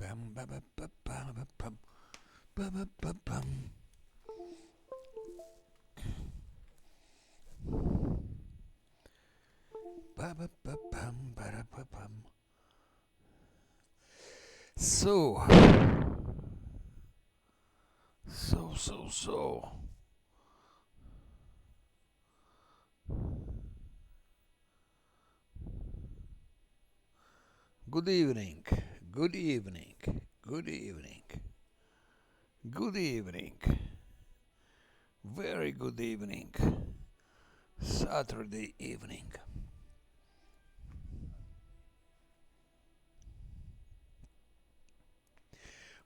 Bum, ba, ba, ba, ba, ba, bum, ba, ba, ba, bum. Ba, ba, ba, bum, ba, da, ba, bum. So, so. Good evening, good evening, good evening, good evening, very good evening, Saturday evening.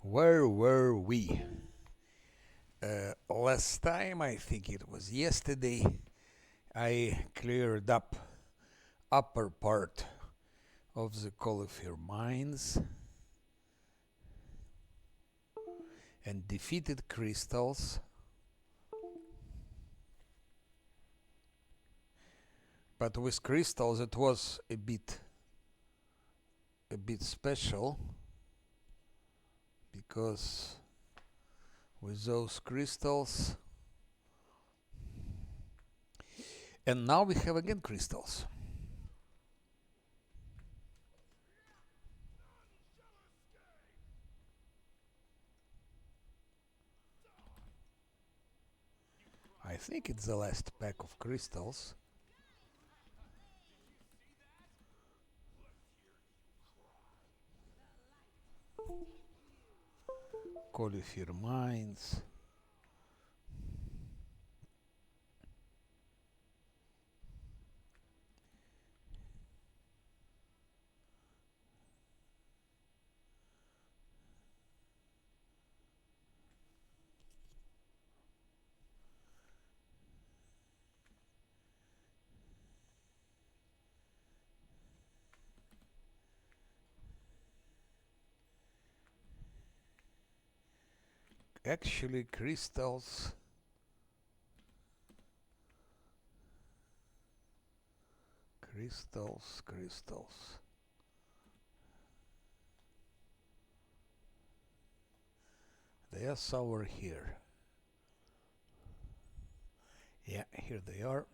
Where were we? Last time, I think it was yesterday, I cleared up upper part of the cauliflower mines and defeated crystals. But with crystals it was a bit special, because with those crystals, and now we have again crystals. I think it's the last pack of crystals. Cauliflower mines. Actually, crystals. Crystals. They are somewhere here. Yeah, here they are.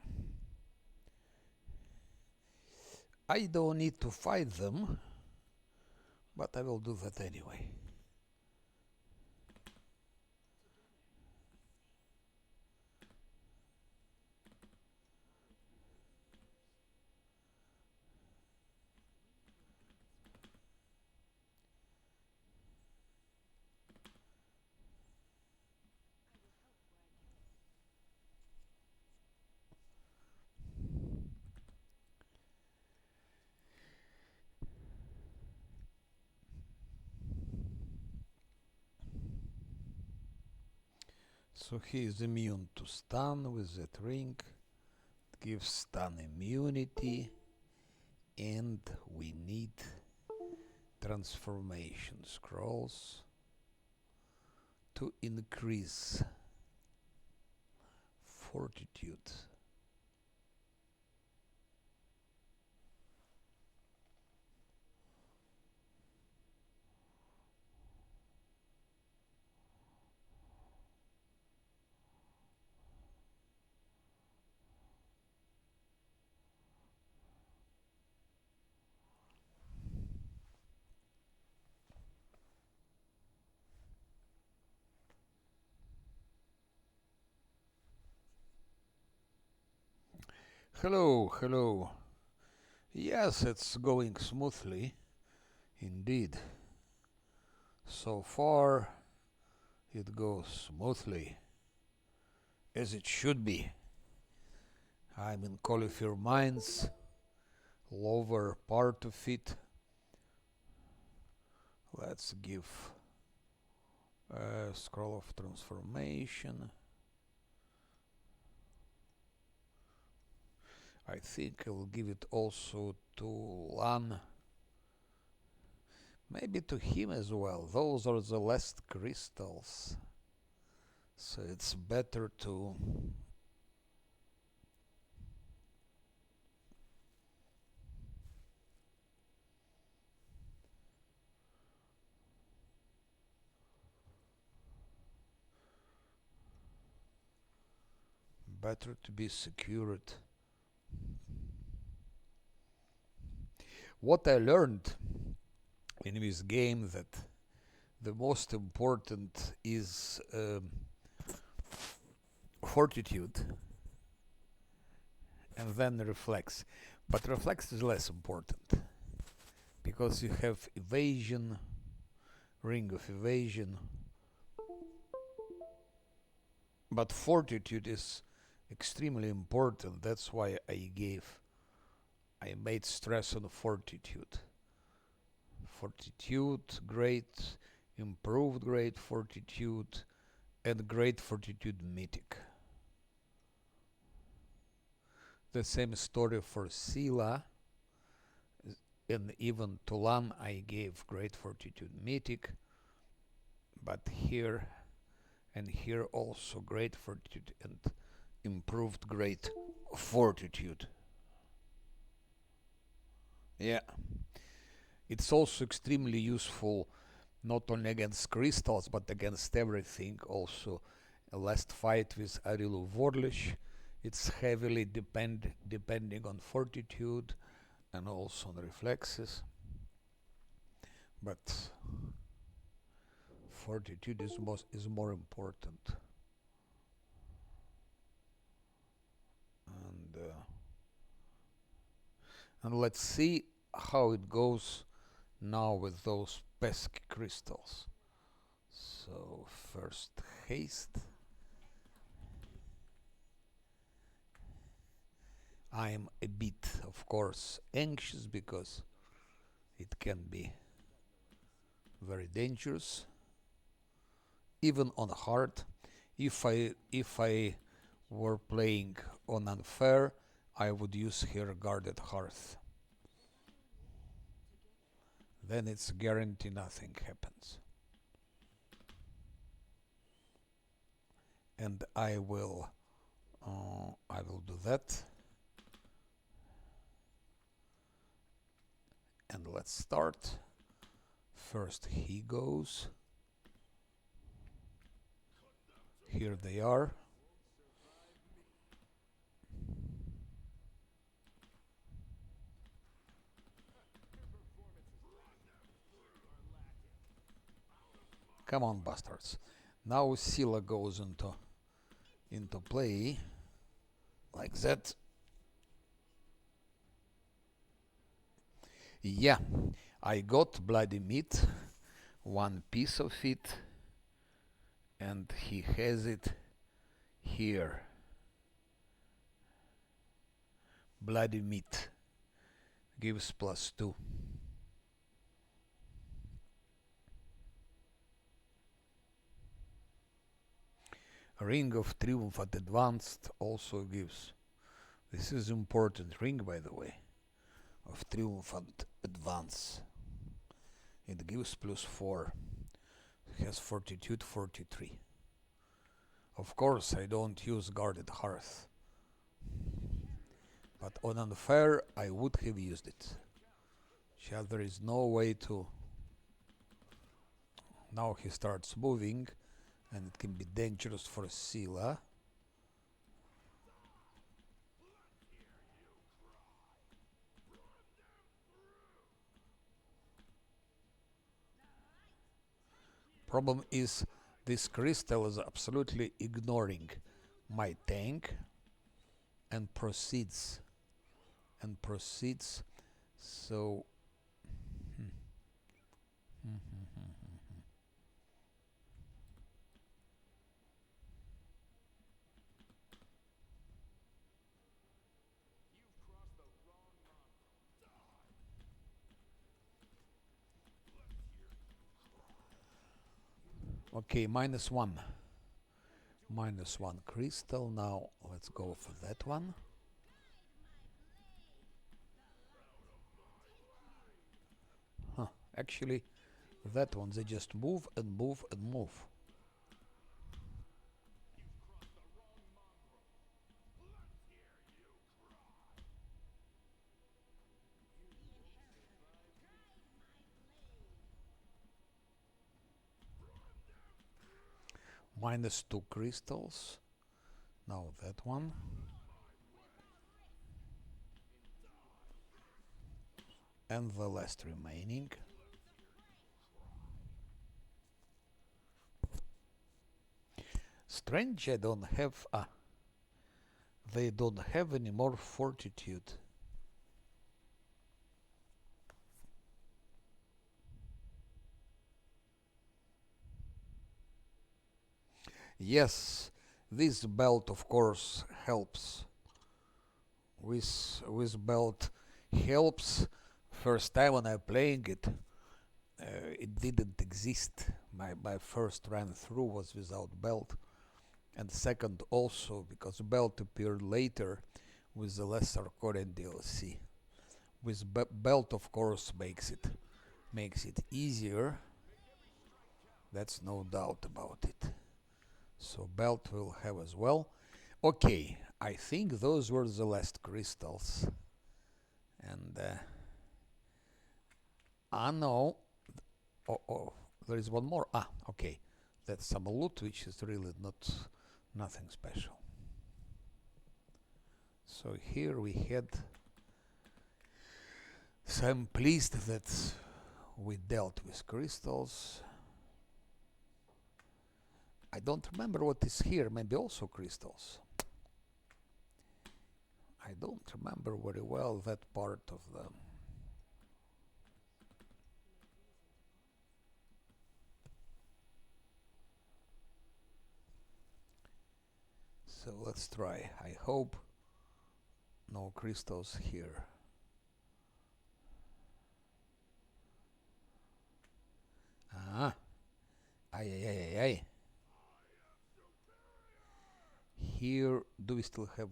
I don't need to fight them, but I will do that anyway. So he is immune to stun with that ring. It gives stun immunity. And we need transformation scrolls to increase fortitude. Hello. Yes, it's going smoothly, indeed. So far, it goes smoothly, as it should be. I'm in cauliflower mines, lower part of it. Let's give a scroll of transformation. I think I'll give it also to Lan. Maybe to him as well. Those are the last crystals. So it's better to Better to be secured. What I learned in this game that the most important is fortitude and then reflex. But reflex is less important because you have evasion, ring of evasion. But fortitude is extremely important. That's why I made stress on fortitude. Fortitude, great, improved great fortitude, and great fortitude mythic. The same story for Sila, and even Tulan I gave great fortitude mythic, but here and here also great fortitude and improved great fortitude. Yeah, it's also extremely useful not only against crystals but against everything. Also, last fight with Arilu Vorlish, it's heavily depending on fortitude and also on reflexes, but fortitude is more important. And let's see how it goes now with those pesky crystals. So first haste. I'm a bit, of course, anxious because it can be very dangerous, even on hard. If I were playing on unfair, I would use here guarded hearth. Then it's guarantee nothing happens. And I will do that. And let's start. First he goes. Here they are. Come on, bastards. Now Sila goes into play like that. Yeah, I got bloody meat, one piece of it, and he has it here. Bloody meat gives +2. Ring of Triumph at advanced also gives. This is important ring, by the way, of Triumph at advance. It gives +4. It has fortitude 43. Of course, I don't use guarded hearth, but on unfair I would have used it. Just there is no way to. Now he starts moving, and it can be dangerous for Sila. Problem is, this crystal is absolutely ignoring my tank and proceeds. So okay, -1. -1 crystal. Now let's go for that one. Actually, that one, they just move and move and move. -2 crystals. Now that one. And the last remaining. Strange, I don't have. They don't have any more fortitude. Yes, this belt of course helps. With belt helps. First time when I playing it, it didn't exist. My first run through was without belt, and second also because belt appeared later with the lesser current DLC. With belt of course makes it easier. That's no doubt about it. So belt will have as well. Okay, I think those were the last crystals. And no. Oh, there is one more. Okay. That's some loot which is really nothing special. So here we had. So I'm pleased that we dealt with crystals. I don't remember what is here. Maybe also crystals. I don't remember very well that part of the. So let's try. I hope no crystals here. Ah. Ay. Here, do we still have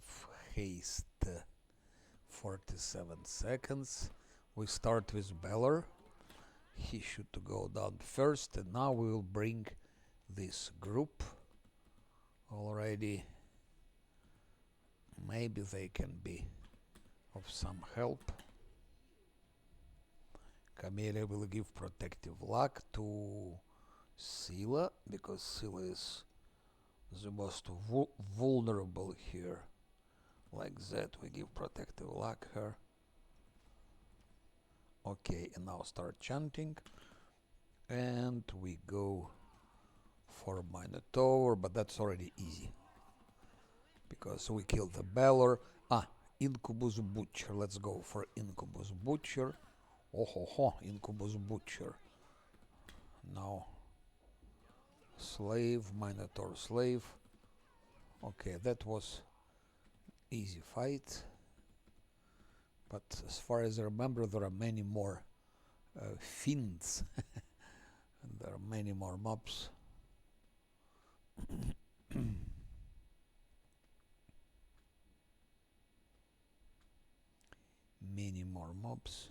haste? 47 seconds. We start with Beller. He should go down first, and now we will bring this group already. Maybe they can be of some help. Camellia will give protective luck to Scylla, because Scylla is the most vulnerable here. Like that, we give protective luck her. Okay, and now start chanting. And we go for Minotaur, but that's already easy. Because we killed the Balor. Incubus Butcher. Let's go for Incubus Butcher. Incubus Butcher. Now, Slave, Minotaur Slave. Okay, that was easy fight. But as far as I remember, there are many more fiends. And there are many more mobs. Many more mobs.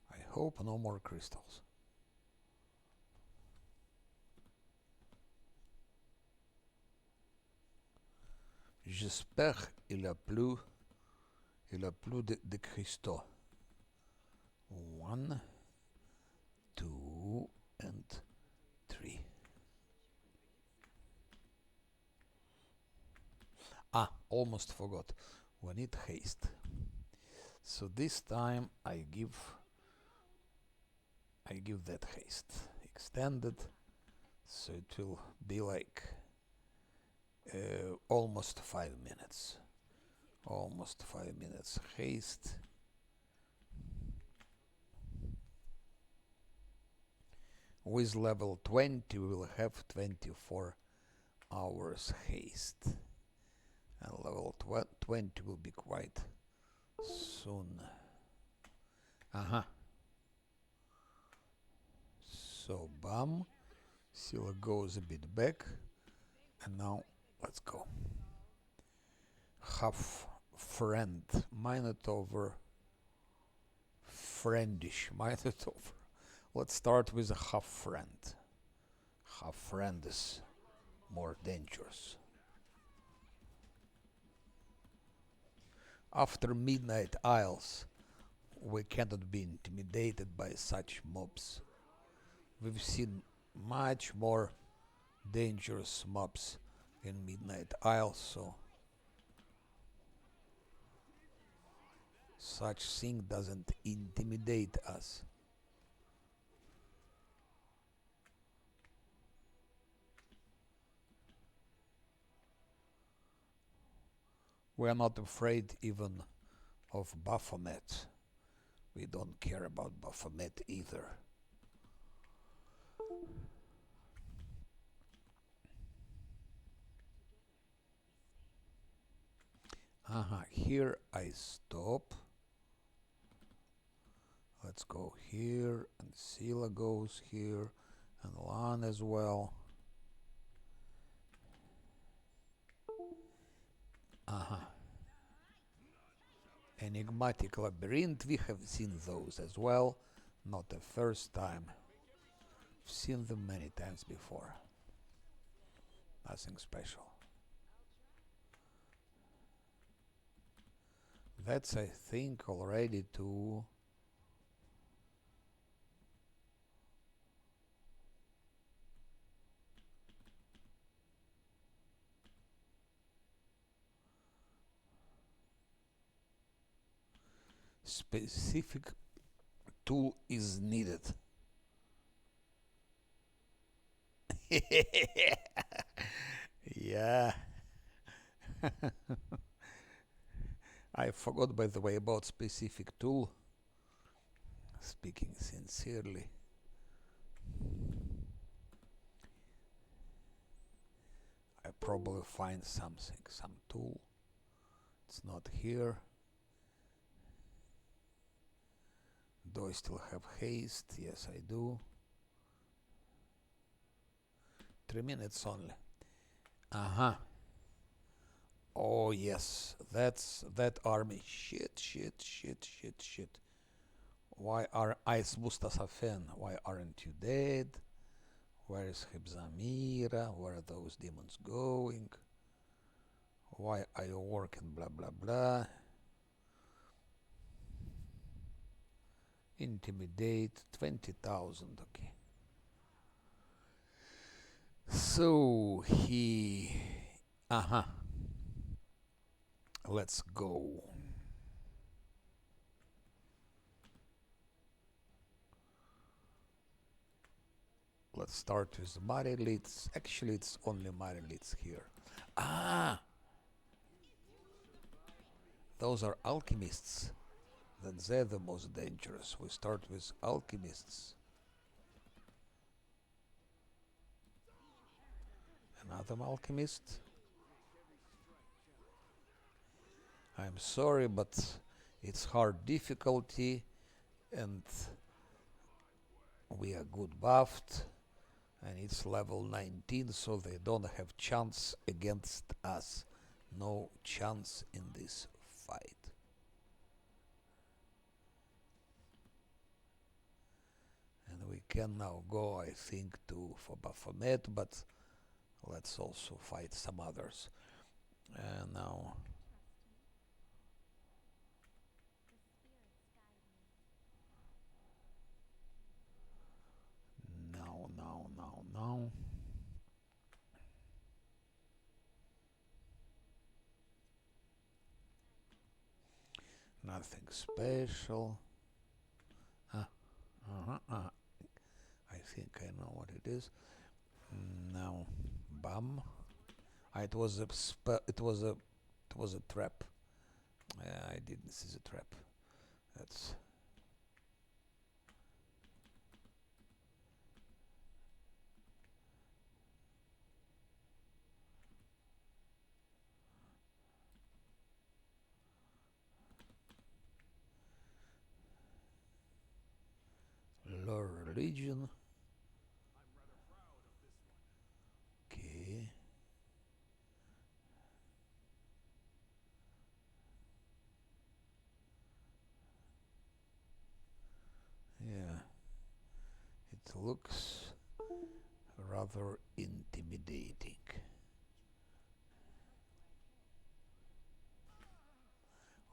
I hope no more crystals. J'espère il a plus de cristaux. 1, 2, and 3. Almost forgot. We need haste. So this time I give that haste extended, so it will be like almost 5 minutes. Almost 5 minutes haste. With level 20 we will have 24 hours haste. And level 20 will be quite soon. So bam, Scylla goes a bit back, and now let's go. Half friend Minotaur, friendish Minotaur. Let's start with a half friend. Half friend is more dangerous. After Midnight Isles, we cannot be intimidated by such mobs. We've seen much more dangerous mobs in Midnight Isle, so such thing doesn't intimidate us. We're not afraid even of Baphomet. We don't care about Baphomet either. Here I stop. Let's go here, and Sila goes here, and Lan as well. Enigmatic Labyrinth, we have seen those as well. Not the first time. We've seen them many times before. Nothing special. That's, I think, already to... Specific tool is needed. Yeah. I forgot, by the way, about specific tool. Speaking sincerely. I probably find something, some tool. It's not here. Do I still have haste? Yes, I do. 3 minutes only. Oh yes, that's that army. Shit. Why are Ice Mustasafen? Why aren't you dead? Where is Hibzamira? Where are those demons going? Why are you working? Blah blah blah. Intimidate 20,000. Okay. So he. Let's go. Let's start with Marilites. Actually, it's only Marilites here. Those are alchemists. Then they're the most dangerous. We start with alchemists. Another alchemist. I'm sorry, but it's hard difficulty, and we are good buffed, and it's level 19, so they don't have chance against us. No chance in this fight. And we can now go, I think, for Baphomet, but let's also fight some others. And now... No. Nothing special. I think I know what it is. Now, bam. It was a trap. I didn't see the trap. That's... Lore religion. Okay. Yeah. It looks rather intimidating.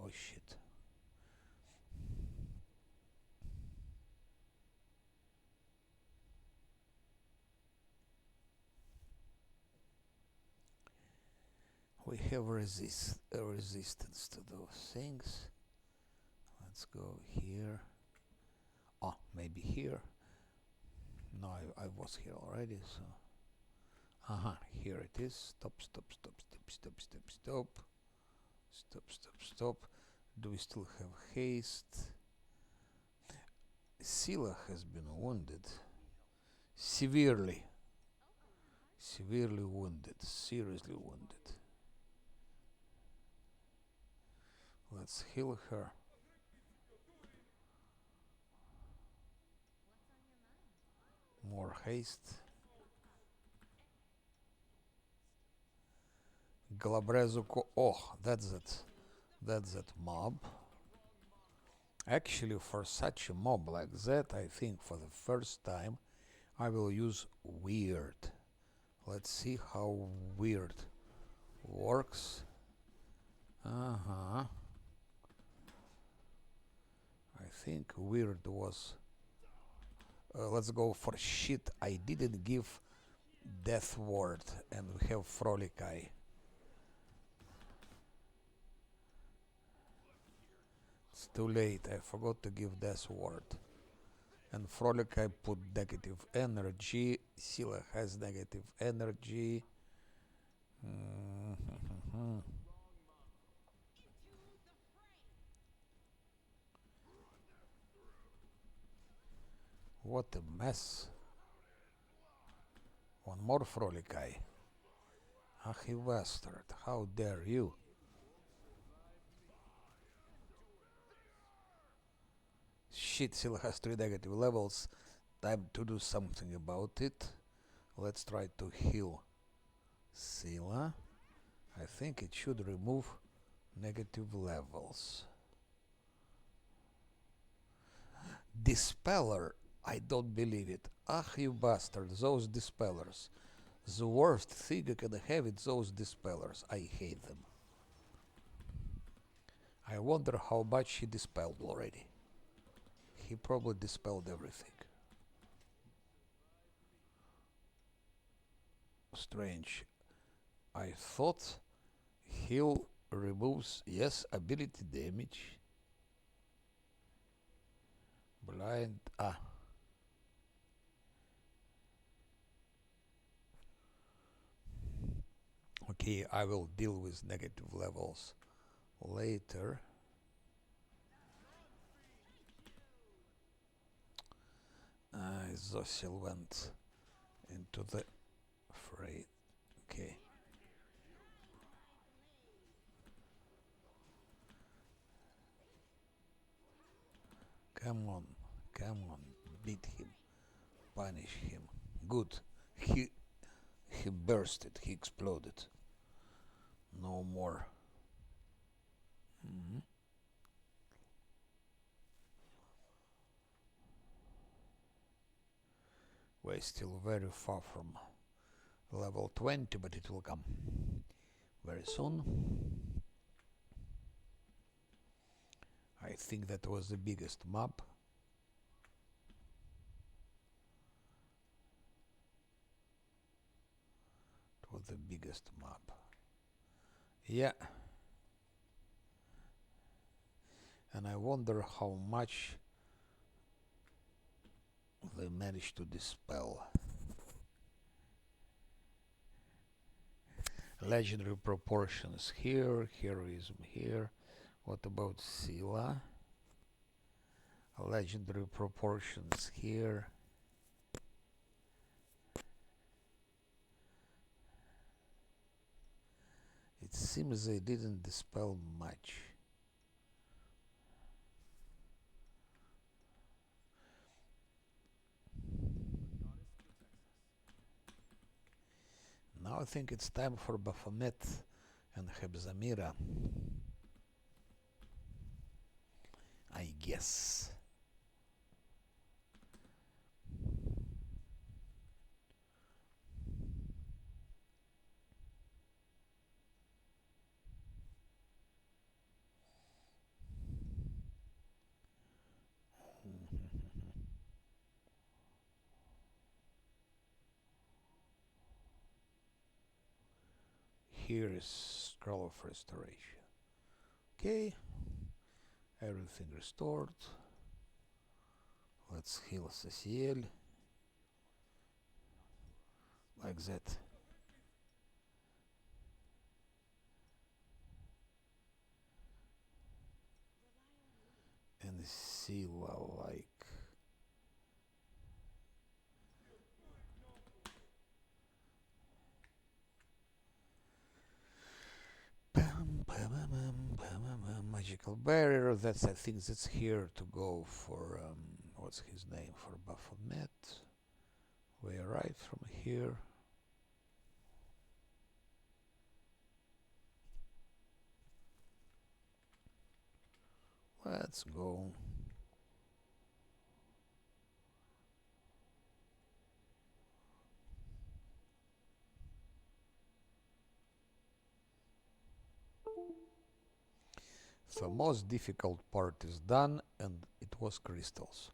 Oh shit. we have resistance to those things. Let's go here. Oh, maybe here. No, I was here already, so. Here it is. Stop. Stop. Do we still have haste? Scylla has been wounded. Severely wounded. Seriously wounded. Let's heal her. More haste. Glabrezuko. Oh, that's that mob. Actually, for such a mob like that, I think for the first time I will use weird. Let's see how weird works. I think weird was. Let's go for shit. I didn't give death ward, and we have frolic eye. It's too late. I forgot to give death ward. And frolic eye put negative energy. Scylla has negative energy. What a mess. One more frolic eye. Ah, you bastard. How dare you? Shit, Scylla has 3 negative levels. Time to do something about it. Let's try to heal Scylla. I think it should remove negative levels. Dispeller. I don't believe it. Ah, you bastard. Those dispellers. The worst thing you can have is those dispellers. I hate them. I wonder how much he dispelled already. He probably dispelled everything. Strange. I thought heal removes, yes, ability damage. Blind. Okay, I will deal with negative levels later. Zosil went into the fray. Okay. Come on, beat him, punish him. Good. He bursted, he exploded. No more. We're still very far from level 20, but it will come very soon. I think that was the biggest map. It was the biggest map. Yeah. And I wonder how much they managed to dispel. Legendary proportions here, heroism here. What about Scylla? Legendary proportions here. It seems they didn't dispel much. Now I think it's time for Baphomet and Hebzamira. I guess. Here is Scroll of Restoration. Okay, everything restored. Let's heal Cecile. Like that. And Sila like. Magical barrier. That's, I think that's here to go for what's his name, for Baphomet. We arrive from here. Let's go. The most difficult part is done, and it was crystals.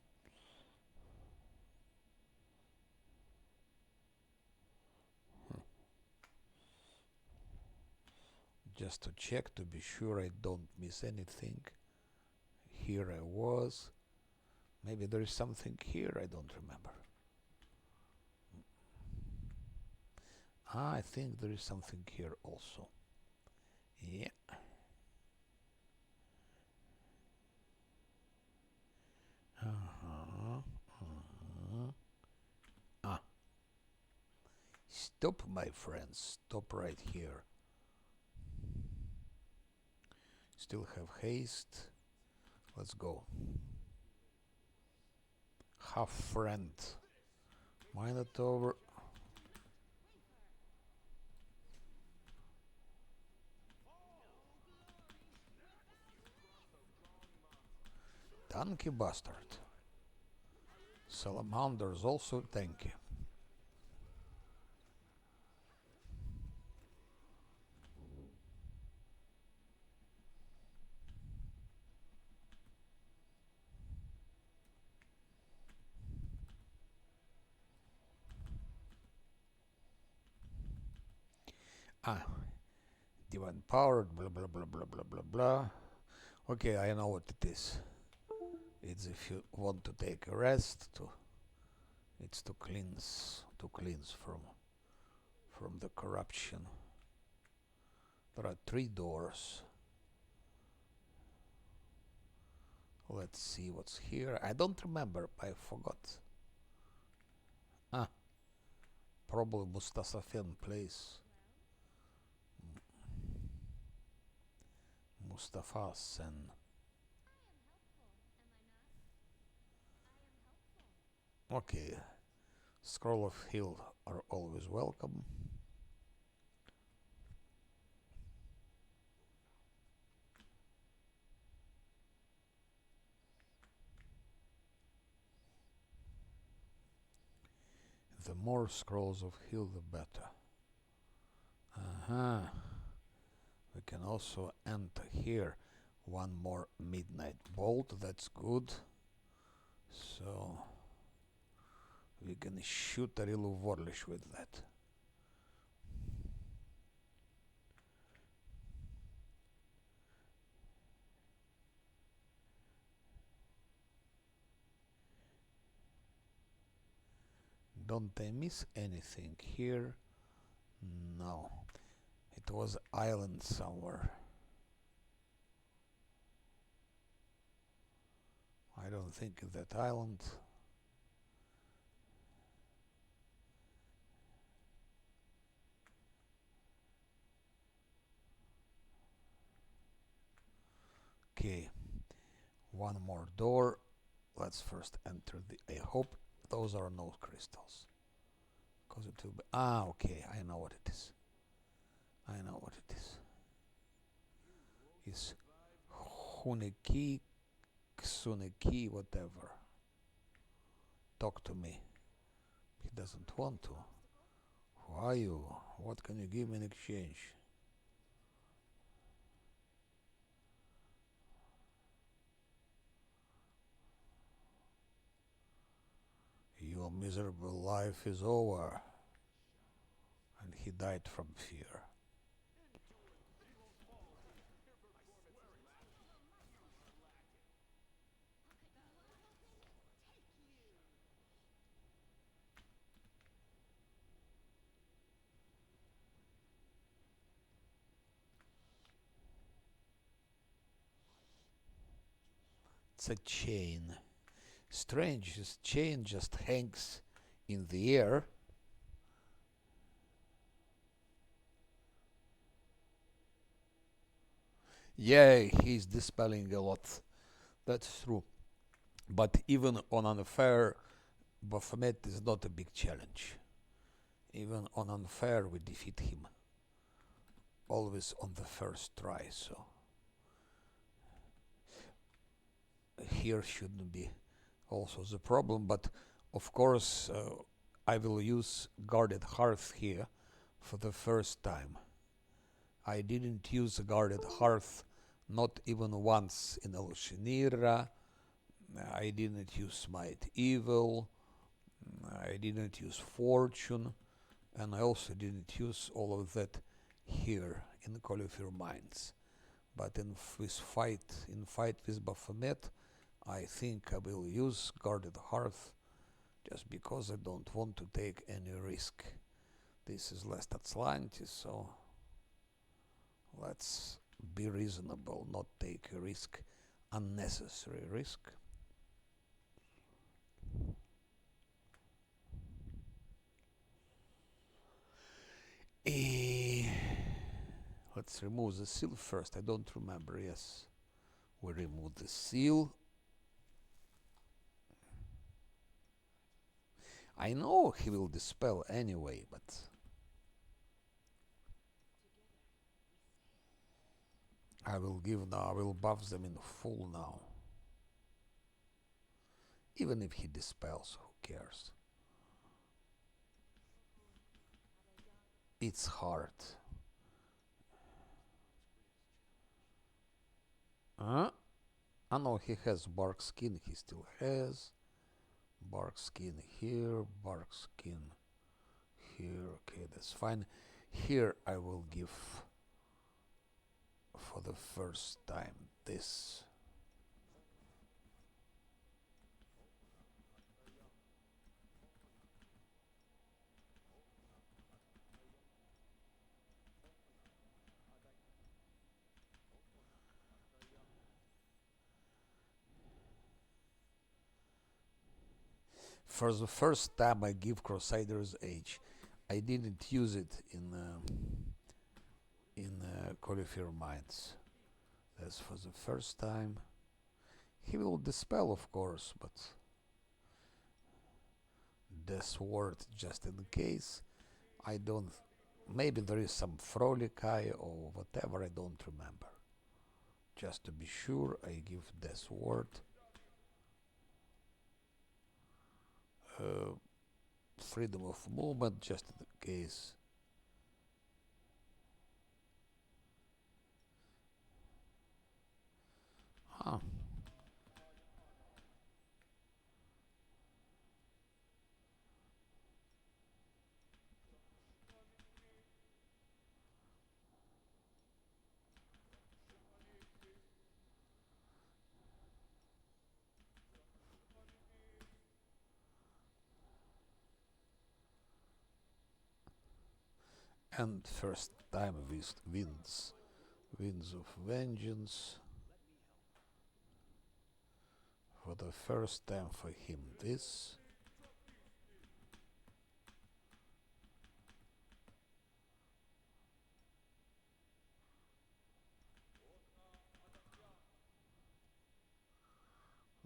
Just to check to be sure I don't miss anything. Here I was. Maybe there is something here I don't remember. I think there is something here also. Yeah. Ah. Stop, my friends. Stop right here. Still have haste. Let's go. Half friend. Minotaur. Tanky bastard. Salamanders also tanky. Ah, divine powered, blah blah blah blah blah blah blah. Okay, I know what it is. It's if you want to take a rest, it's to cleanse from the corruption. There are 3 doors. Let's see what's here. I don't remember. I forgot. Ah, probably Mustasafen place. Mustafa Sen. Okay. Scroll of Heal are always welcome. The more scrolls of heal, the better. We can also enter here. One more midnight bolt. That's good. So we can shoot a real Warlish with that. Don't I miss anything here? No. It was island somewhere. I don't think that island. Okay. One more door. Let's first enter the... I hope those are no crystals. Because it will be... Ah, okay. I know what it is. I know what it is. It's Huneki, Ksuneki, whatever. Talk to me. He doesn't want to. Who are you? What can you give me in exchange? Your miserable life is over. And he died from fear. It's a chain. Strange, this chain just hangs in the air. Yeah, he's dispelling a lot. That's true. But even on unfair, Baphomet is not a big challenge. Even on unfair, we defeat him. Always on the first try, so here shouldn't be also the problem. But of course, I will use guarded hearth here for the first time. I didn't use a guarded hearth not even once in Elsinira. I didn't use Smite Evil. I didn't use Fortune. And I also didn't use all of that here in Call of Your Minds. But in fight with Baphomet, I think I will use Guarded Hearth just because I don't want to take any risk. This is last Azlanti, so let's be reasonable, not take a risk, unnecessary risk. Let's remove the seal first. I don't remember. Yes, we remove the seal. I know he will dispel anyway, but I will give now. I will buff them in full now. Even if he dispels, who cares? It's hard. Huh? I know he has bark skin. He still has bark skin here, bark skin here. Okay, that's fine. Here I will give for the first time this. For the first time I give Crusader's Age. I didn't use it in Call of Your Minds. That's for the first time. He will dispel, of course, but Death Ward just in case. I don't. Maybe there is some Frolic Eye or whatever. I don't remember. Just to be sure, I give Death Ward. Freedom of movement, just in case. Huh. And first time with Winds of Vengeance. For the first time for him this.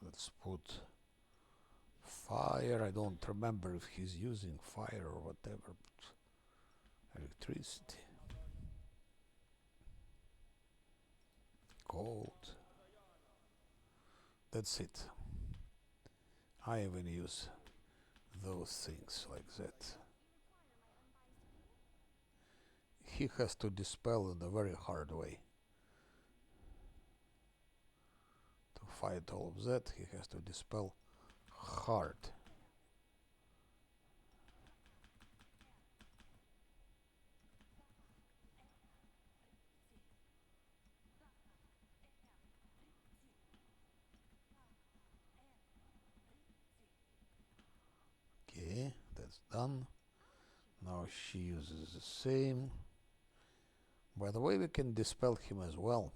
Let's put fire. I don't remember if he's using fire or whatever. Electricity. Cold. That's it. I even use those things like that. He has to dispel in a very hard way. To fight all of that, he has to dispel hard. Okay, that's done. Now she uses the same. By the way, we can dispel him as well.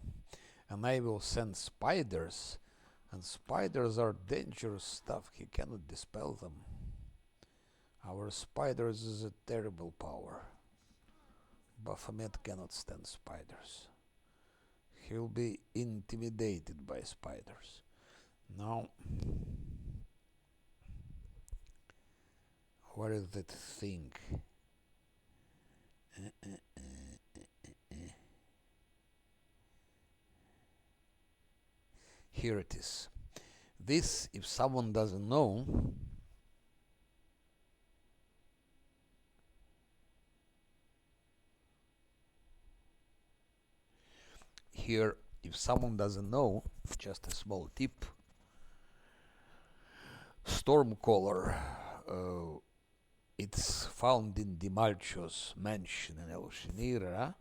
And I will send spiders And spiders are dangerous stuff. He cannot dispel them. Our spiders is a terrible power. Baphomet cannot stand spiders. He'll be intimidated by spiders. Now, where is that thing? Here it is. This, if someone doesn't know, here, if someone doesn't know, just a small tip. Stormcaller, it's found in Dimalcho's mansion in El Shinira.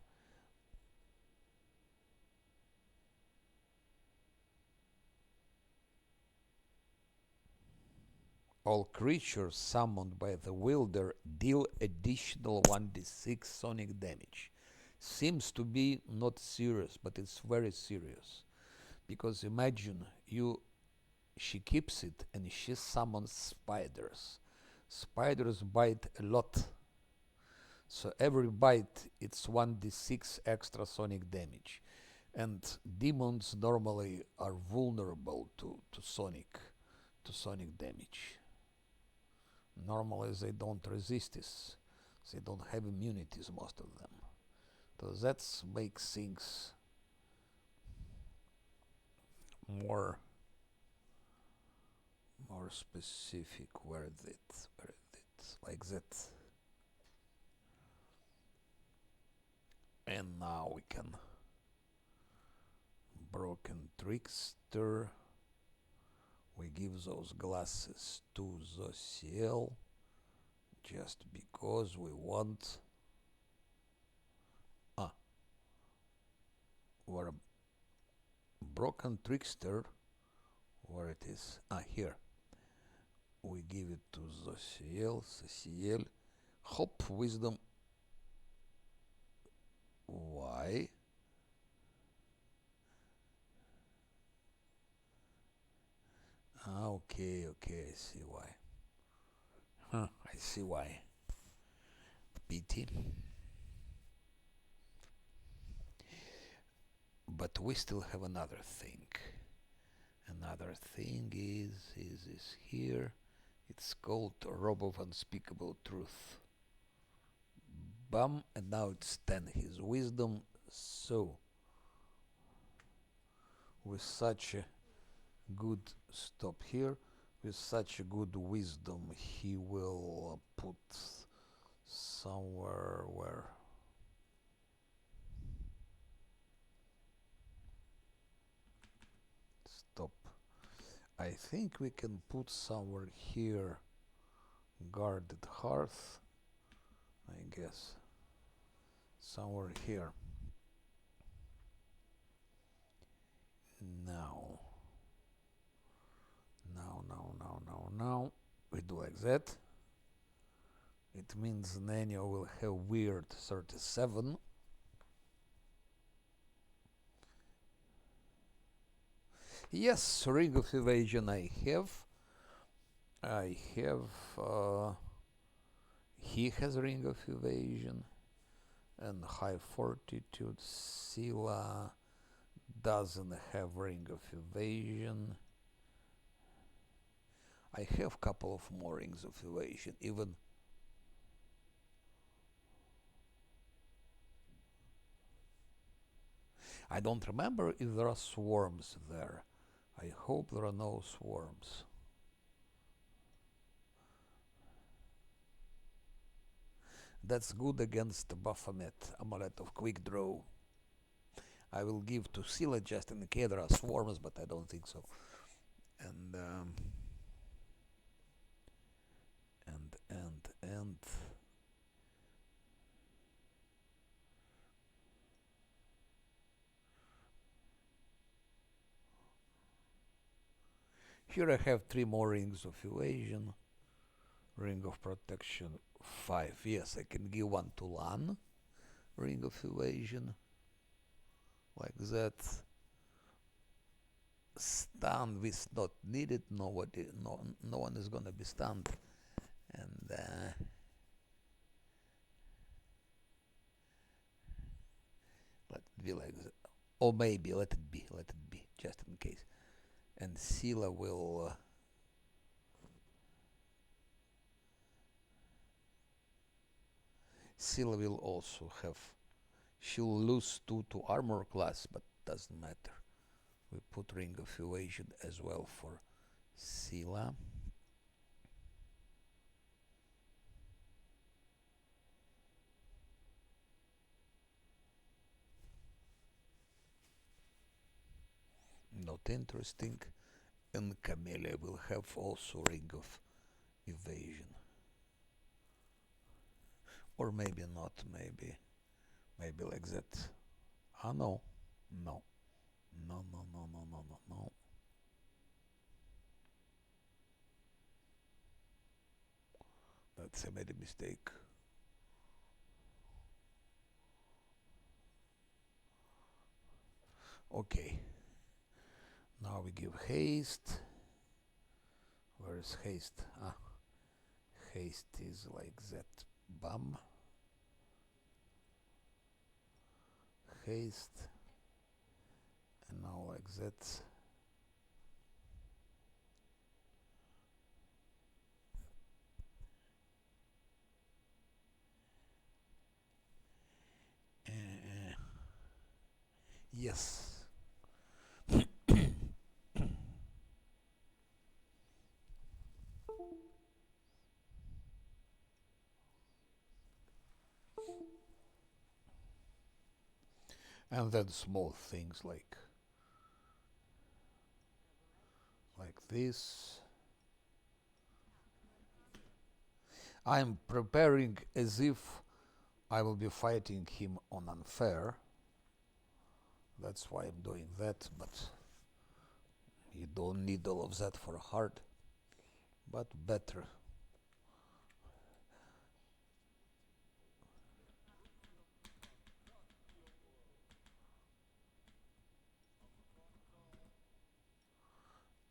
All creatures summoned by the wielder deal additional 1d6 sonic damage. Seems to be not serious, but it's very serious. Because imagine she keeps it and she summons spiders. Spiders bite a lot. So every bite it's 1d6 extra sonic damage. And demons normally are vulnerable to sonic damage. Normally they don't resist this. They don't have immunities, most of them. So that makes things more specific. Where is it? Like that. And now we can Broken Trickster. We give those glasses to Zosiel just because we want. Where Broken Trickster, where it is? Here. We give it to Zosiel. Hope, Wisdom. Why? Okay, I see why. I see why. Pity. But we still have another thing. Another thing is here. It's called Robe of Unspeakable Truth. Bam, and now it's 10. His wisdom. So, with such a good stop here, with such a good wisdom, he will put somewhere where. Stop. I think we can put somewhere here guarded hearth, I guess. Somewhere here. Now. We do like that. It means Nanyo will have weird 37. Yes, Ring of Evasion I have. He has Ring of Evasion and High Fortitude. Sila doesn't have Ring of Evasion. I have couple of more Rings of Evasion, even. I don't remember if there are swarms there. I hope there are no swarms. That's good against Baphomet, Amulet of Quick Draw. I will give to Sila just in case there are swarms, but I don't think so. And here I have 3 more Rings of Evasion. Ring of Protection 5. Yes, I can give one to Lan. Ring of Evasion. Like that. Stun is not needed. Nobody, no one is gonna be stunned, and let it be like that. Or maybe let it be, just in case. And Scylla will. Scylla will also have. She'll lose 2 to armor class, but doesn't matter. We put Ring of Evasion as well for Scylla. Not interesting. And Camellia will have also Ring of Evasion. Or maybe not, maybe like that. Ah, no. No. No, no, no, no, no, no, no. That's I made a mistake. Okay. Now we give haste. Where is haste? Ah, haste is like that. Bam. Haste. And now like that. Yes. And then small things like this. I'm preparing as if I will be fighting him on unfair. That's why I'm doing that, but you don't need all of that for hard, but better.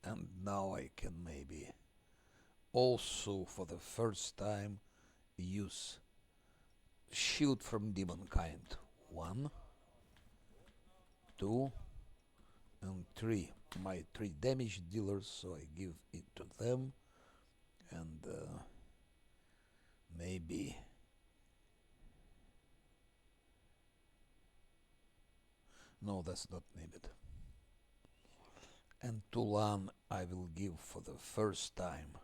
And now I can maybe also for the first time use shield from demonkind. 1, 2, and 3. My 3 damage dealers, so I give it to them, and maybe. No, that's not needed. And Tulan I will give for the first time.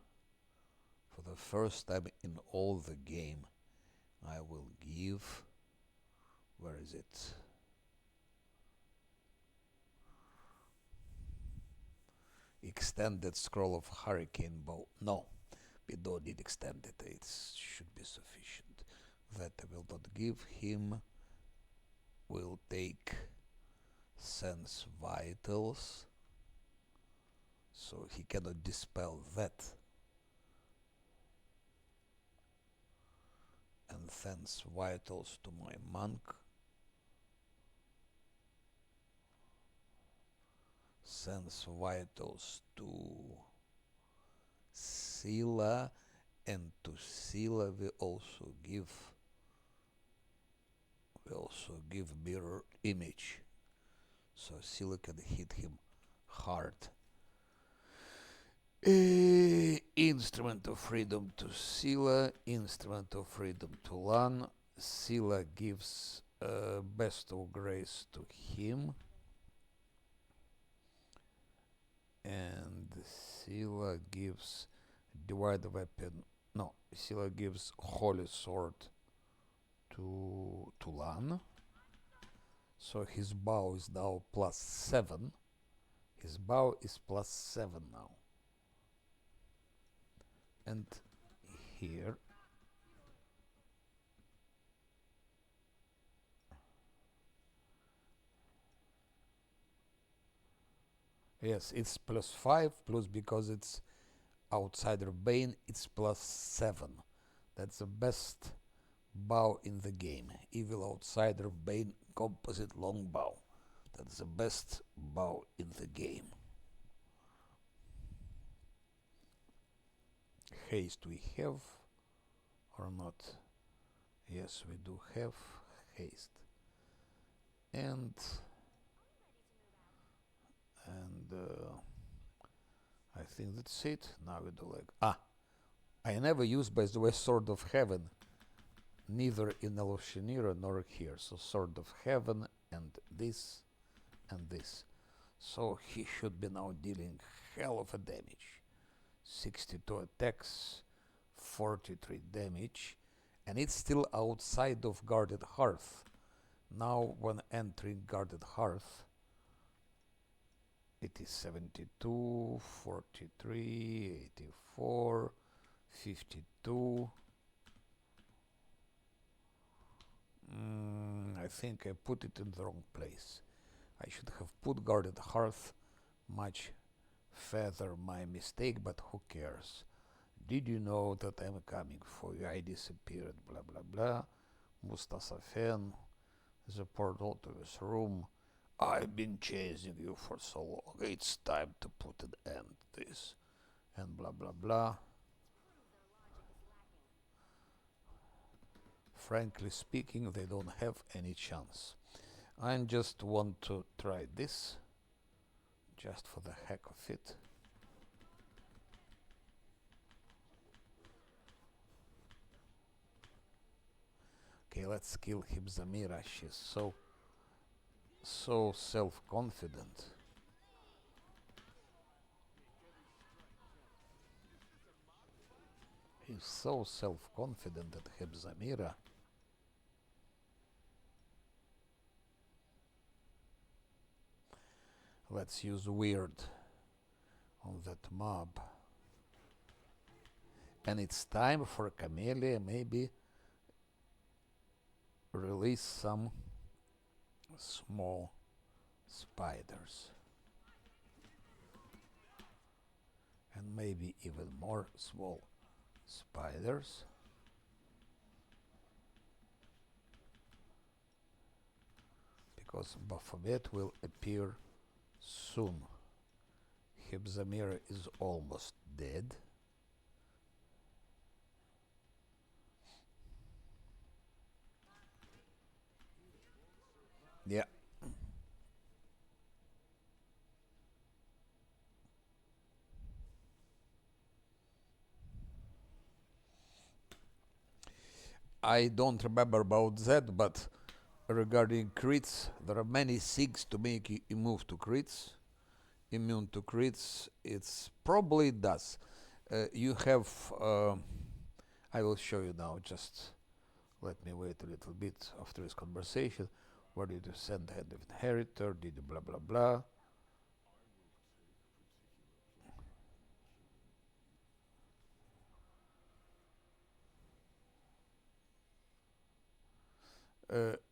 For the first time in all the game, I will give. Where is it? Extended scroll of hurricane bow. No, we don't need extended. It should be sufficient. That I will not give him. Will take sense vitals, so he cannot dispel that. And sense vitals to my monk. Sense vitals to Scylla, and to Scylla we also give mirror image, so Scylla can hit him hard. Instrument of freedom to Scylla, instrument of freedom to Lan. Scylla gives best of grace to him, and Scylla gives divide weapon. No, Scylla gives holy sword to Lan. So his bow is now +7. His bow is +7 now. And here yes, it's +5 plus because it's outsider bane, it's +7. That's the best bow in the game. Evil outsider bane composite long bow. That's the best bow in the game. Haste we have or not? Yes, we do have haste. And I think that's it. Now we do like I never use, by the way, Sword of Heaven, neither in Eloshinira nor here. So Sword of Heaven and this and this. So he should be now dealing hell of a damage. 62 attacks, 43 damage, and it's still outside of Guarded Hearth. Now when entering Guarded Hearth, it is 72, 43, 84, 52. I think I put it in the wrong place. I should have put Guarded Hearth much further, my mistake, but who cares? Did you know that I'm coming for you? I disappeared, blah blah blah. Mustasafen, the portal to this room. I've been chasing you for so long. It's time to put an end to this. And blah blah blah. Frankly speaking, they don't have any chance. I just want to try this, just for the heck of it. Okay, let's kill him, Zamira. She's so self-confident. He's so self-confident that Hebzamira. Let's use weird on that mob. And it's time for Camellia maybe release some small spiders. And maybe even more small spiders. Because Baphomet will appear soon. Hebzamira is almost dead. Yeah. I don't remember about that, but regarding crits, there are many things to make you move to crits. Immune to crits, it's probably does. You have, I will show you now, just let me wait a little bit after this conversation. Where did you send Hand of Inheritor? Did you blah blah blah?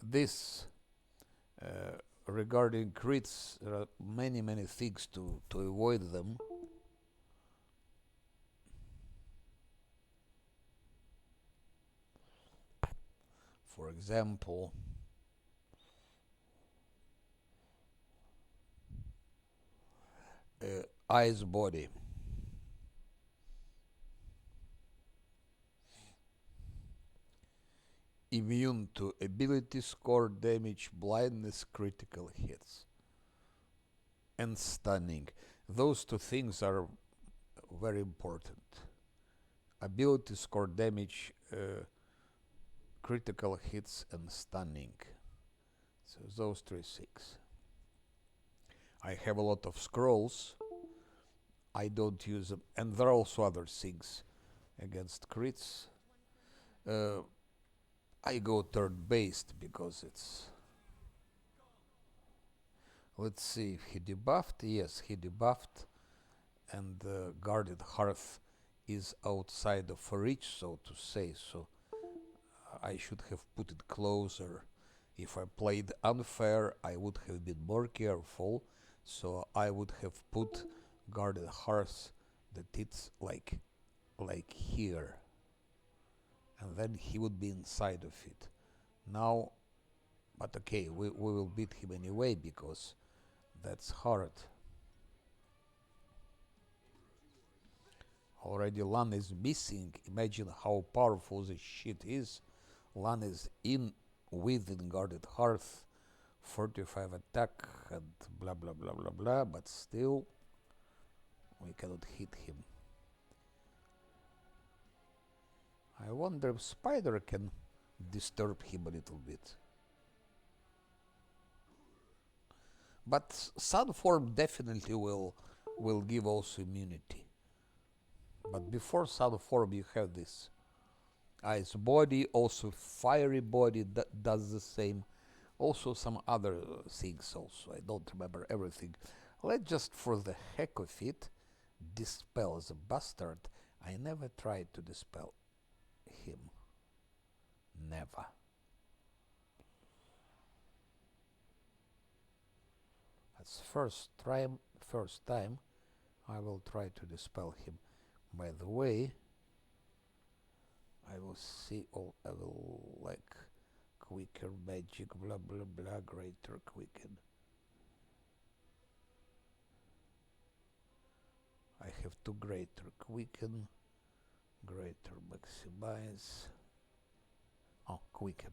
This regarding crits, there are many things to avoid them. For example, Ice Body. Immune to ability score, damage, blindness, critical hits, and stunning. Those two things are very important. Ability score, damage, critical hits, and stunning. So those 3 things. I have a lot of scrolls. I don't use them, and there are also other things against crits. I go third based because it's. Let's see if he debuffed. Yes, he debuffed, and the Guarded Hearth is outside of reach, so to say. So I should have put it closer. If I played unfair, I would have been more careful. So I would have put Guarded Hearth that it's like here, and then he would be inside of it. Now, but okay, we will beat him anyway because that's hard. Already Lan is missing. Imagine how powerful this shit is. Lan is in within guarded hearth, 45 attack and blah blah blah blah blah, but still we cannot hit him. I wonder if Spider can disturb him a little bit. But Sun form definitely will give also immunity. But before Sun form you have this ice body, also fiery body that does the same. Also some other things also. I don't remember everything. Let's just for the heck of it dispel the bastard. I never tried to dispel him. Never. That's first time I will try to dispel him. By the way, I will see all I will like quicker magic blah blah blah greater quicken. I have two greater quicken, greater maximize. Oh, quicken.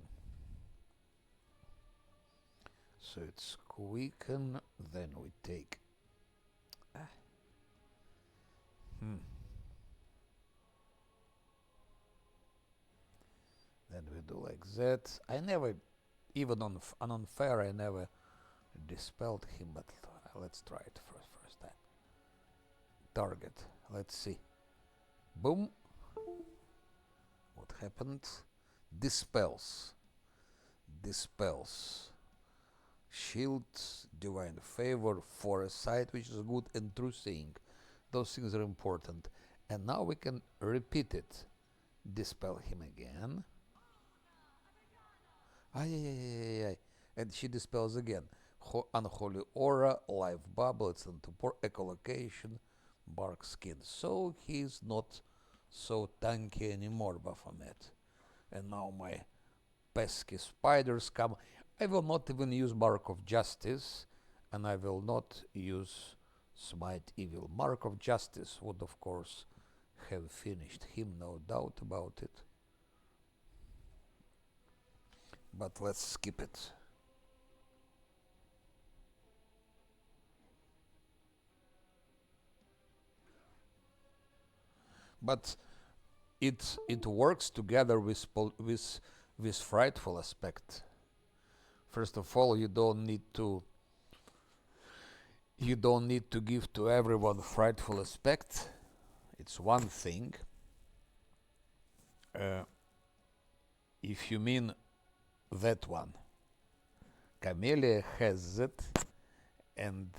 So it's quicken, then we take. Then we do like that. I never, even on unfair, I never dispelled him, but let's try it first time. Target. Let's see. Boom. What happened? Dispels. Shield, divine favor, foresight, which is good, and true seeing. Those things are important. And now we can repeat it. Dispel him again. And she dispels again. Unholy aura, life bubble, it's into echolocation, bark skin. So he's not so tanky anymore, Baphomet. And now my pesky spiders come. I will not even use Mark of Justice, and I will not use Smite Evil. Mark of Justice would, of course, have finished him, no doubt about it. But let's skip it. But it works together with frightful aspect. First of all, you don't need to give to everyone frightful aspect. It's one thing. If you mean that one, Camellia has it, and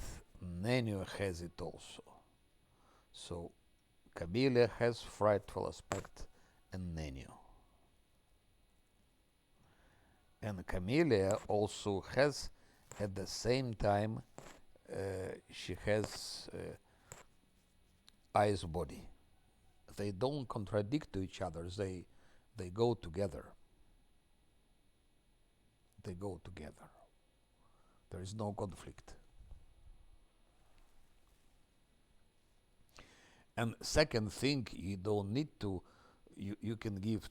Nenio has it also. So Camellia has frightful aspect and Nenio. And Camellia also has, at the same time, she has ice body. They don't contradict to each other. They go together. They go together. There is no conflict. And second thing, you don't need to. You can give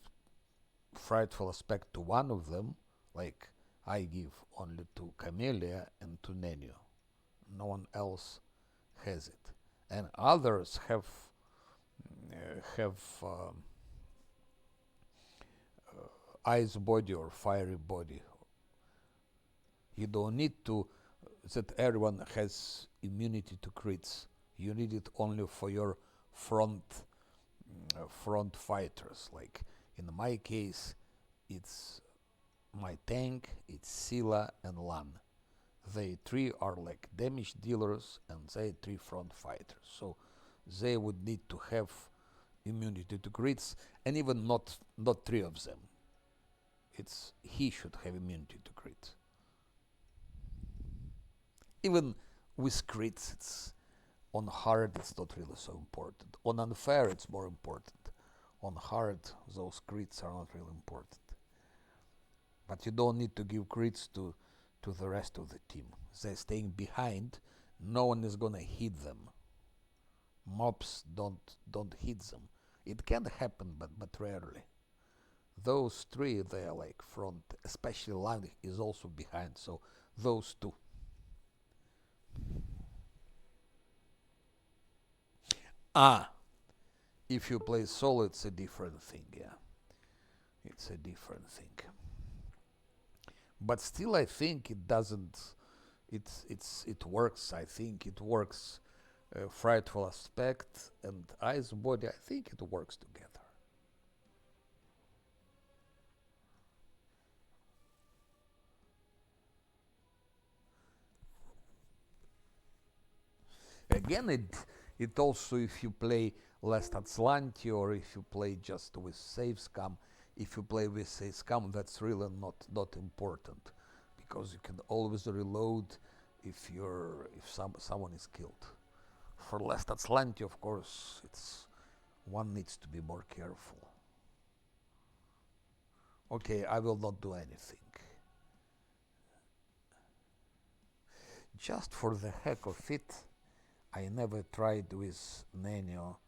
frightful aspect to one of them, like I give only to Camellia and to Nenio. No one else has it, and others have ice body or fiery body. You don't need to that everyone has immunity to crits. You need it only for your front fighters. Like in my case, it's my tank, it's Scylla and Lan. They three are like damage dealers, and they three front fighters. So they would need to have immunity to crits, and even not three of them. It's he should have immunity to crit. Even with crits, it's on hard, it's not really so important. On unfair, it's more important. On hard, those crits are not really important. But you don't need to give crits to the rest of the team. They're staying behind. No one is gonna hit them. mobs don't hit them. It can happen, but rarely. Those three, they are like front, especially Lang is also behind, so those two. Ah, if you play solo, it's a different thing, yeah. It's a different thing. But still, I think it doesn't. It works. I think it works. Frightful aspect and ice body. I think it works together. Again, it also, if you play less Azlanti or if you play just with save scam, if you play with save scam, that's really not important because you can always reload if someone is killed. For last Azlanti, of course, it's one needs to be more careful. Okay, I will not do anything. Just for the heck of it, I never tried with Nano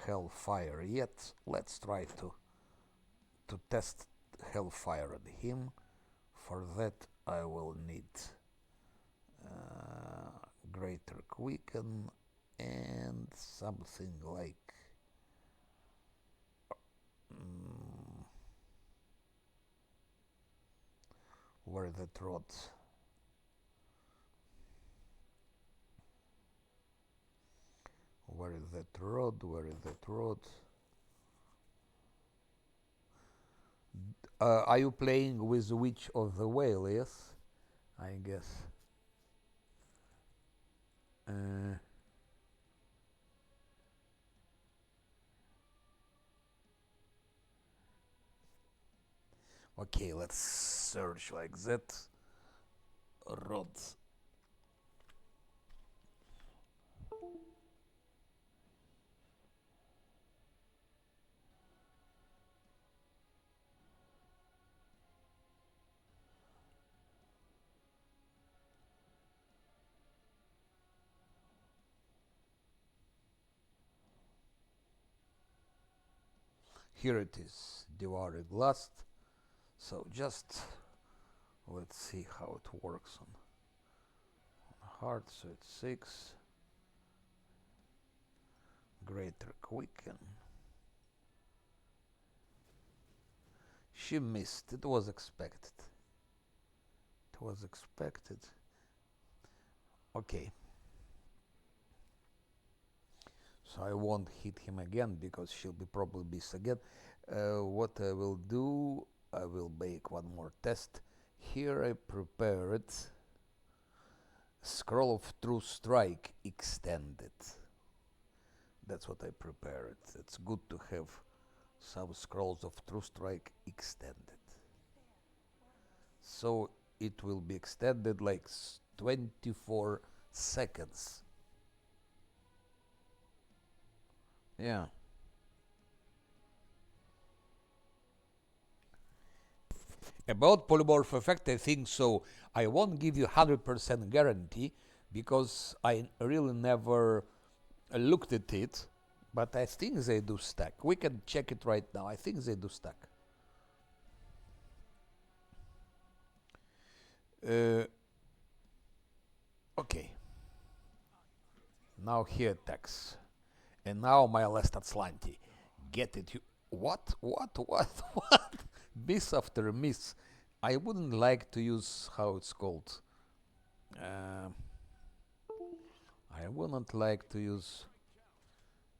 Hellfire yet. Let's try to test Hellfire on him. For that I will need Greater Quicken and something like where that rod. Where is that rod? Where is that rod? Are you playing with Witch of the Whale? Yes, I guess. Okay, let's search like that. Rod. Here it is, devouring lust. So just let's see how it works on hard. So it's 6. Greater Quicken. She missed. It was expected. It was expected. Okay. So I won't hit him again because she'll be probably miss again. What I will do, I will make one more test. Here I prepared Scroll of True Strike extended. That's what I prepared. It's good to have some Scrolls of True Strike extended. So it will be extended like 24 seconds. Yeah. About polymorph effect, I think so. I won't give you 100% guarantee because I really never looked at it, but I think they do stack. We can check it right now. I think they do stack. Okay. Now he attacks. And now my last Azlanti. Get it? You what? What? Miss after miss. I wouldn't like to use how it's called. I wouldn't like to use.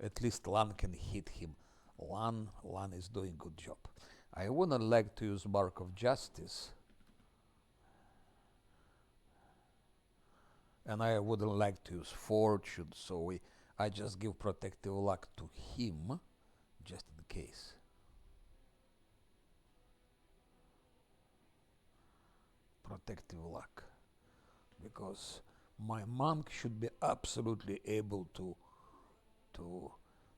At least Lan can hit him. Lan is doing good job. I wouldn't like to use Mark of Justice. And I wouldn't like to use Fortune, so I just give Protective Luck to him, just in case. Protective Luck. Because my monk should be absolutely able to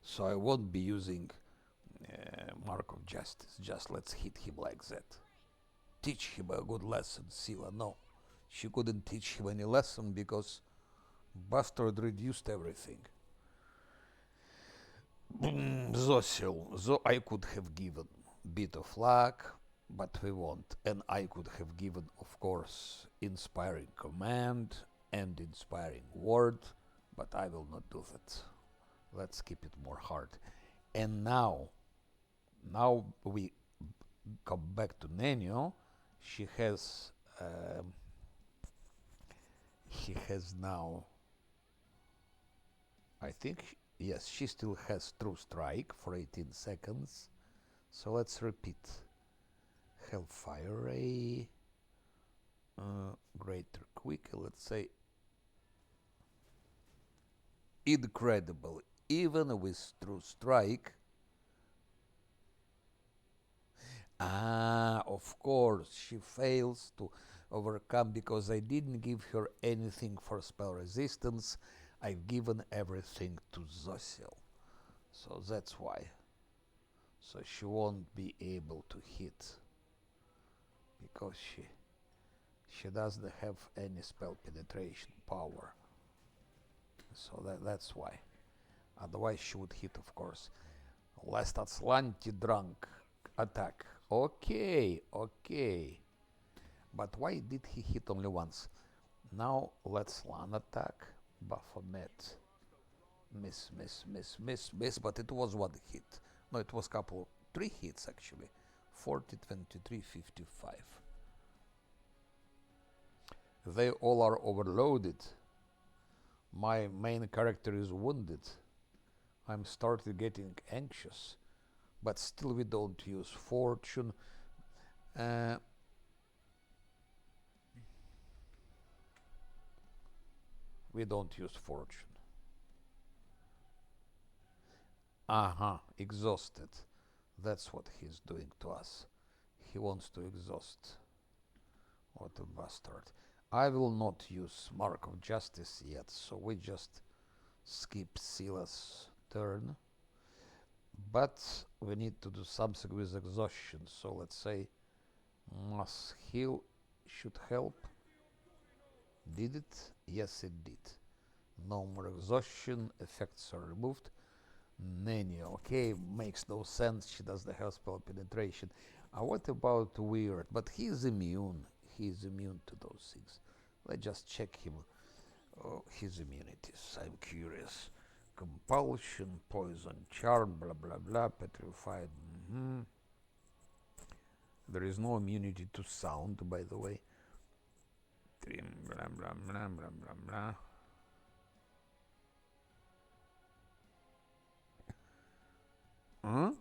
so I won't be using Mark of Justice. Just let's hit him like that. Teach him a good lesson, Sila. No, she couldn't teach him any lesson because Bastard reduced everything. Zosil. I could have given bit of luck, but we won't. And I could have given, of course, inspiring command and inspiring word, but I will not do that. Let's keep it more hard. And now we come back to Nenio. She has, he has now, I think, yes, she still has True Strike for 18 seconds. So let's repeat. Hellfire Ray, Greater Quick, let's say incredible. Even with True Strike, of course, she fails to overcome because I didn't give her anything for spell resistance. I've given everything to Zosil. So that's why. So she won't be able to hit because she doesn't have any spell penetration power. So that's why. Otherwise she would hit, of course. Last Azlanti drunk attack. Okay. But why did he hit only once? Now let's land attack. Baphomet. Miss. But it was one hit. No, it was three hits actually. 40, 23, 55. They all are overloaded. My main character is wounded. I'm started getting anxious. But still we don't use fortune. We don't use fortune. Exhausted. That's what he's doing to us. He wants to exhaust. What a bastard. I will not use Mark of Justice yet, so we just skip Sila's turn. But we need to do something with exhaustion, so let's say Mass Heal should help. Did it? Yes, it did. No more exhaustion, effects are removed. Nanny, okay, makes no sense, she doesn't have spell penetration. What about Weird? But he's immune. He's immune to those things. Let's just check him. His immunities, I'm curious. Compulsion, poison, charm, blah blah blah, petrified. There is no immunity to sound, by the way. Blah blah blah blah blah blah. Huh?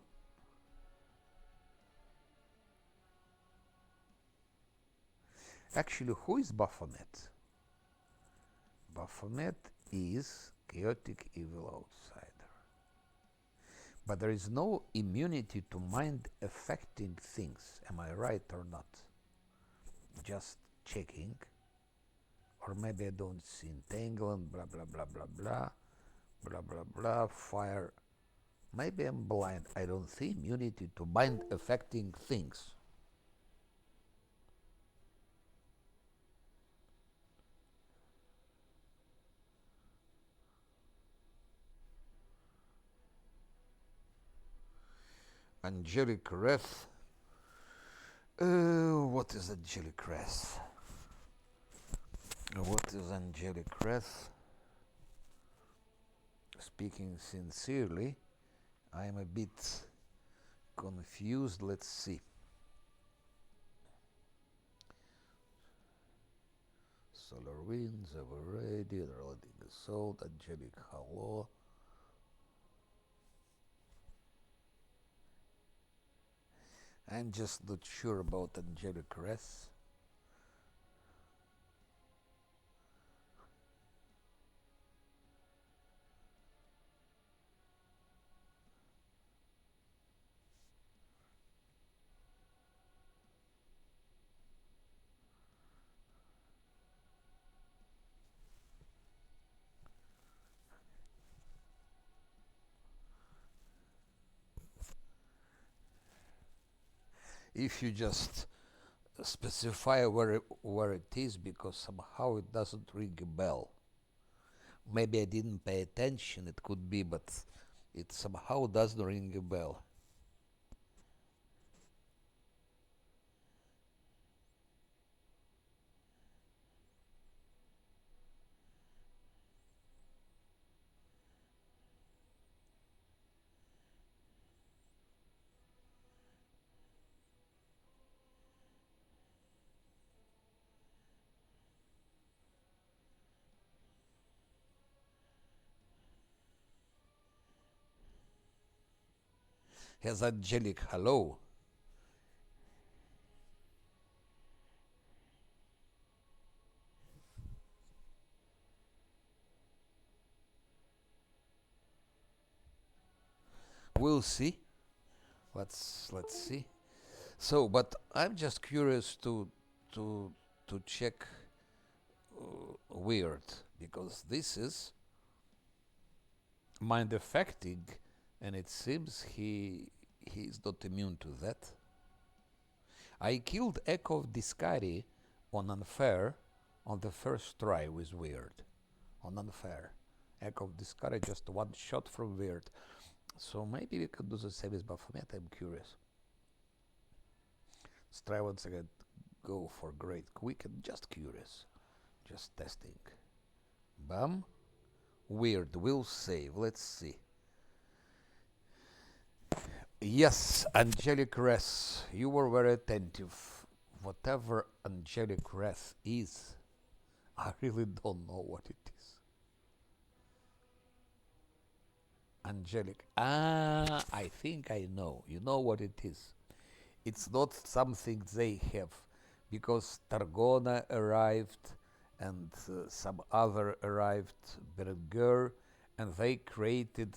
Actually, who is Baphomet? Baphomet is chaotic evil outsider. But there is no immunity to mind affecting things. Am I right or not? Just checking. Or maybe I don't see entanglement, blah blah blah blah blah. Blah blah blah. Fire. Maybe I'm blind. I don't see immunity to mind affecting things. Angelic Wrath. What is Angelic Wrath? What is Angelic Wrath? Speaking sincerely, I am a bit confused. Let's see. Solar Winds, Ever Ready, Relating Assault, Angelic Hello. I'm just not sure about Angelic Wrath. If you just specify where it is, because somehow it doesn't ring a bell. Maybe I didn't pay attention, it could be, but It somehow doesn't ring a bell. Has angelic hello. We'll see. Let's see. So, but I'm just curious to to check weird, because this is mind affecting, and it seems he's not immune to that. I killed Echo of Discari on unfair on the first try with weird. On unfair. Echo of Discari, just one shot from weird. So maybe we could do the same with Baphomet, I'm curious. Let's try once again. Go for great quick and just curious. Just testing. Bam. Weird will save. Let's see. Yes, angelic wrath. You were very attentive. Whatever angelic wrath is, I really don't know what it is. Angelic. Ah, I think I know. You know what it is. It's not something they have, because Targona arrived and some other arrived, Berenguer, and they created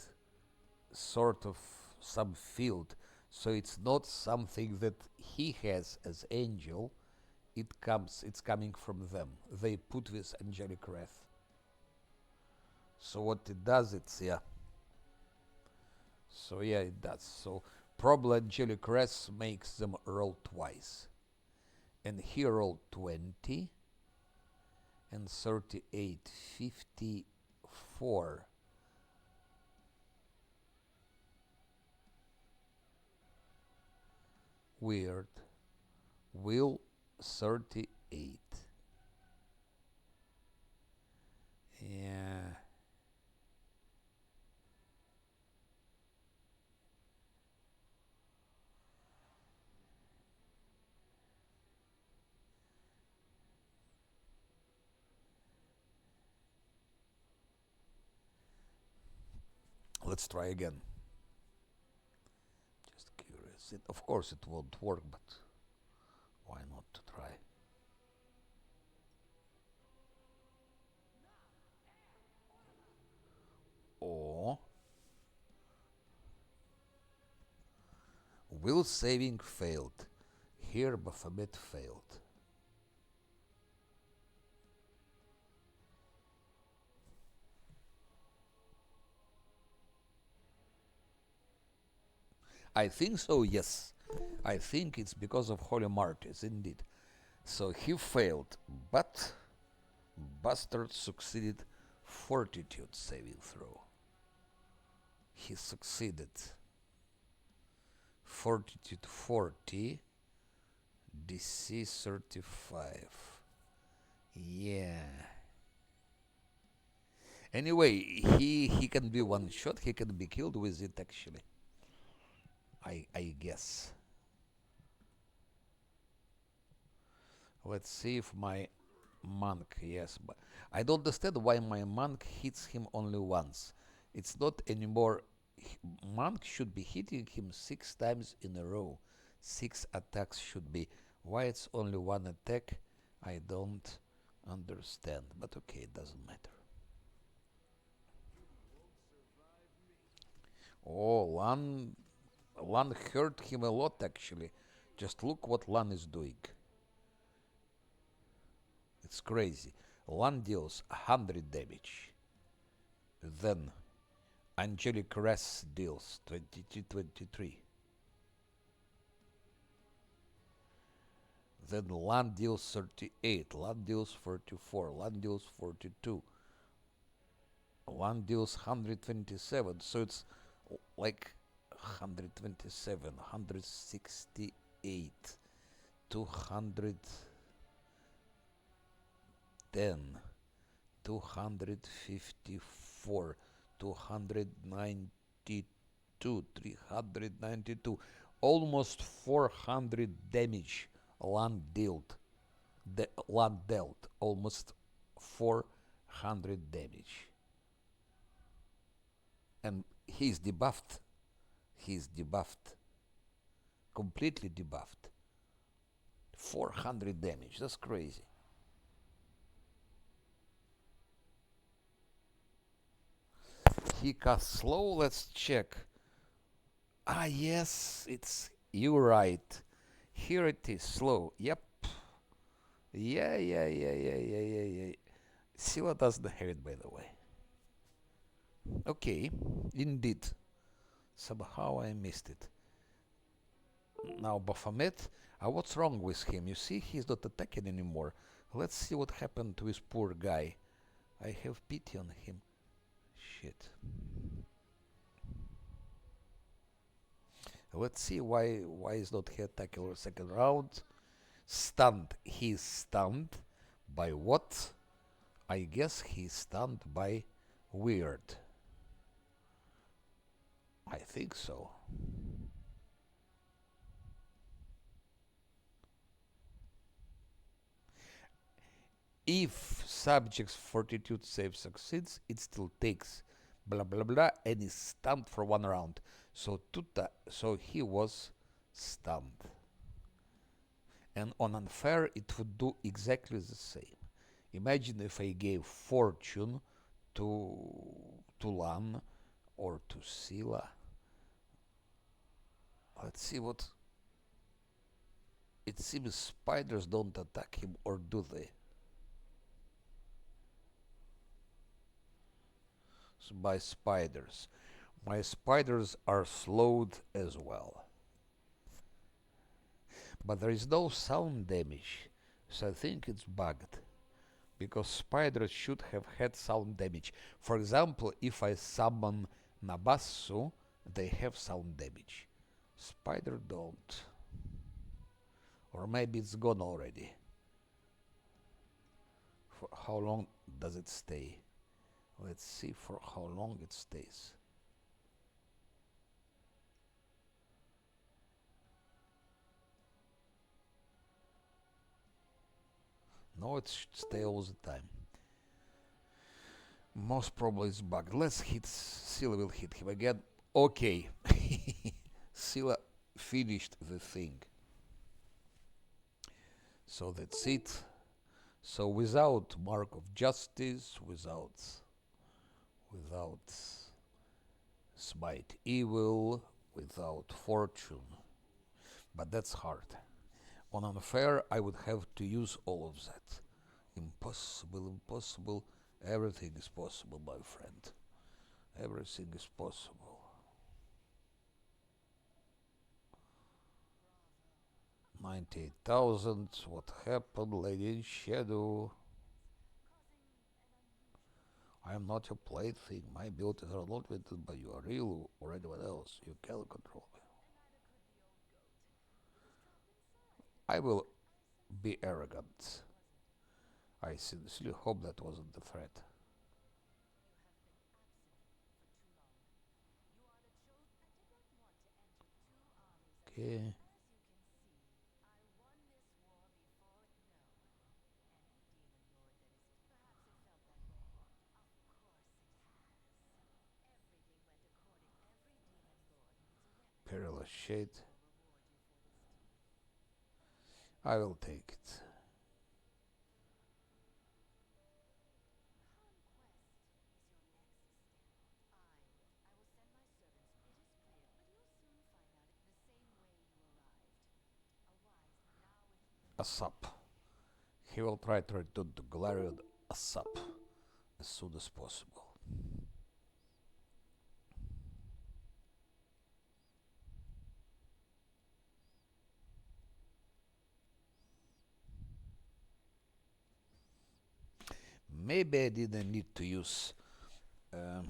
sort of some field. So it's not something that he has as angel. It's coming from them. They put this angelic wrath. So what it does, it's yeah. So yeah, it does. So probably angelic wrath makes them roll twice. And he rolled 20 and 38, 54. Weird. Will 38. Yeah. Let's try again. Just curious. Of course it won't work, but why not to try? Or will saving failed. Here Baphomet failed. I think so, yes. I think it's because of Holy Martyrs, indeed. So he failed, but Bastard succeeded fortitude saving throw. He succeeded. Fortitude 40, DC 35. Yeah. Anyway, he can be one shot, he can be killed with it actually. I guess. Let's see if my monk, yes, but I don't understand why my monk hits him only once. It's not anymore. Monk should be hitting him 6 times in a row. 6 attacks should be. Why it's only one attack, I don't understand. But okay, it doesn't matter. Oh, Lan hurt him a lot actually. Just look what Lan is doing. It's crazy. Lan deals 100 damage. Then Angelic Wrath deals 23. Then Lan deals 38. Lan deals 44. Lan deals 42. Lan deals 127. So it's like 127, 168, 210, 254, 292, 392, almost 400 damage land dealt. Land dealt almost 400 damage, and he's debuffed. He's debuffed, completely debuffed. 400 damage. That's crazy. He casts slow. Let's check. Ah, yes, it's you right. Here it is, slow. Yep. Yeah. Scylla doesn't have it, by the way. Okay, indeed. Somehow I missed it. Now Baphomet. What's wrong with him? You see, he's not attacking anymore. Let's see what happened to this poor guy. I have pity on him. Shit. Let's see why is not he attacking second round. Stunned. He's stunned by what? I guess he's stunned by weird. I think so. If subject's fortitude save succeeds, it still takes blah blah blah and is stunned for 1 round. So he was stunned. And on unfair it would do exactly the same. Imagine if I gave fortune to Lan or to Scylla. Let's see what. It seems spiders don't attack him, or do they? So by spiders. My spiders are slowed as well. But there is no sound damage, so I think it's bugged. Because spiders should have had sound damage. For example, if I summon Nabassu, they have sound damage. Spider don't. Or maybe it's gone already. For how long does it stay? Let's see for how long it stays. No, it should stay all the time. Most probably it's bugged. Let's hit. Scylla will hit him again. Okay. Scylla finished the thing. So that's it. So without mark of justice, without smite evil, without fortune. But that's hard. On unfair, I would have to use all of that. Impossible, impossible. Everything is possible, my friend. Everything is possible. 98,000. What happened, Lady in Shadow? I am not your plaything. My abilities are not limited by you, real or anyone else. You cannot control me. I will be arrogant. I sincerely hope that wasn't the threat. Okay. Perilous Shade. I will take it. ASAP. He will try to return to Galarian ASAP as soon as possible. Maybe I didn't need to use um,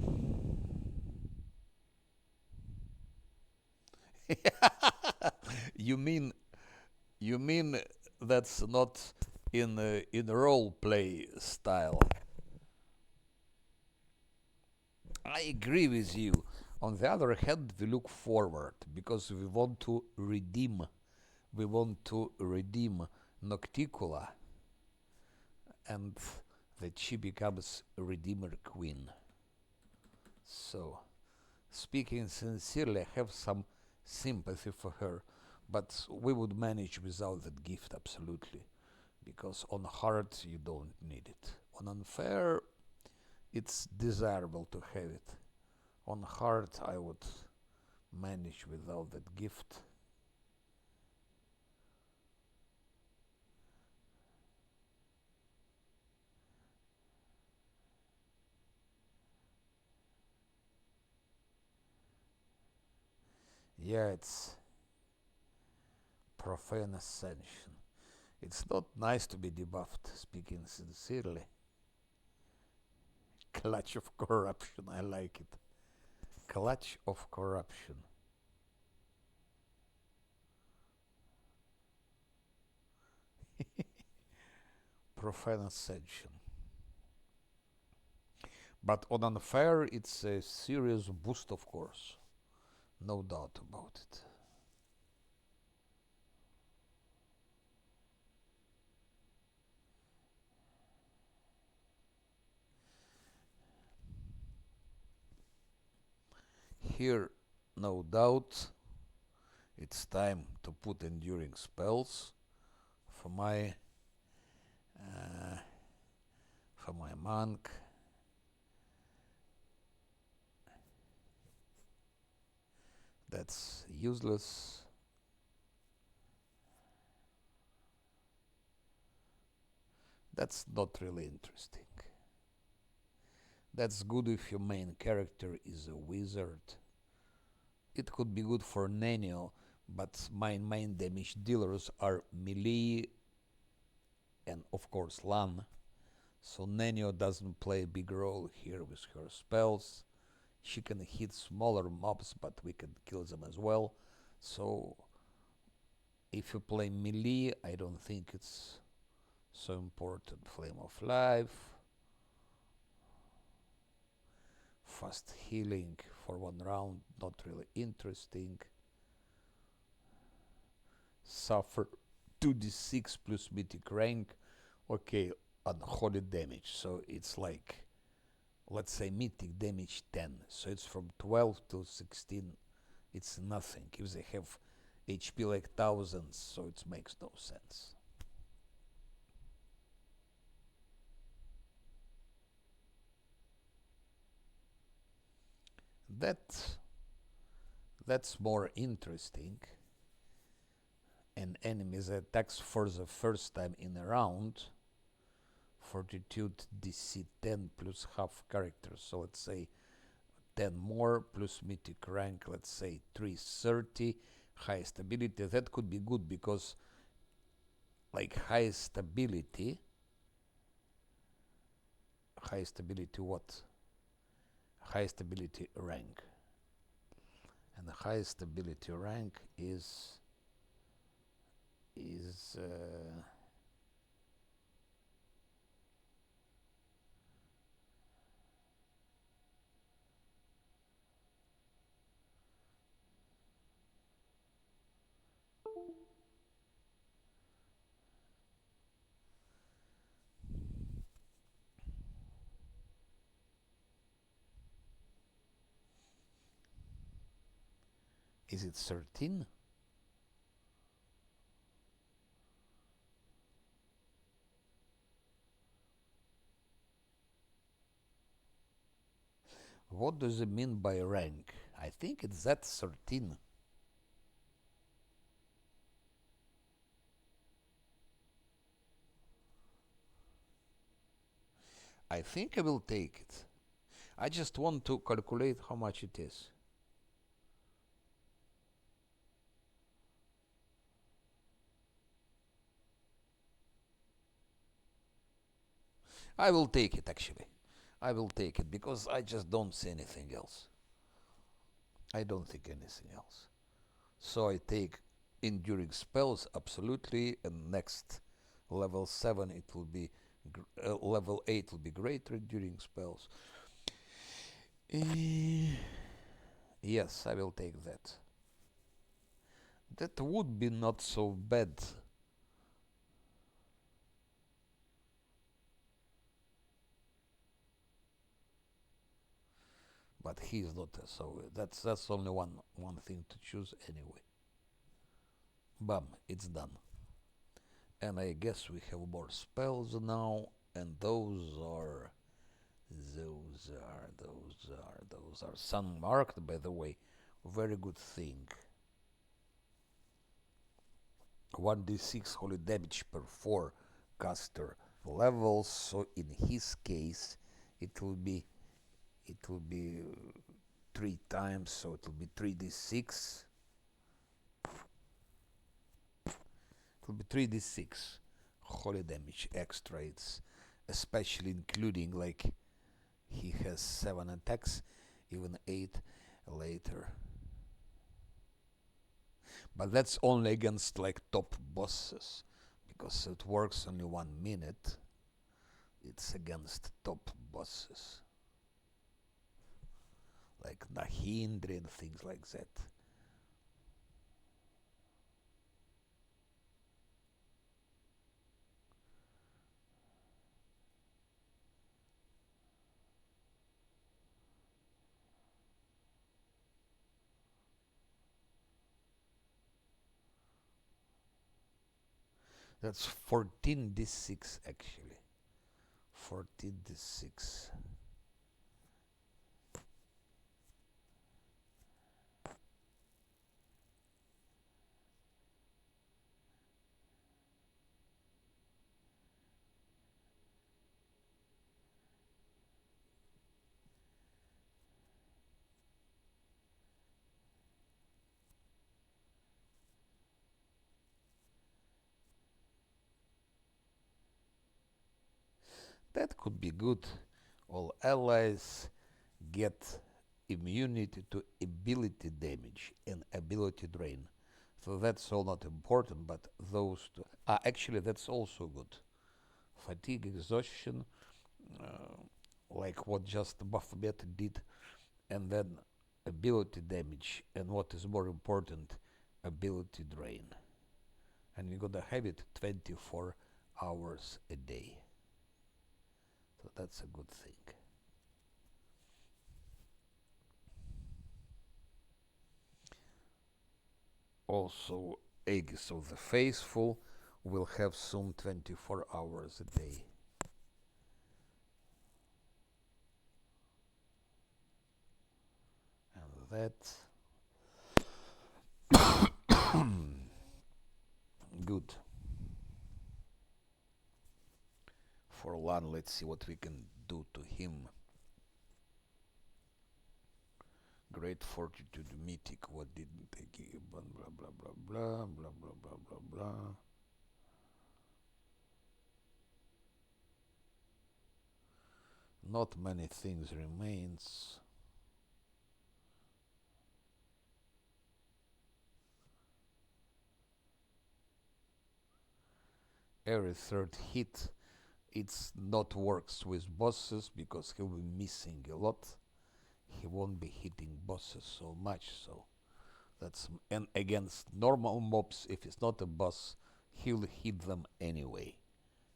You mean you mean that's not in role play style? I agree with you. On the other hand, we look forward because we want to redeem. We want to redeem Nocticula, and that she becomes Redeemer Queen. So, speaking sincerely, I have some sympathy for her, but we would manage without that gift absolutely, because on hard you don't need it. On unfair, it's desirable to have it. On hard, I would manage without that gift. Yeah, it's profane ascension. It's not nice to be debuffed, speaking sincerely. Clutch of corruption, I like it. Clutch of corruption. Profane ascension. But on unfair, it's a serious boost, of course. No doubt about it. Here, no doubt, it's time to put enduring spells for my uh, for my monk. That's useless. That's not really interesting. That's good if your main character is a wizard. It could be good for Nenio, but my main damage dealers are melee and of course Lan. So Nenio doesn't play a big role here with her spells. She can hit smaller mobs, but we can kill them as well. So if you play melee, I don't think it's so important. Flame of Life, fast healing for one round, not really interesting. Suffer 2d6 plus mythic rank, okay, unholy damage. So it's like, let's say mythic damage 10. So it's from 12 to 16. It's nothing. If they have HP like thousands, so it makes no sense. That that's more interesting. An enemy that attacks for the first time in a round. Fortitude DC 10 plus half character. So let's say 10 more plus mythic rank, let's say 330. Highest ability. That could be good because, like, highest ability what? Highest ability rank. And the highest ability rank is it 13? What does it mean by rank? I think it's that 13. I think I will take it. I just want to calculate how much it is. I will take it actually. I will take it because I just don't see anything else. I don't think anything else. So I take enduring spells absolutely, and next level 7 it will be level 8 will be greater enduring spells. Yes, I will take that. That would be not so bad. But he's not, so that's only one thing to choose anyway. Bam, it's done. And I guess we have more spells now, and those are sun marked, by the way. Very good thing. 1d6 holy damage per 4 caster levels. So in his case, it will be it will be 3 times. So it will be 3d6. It will be 3d6 holy damage extra. It's especially including like he has 7 attacks, even 8 later. But that's only against like top bosses, because it works only 1 minute. It's against top bosses like Nahindri and things like that. That's 14d6 actually. 14d6. That could be good. All allies get immunity to ability damage and ability drain. So that's all not important, but those two. Actually, that's also good. Fatigue, exhaustion, uh, like what just Baphomet did, and then ability damage, and what is more important, ability drain. And you're gonna have it 24 hours a day. So that's a good thing. Also, Aegis of the Faithful will have soon 24 hours a day. And that good. For Lan, let's see what we can do to him. Great fortitude mythic, what didn't they give? Blah blah blah blah blah blah blah blah blah blah. Not many things remains. Every third hit, it's not works with bosses because he'll be missing a lot. He won't be hitting bosses so much, so that's, and against normal mobs, if it's not a boss, he'll hit them anyway.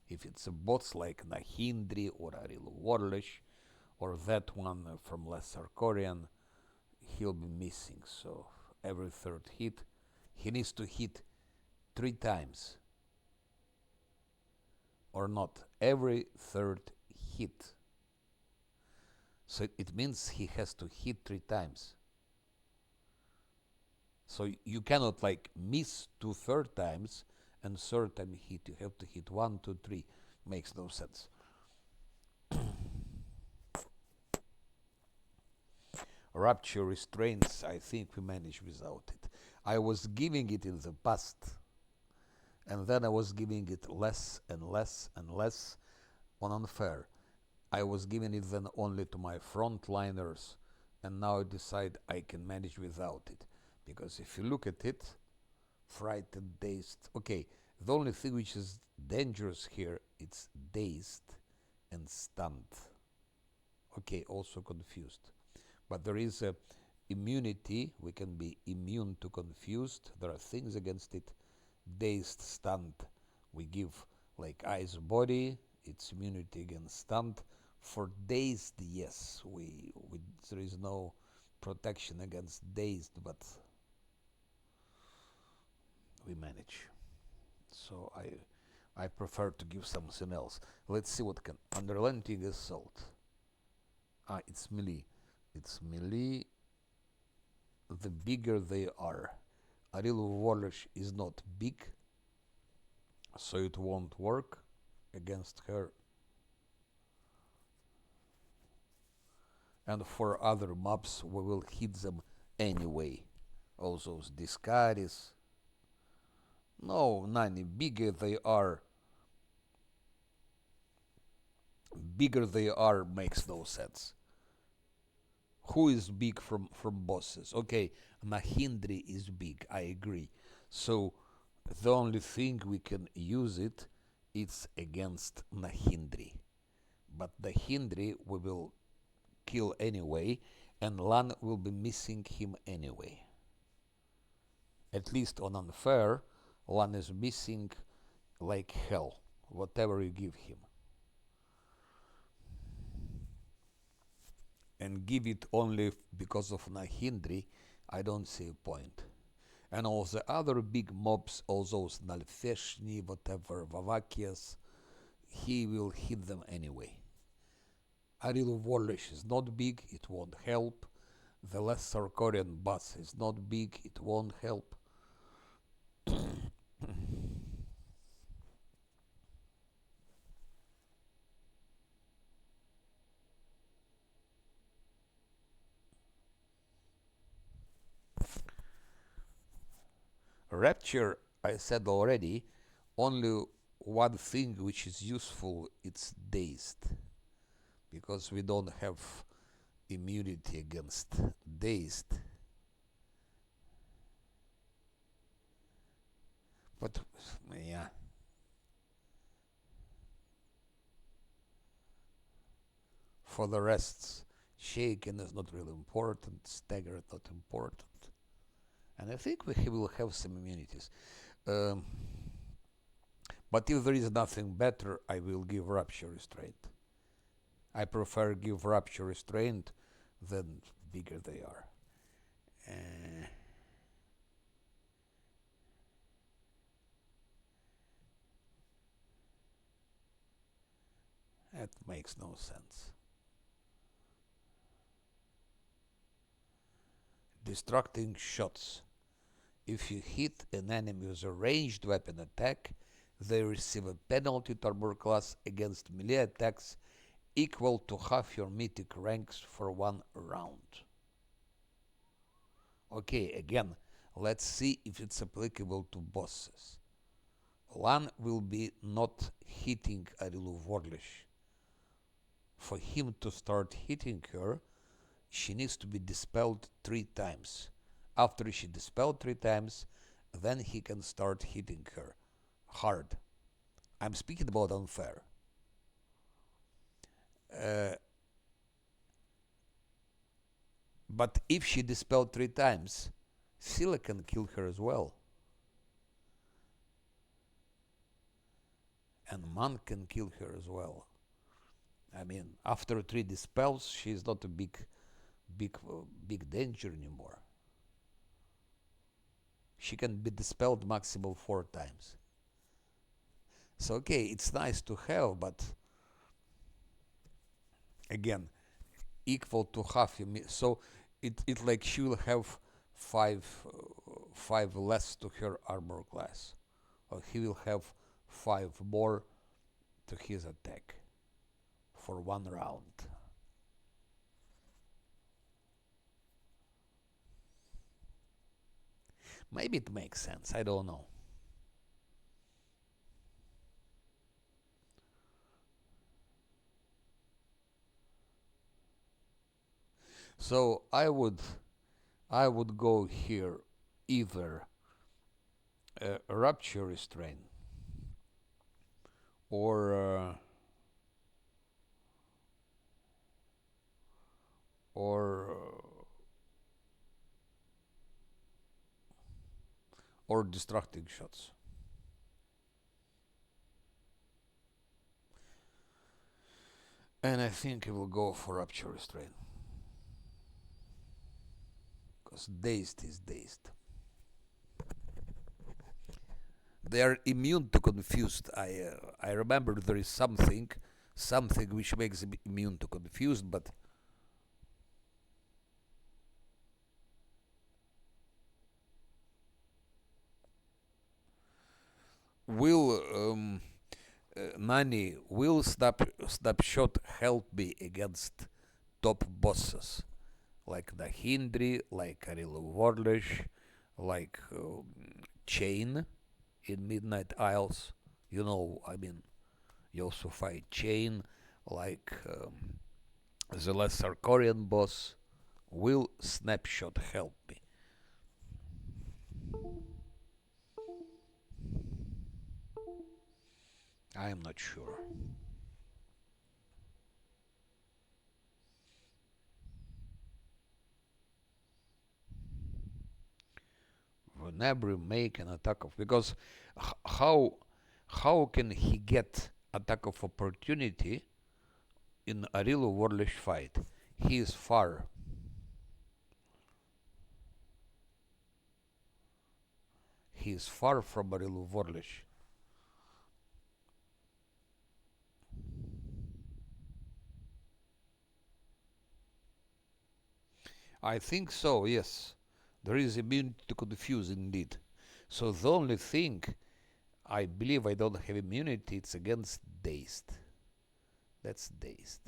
If it's a boss like Nahindri or Arilu Warlish or that one from Lesser Korean, he'll be missing. So every third hit, he needs to hit 3 times, or not, every third hit. So it means he has to hit 3 times. So you cannot like miss 2 3 times and third time hit. You have to hit 1, 2, 3. Makes no sense. Rapture restraints, I think we manage without it. I was giving it in the past, and then I was giving it less and less and less on unfair. I was giving it then only to my frontliners, and now I decide I can manage without it. Because if you look at it, frightened, dazed. Okay, the only thing which is dangerous here, it's dazed and stunned. Okay, also confused. But there is a immunity. We can be immune to confused. There are things against it. Dazed, stunned. We give like eyes, body. It's immunity against stunned. For dazed, yes, we there is no protection against dazed, but we manage. So I prefer to give something else. Let's see what can unrelenting assault. It's melee. It's melee. The bigger they are. Ariel Wallace is not big, so it won't work against her. And for other mobs, we will hit them anyway. All those discards. No, Nani, bigger they are makes no sense. Who is big from bosses? Okay, Mahindri is big, I agree. So the only thing we can use it's against Mahindri. But the Hindri we will kill anyway, and Lan will be missing him anyway. At least on unfair, Lan is missing like hell, whatever you give him. And give it only because of Nahindri, I don't see a point. And all the other big mobs, all those Nalfeshni, whatever, Vavakias, he will hit them anyway. Ariel Warlish is not big, it won't help. The Lesser Korean boss is not big, it won't help. Rapture, I said already, only one thing which is useful, it's dazed. Because we don't have immunity against dazed. But, yeah. For the rest, shaken is not really important, staggered not important. And I think we will have some immunities. But if there is nothing better, I will give Rapture Restraint. I prefer give Rapture Restraint than bigger they are. That makes no sense. Destructing shots. If you hit an enemy with a ranged weapon attack, they receive a penalty to armor class against melee attacks equal to half your mythic ranks for 1 round. Okay, again, let's see if it's applicable to bosses. Lan will be not hitting Arilu Vorlish. For him to start hitting her, she needs to be dispelled 3 times. After she dispelled 3 times, then he can start hitting her hard. I'm speaking about unfair. But if she dispelled 3 times, Scylla can kill her as well. And Man can kill her as well. I mean, after 3 dispels, she's not a big danger anymore. She can be dispelled maximum 4 times. So okay, it's nice to have, but again, equal to half. So it like she will have 5 less to her armor class, or he will have 5 more to his attack for 1 round. Maybe it makes sense, I don't know. So I would go here either a Rupture Restraint or or or Distracting Shots. And I think I will go for Rupture Restraint. Because Dazed is Dazed. They are immune to Confused. I remember there is something which makes them immune to Confused, but will Nani, will Snapshot help me against top bosses like the Hindri, like Arilo Warlish, like Chain in Midnight Isles? You know, I mean, you also fight Chain, like the Lesser Korean boss. Will Snapshot help me? I am not sure. Whenever you make an attack of, because how can he get attack of opportunity in Arilo Warlish fight? He is far. He is far from Arilo Warlish. I think so, yes. There is immunity to confuse indeed. So the only thing I believe I don't have immunity, it's against Dazed. That's Dazed.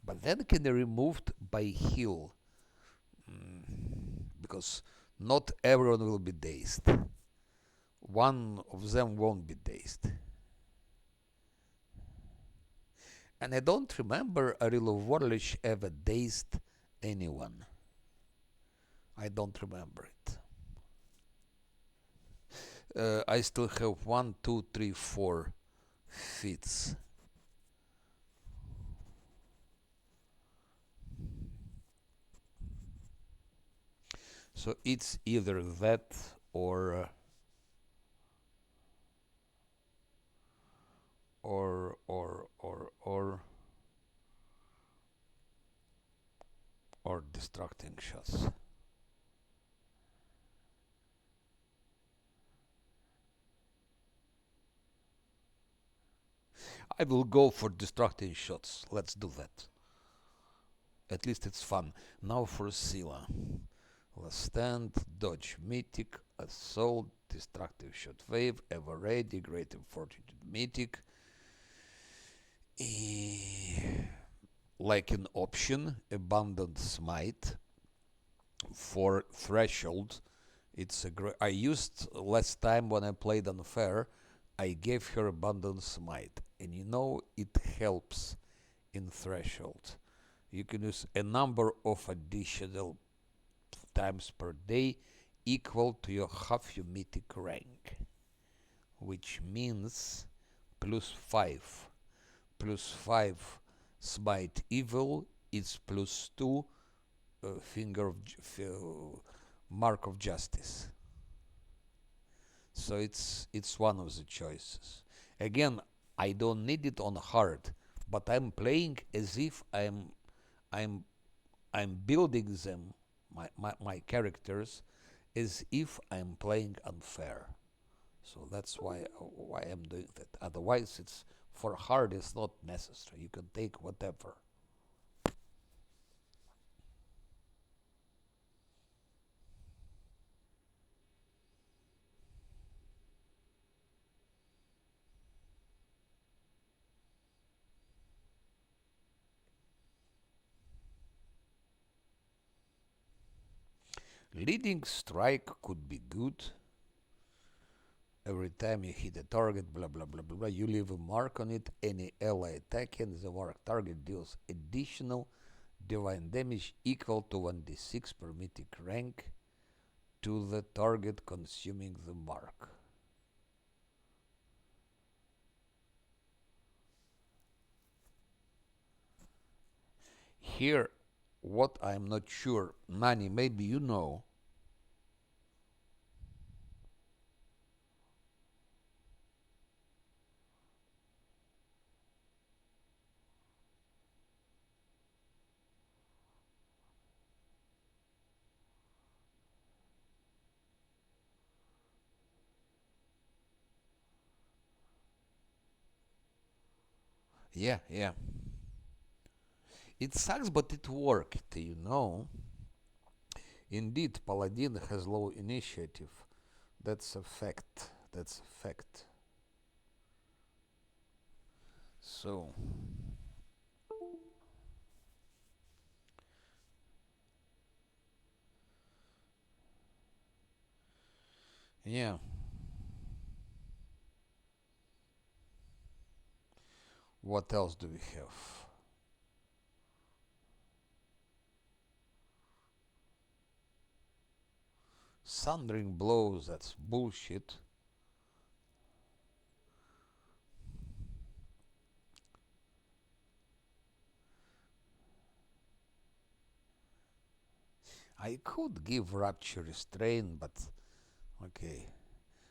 But then can be removed by heal. Because not everyone will be dazed. One of them won't be dazed. And I don't remember Arilo Warlish ever dazed anyone. I don't remember it. I still have 1, 2, 3, 4 fits. So it's either that or Distracting Shots. I will go for Distracting Shots. Let's do that. At least it's fun. Now for Scylla. Last Stand, Dodge Mythic, Assault, Destructive Shot Wave, Ever Ready, Great and Fortitude Mythic. Like an option, Abundant Smite for Threshold. It's a great. I used last time when I played Unfair. I gave her Abundant Smite, and you know it helps in Threshold. You can use a number of additional times per day equal to your half your mythic rank, which means +5. +5 Smite Evil is +2 Finger of Mark of Justice. So it's one of the choices. Again, I don't need it on hard, but I'm playing as if I'm building them, my characters, as if I'm playing unfair. So that's why I'm doing that. Otherwise, it's for hard. It's not necessary. You can take whatever. Leading strike could be good. Every time you hit a target, blah blah blah blah blah, you leave a mark on it. Any ally attacking the marked target deals additional divine damage equal to 1d6 per mythic rank. to the target consuming the mark. Here, what I'm not sure, Nani, maybe you know. Yeah, yeah. It sucks, but it worked, you know. Indeed, Paladin has low initiative. That's a fact. That's a fact. So, yeah. What else do we have? Sundering blows, that's bullshit. I could give Rapture Restraint, but okay.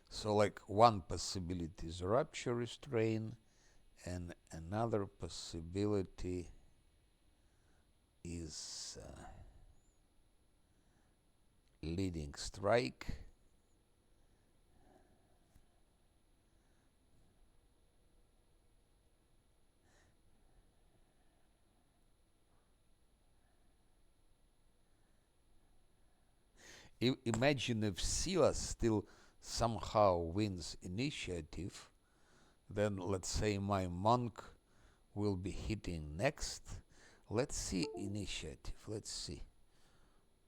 So, like, one possibility is Rapture Restraint, and another possibility is Leading Strike. Imagine if Silas still somehow wins initiative, then let's say my monk will be hitting next. Let's see initiative. Let's see.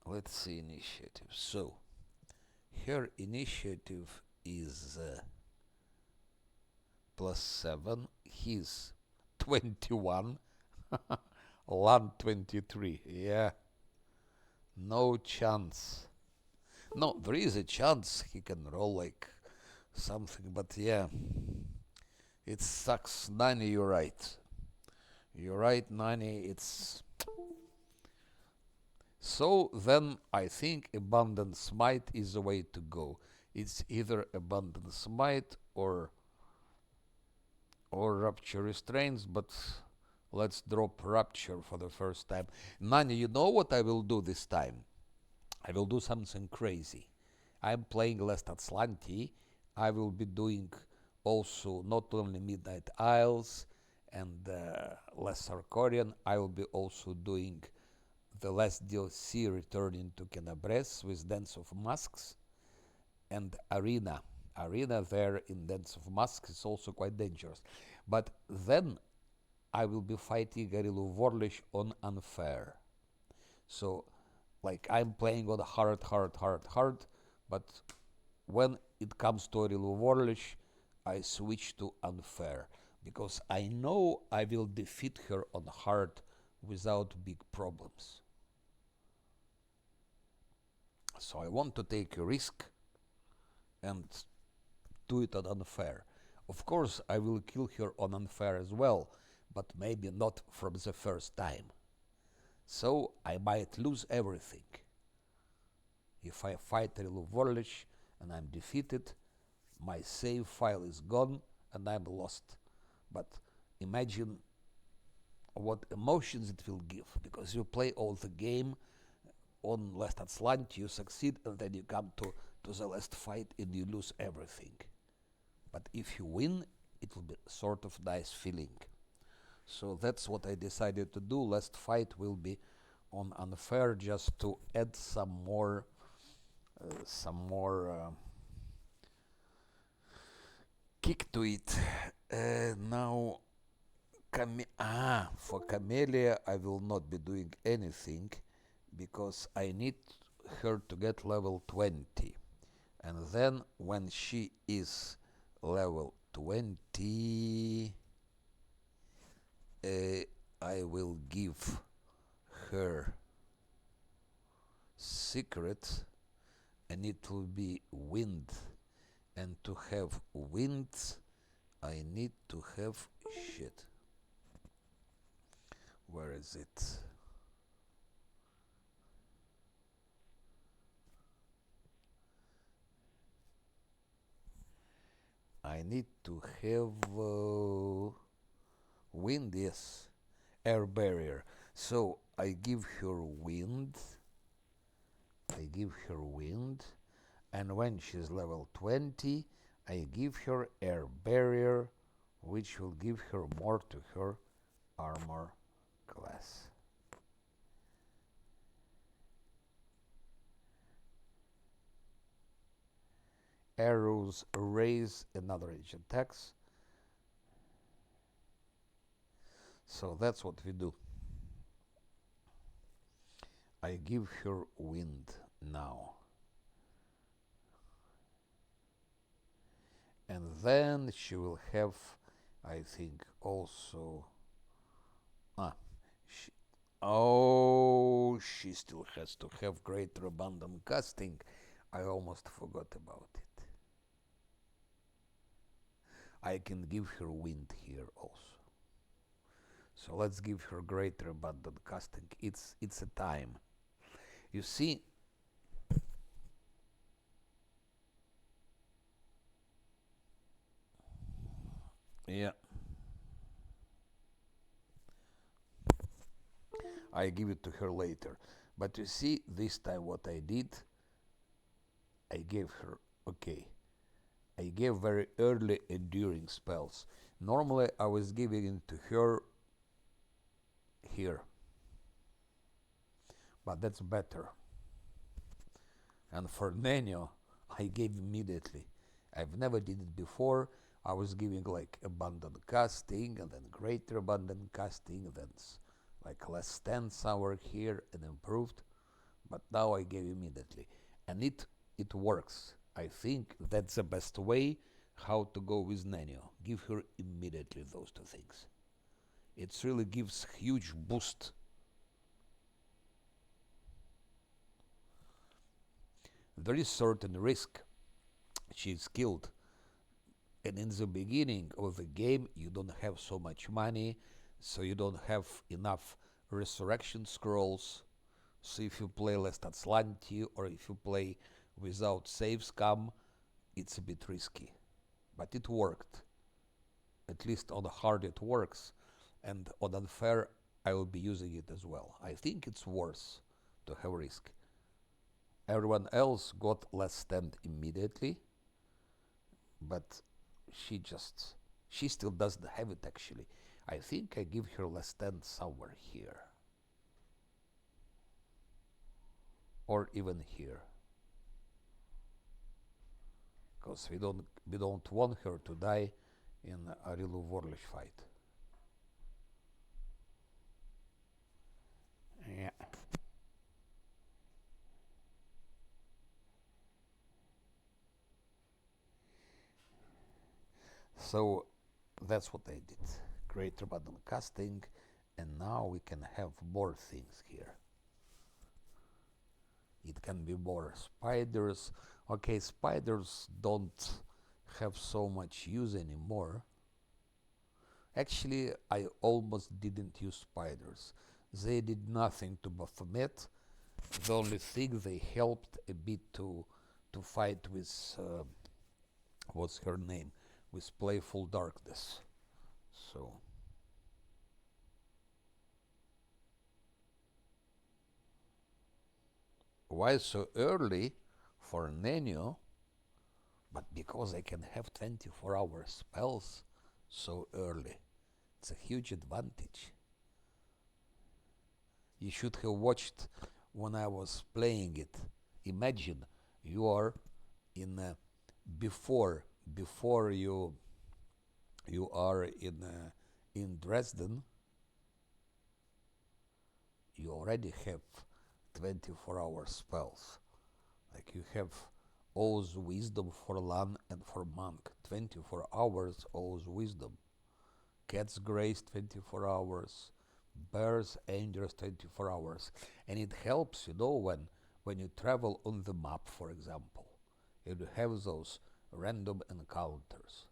Let's see initiative. So, her initiative is +7. He's 21. Land 23. Yeah. No chance. No, there is a chance he can roll like something, but yeah. It sucks. Nani, you're right. You're right, Nani. It's. So then I think Abundant Smite is the way to go. It's either Abundant Smite or Rapture Restraints, but let's drop Rapture for the first time. Nani, you know what I will do this time? I will do something crazy. I'm playing less Azlanti. I will be doing also not only Midnight Isles and Lesser Korean, I will be also doing the last DLC returning to Kenabres with Dance of Masks and Arena. Arena there in Dance of Masks is also quite dangerous. But then I will be fighting Garilu Vorlish on Unfair. So, like, I'm playing on hard, but when it comes to Garilu Vorlish, I switch to Unfair because I know I will defeat her on hard without big problems. So I want to take a risk and do it on Unfair. Of course, I will kill her on Unfair as well, but maybe not from the first time. So I might lose everything. If I fight Rilu Vorlich and I'm defeated, my save file is gone and I'm lost. But imagine what emotions it will give, because you play all the game on last Azlanti, you succeed, and then you come to the last fight and you lose everything. But if you win, it will be sort of nice feeling. So that's what I decided to do. Last fight will be on Unfair, just to add some more kick to it. Now, for Camellia, I will not be doing anything because I need her to get level 20. And then when she is level 20, I will give her secret and it will be wind. And to have wind, I need to have shit. Where is it? I need to have wind, yes, air barrier. So I give her wind. I give her wind, and when she's level 20, I give her air barrier, which will give her more to her armor class. Arrows raise another range attacks. So that's what we do. I give her wind now. And then she will have, I think, also... she, she still has to have greater abundant casting. I almost forgot about it. I can give her wind here also. So let's give her greater abundant casting. It's a time. You see, yeah, I give it to her later. But you see, this time what I did, I gave her, okay, I gave very early enduring spells. Normally I was giving it to her here, but that's better. And for Nenio, I gave immediately. I've never did it before. I was giving like abundant casting and then greater abundant casting, then like less stance hour here and improved. But now I gave immediately, and it works. I think that's the best way how to go with Nenio. Give her immediately those two things. It really gives huge boost. There is certain risk. She's killed, and in the beginning of the game you don't have so much money, so you don't have enough resurrection scrolls. So if you play less Azlanti or if you play without save scum, it's a bit risky. But it worked. At least on hard it works, and on unfair I will be using it as well. I think it's worth to have risk. Everyone else got less stand immediately, but she still doesn't have it actually. I think I give her less stand somewhere here. Or even here. Because we don't want her to die in a real warlish fight. Yeah. So that's what I did. Greater button casting, and now we can have more things here. It can be more spiders. Okay, spiders don't have so much use anymore. Actually, I almost didn't use spiders. They did nothing to Baphomet. The only thing they helped a bit to fight with what's her name, with Playful Darkness. So why so early for Nenio? But because I can have 24-hour spells so early, it's a huge advantage. You should have watched when I was playing it. Imagine you are in before you are in Dresden. You already have 24-hour spells. Like you have O's wisdom for Lan and for monk. 24 hours O's wisdom. Cat's grace 24 hours. Bears angels 24 hours. And it helps, when when you travel on the map, for example, you have those random encounters.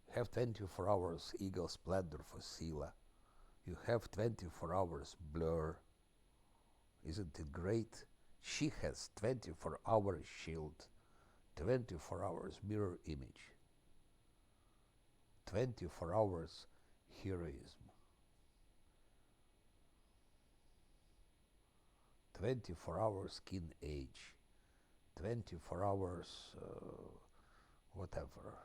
You have 24 hours Eagle Splendor for Scylla. You have 24 hours Blur. Isn't it great? She has 24 hours Shield, 24 hours Mirror Image, 24 hours Heroism, 24 hours Skin Age, 24 hours whatever.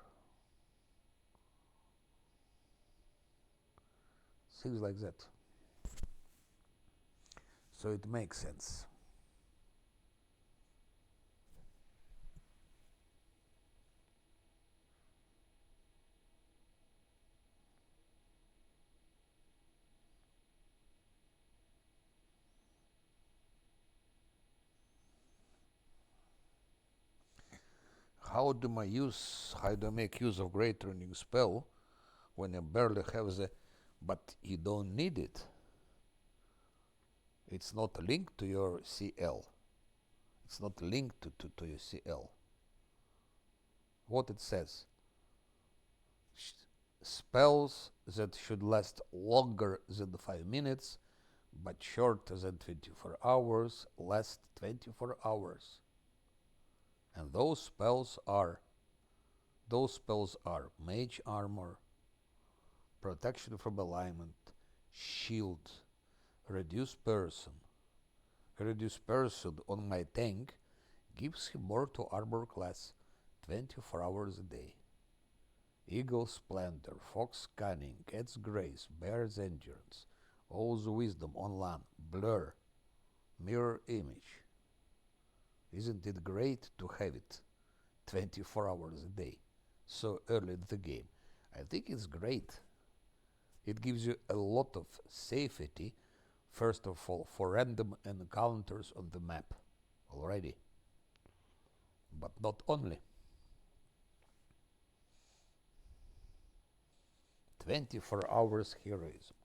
Things like that. So it makes sense. How do I make use of Great Running Spell when I barely have the, but you don't need it. It's not linked to your CL. It's not linked to your CL. What it says? Spells that should last longer than 5 minutes, but shorter than 24 hours, last 24 hours. And those spells are Mage Armor, Protection from Alignment, Shield, Reduce Person. Reduce Person on my tank gives him more to armor class 24 hours a day. Eagle Splendor, Fox Cunning, Cat's Grace, Bear's Endurance, Owl's Wisdom on land, Blur, Mirror Image. Isn't it great to have it 24 hours a day, so early in the game? I think it's great. It gives you a lot of safety, first of all, for random encounters on the map already. But not only. 24 hours heroism.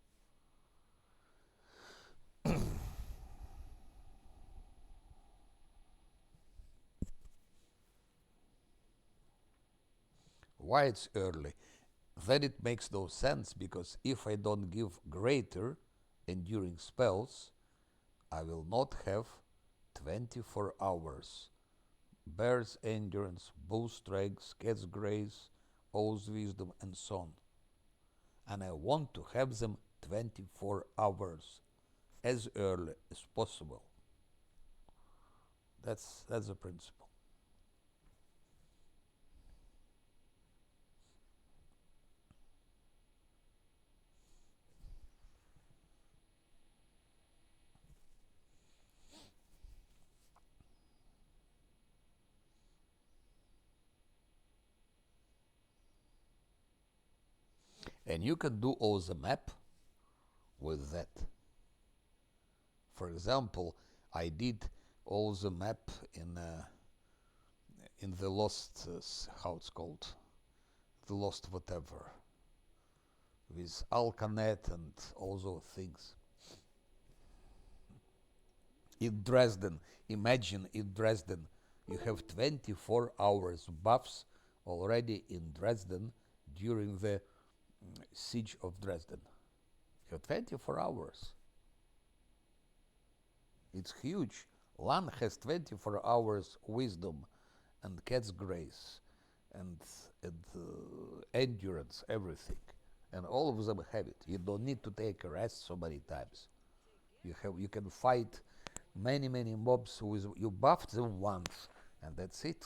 Why it's early? Then it makes no sense, because if I don't give greater enduring spells, I will not have 24 hours. Bear's Endurance, Bull's Strength, Cat's Grace, Owl's Wisdom, and so on. And I want to have them 24 hours, as early as possible. That's the principle. And you can do all the map with that. For example, I did all the map in the Lost, how it's called, the Lost whatever, with Alcanet and all those things. In Dresden, imagine in Dresden, you have 24 hours buffs already in Dresden during the siege of Dresden. You have 24 hours. It's huge. Lan has 24 hours wisdom and Cat's Grace and endurance, everything. And all of them have it. You don't need to take a rest so many times. You can fight many mobs with, you buffed them once and that's it.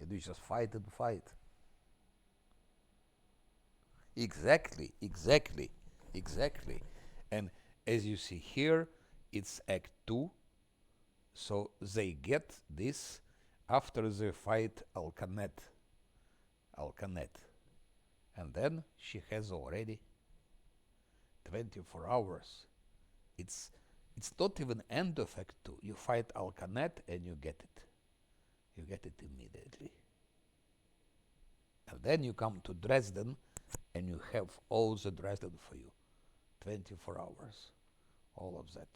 And you just fight and fight. Exactly. And as you see here, it's Act 2. So they get this after they fight Alcanet. And then she has already 24 hours. It's not even end of Act 2. You fight Alcanet and you get it. You get it immediately. And then you come to Dresden and you have all the Dresden for you. 24 hours. All of that.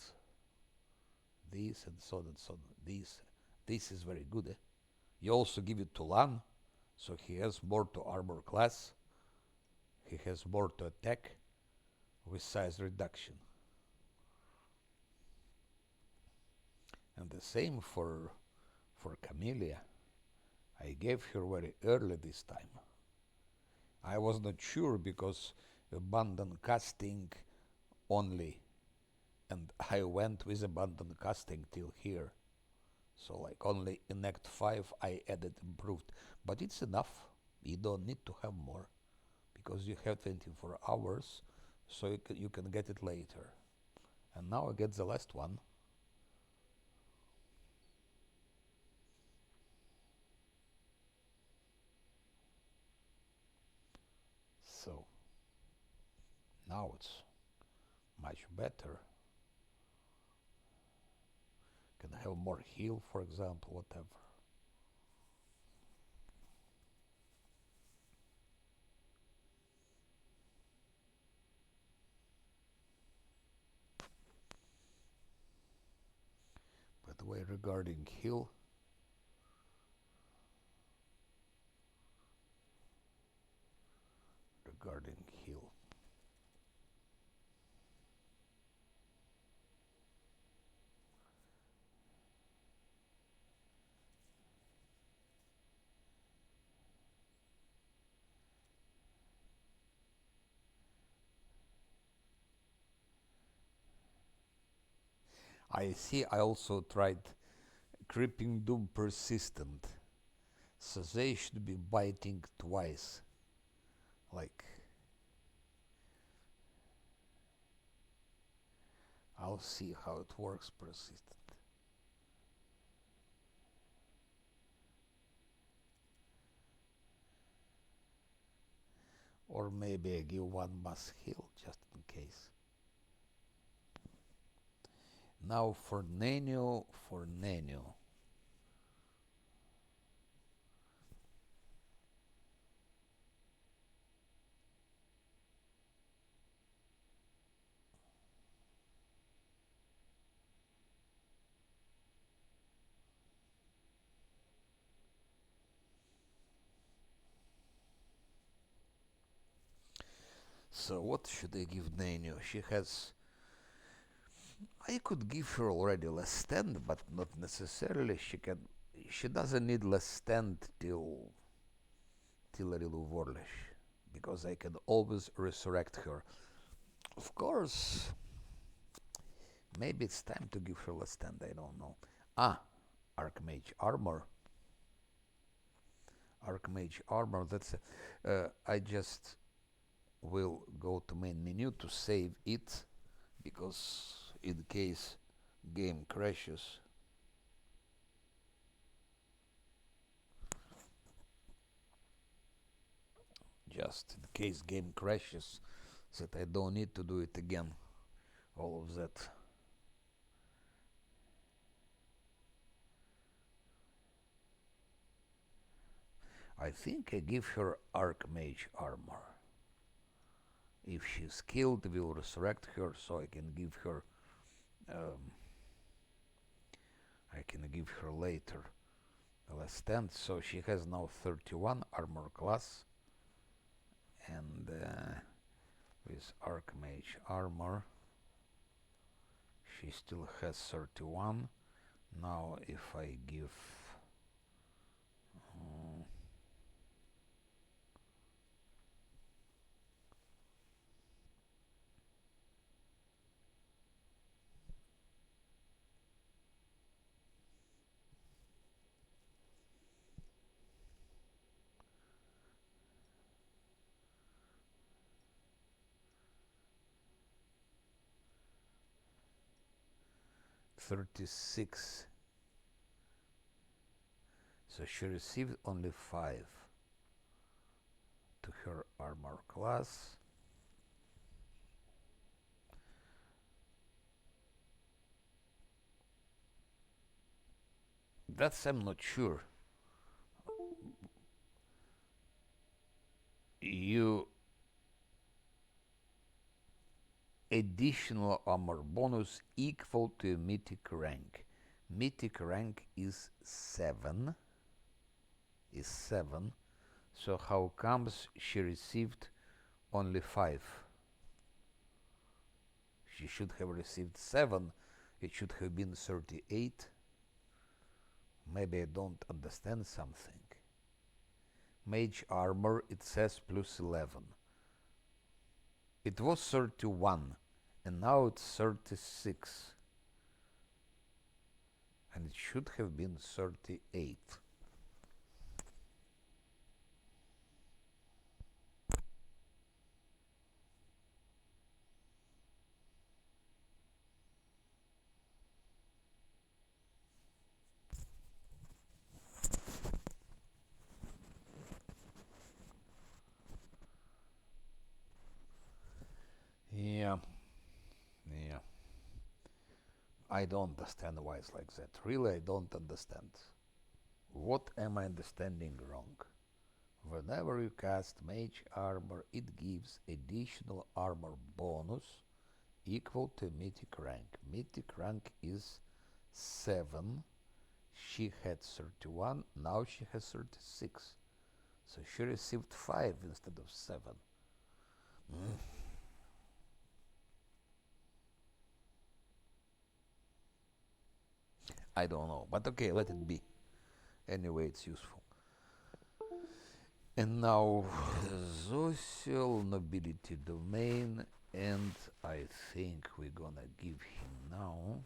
This and so on and so on. This This is very good. You also give it to Lan, so he has more to armor class. He has more to attack with size reduction. And the same for Camellia. I gave her very early this time. I was not sure because abandoned casting only, and I went with abandoned casting till here. So like only in Act 5 I added improved, but it's enough. You don't need to have more because you have 24 hours, so you can get it later. And now I get the last one. So now it's much better. Can have more heal, for example, whatever. By the way, regarding heal, regarding heal, I see I also tried Creeping Doom Persistent, so they should be biting twice. Like, I'll see how it works persistent. Or maybe I give one mass heal just in case. Now for Nano. So what should I give Nano? She has... I could give her already less stand, but not necessarily. She doesn't need less stand till Rilu Vorlesh, because I can always resurrect her. Of course, maybe it's time to give her less stand, I don't know. Archmage Armor. Archmage Armor, that's... I just will go to main menu to save it, because in case game crashes, just in case game crashes, that I don't need to do it again, all of that. I think I give her Archmage Armor. If she's skilled, we'll resurrect her, so I can give her later less stand. So she has now 31 armor class, and with Archmage Armor she still has 31. Now if I give 36, so she received only 5 to her armor class. That's I'm not sure. You additional armor bonus equal to a mythic rank. Mythic rank is 7. Is 7. So how comes she received only 5? She should have received 7. It should have been 38. Maybe I don't understand something. Mage armor, it says plus 11. It was 31, and now it's 36. And it should have been 38. Yeah, yeah. I don't understand why it's like that. Really, I don't understand. What am I understanding wrong? Whenever you cast Mage Armor, it gives additional armor bonus equal to Mythic rank. Mythic rank is 7. She had 31, now she has 36. So she received 5 instead of 7. I don't know, but okay, let it be. Anyway, it's useful. And now, social nobility domain, and I think we're gonna give him now.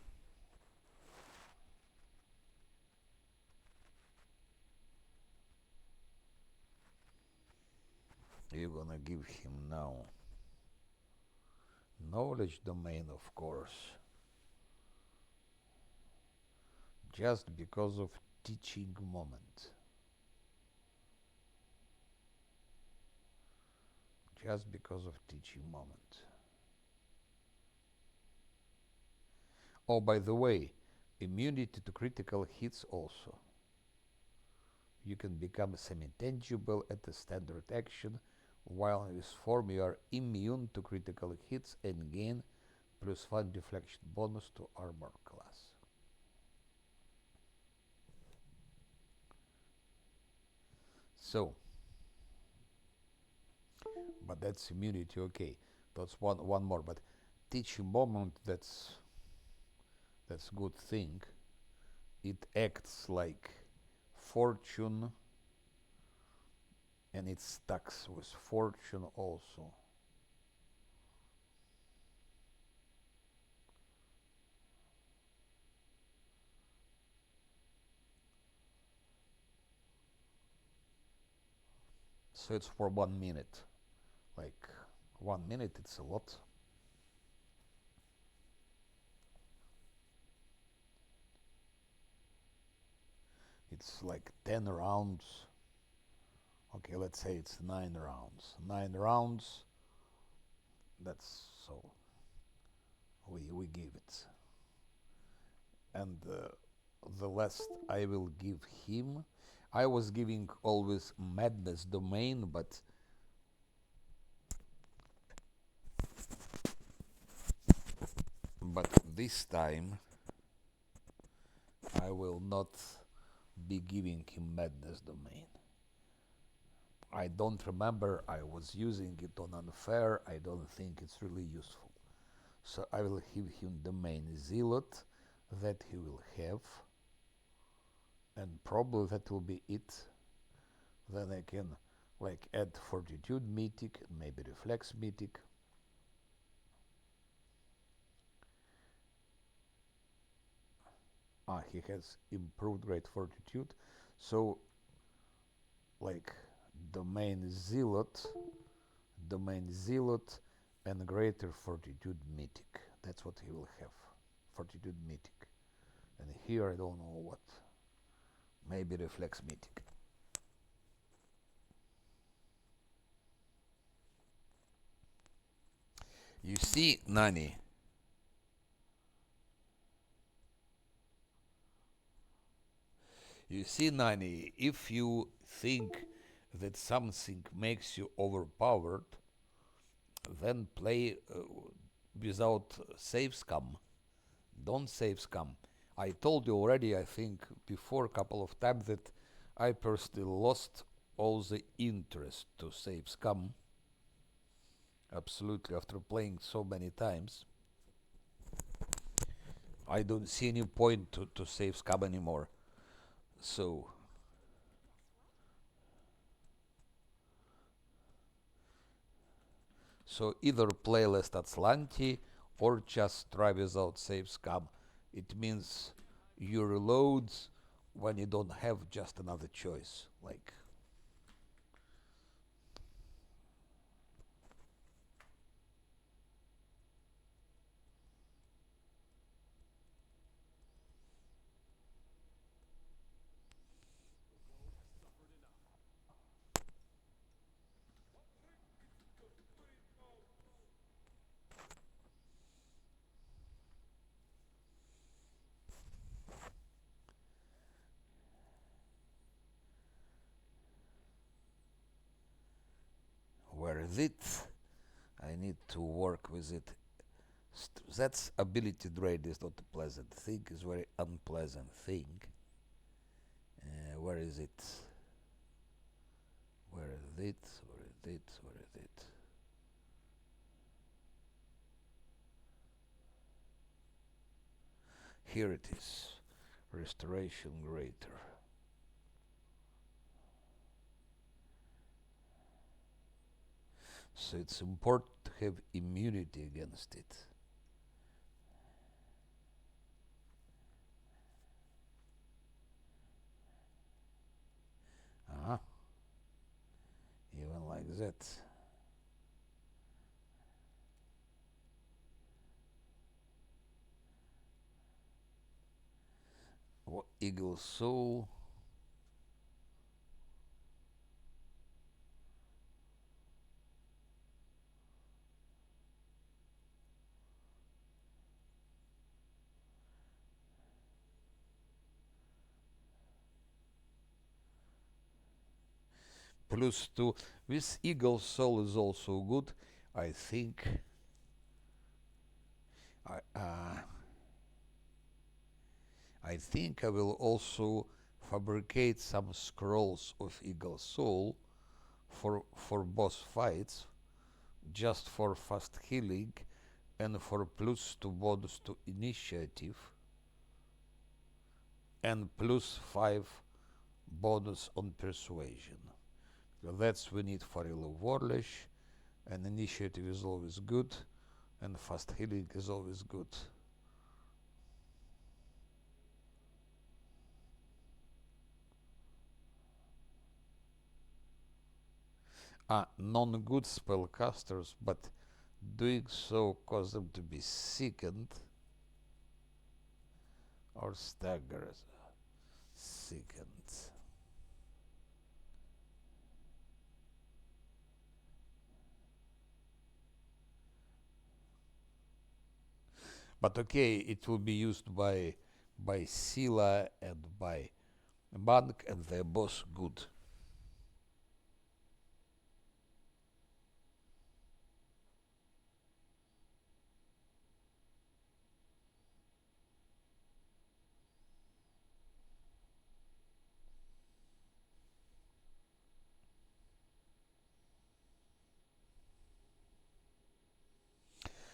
We're gonna give him now knowledge domain, of course, just because of teaching moment. Just because of teaching moment. Oh, by the way, immunity to critical hits also. You can become semi-tangible at a standard action, while in this form you are immune to critical hits and gain +1 deflection bonus to armor class. So, but that's immunity, okay. That's one more, but teaching moment, that's good thing. It acts like fortune, and it stacks with fortune also. So it's for 1 minute. Like 1 minute, it's a lot. It's like 10 rounds. Okay, let's say it's 9 rounds. 9 rounds, that's so. We give it. And the last I will give him. I was giving always madness domain, but this time I will not be giving him madness domain. I don't remember I was using it on unfair. I don't think it's really useful. So I will give him domain zealot that he will have, and probably that will be it. Then I can like add fortitude mythic, maybe reflex mythic. He has improved great fortitude, so like domain zealot, and greater fortitude mythic. That's what he will have, fortitude mythic. And here I don't know what, maybe reflex mythic. You see, Nani, if you think that something makes you overpowered, then play without save scum. Don't save scum. I told you already, I think, before a couple of times that I personally lost all the interest to save scum. Absolutely, after playing so many times. I don't see any point to save scum anymore. So either play less Azlanti or just try without save scum. It means you reload when you don't have just another choice. Like, where is it? I need to work with it. That's ability drain is not a pleasant thing, it's a very unpleasant thing. Where is it? Where is it? Where is it? Where is it? Here it is. Restoration greater. So it's important to have immunity against it. Uh-huh. Even like that. Eagle soul. Plus 2. This eagle soul is also good. I think I think I will also fabricate some scrolls of eagle soul for boss fights, just for fast healing and for plus 2 bonus to initiative and plus 5 bonus on persuasion. That's we need for Illo Warlish, and initiative is always good, and fast healing is always good. Non-good spellcasters, but doing so cause them to be sickened or staggered. Sickened. But okay, it will be used by Sila and by Bank, and they're both good.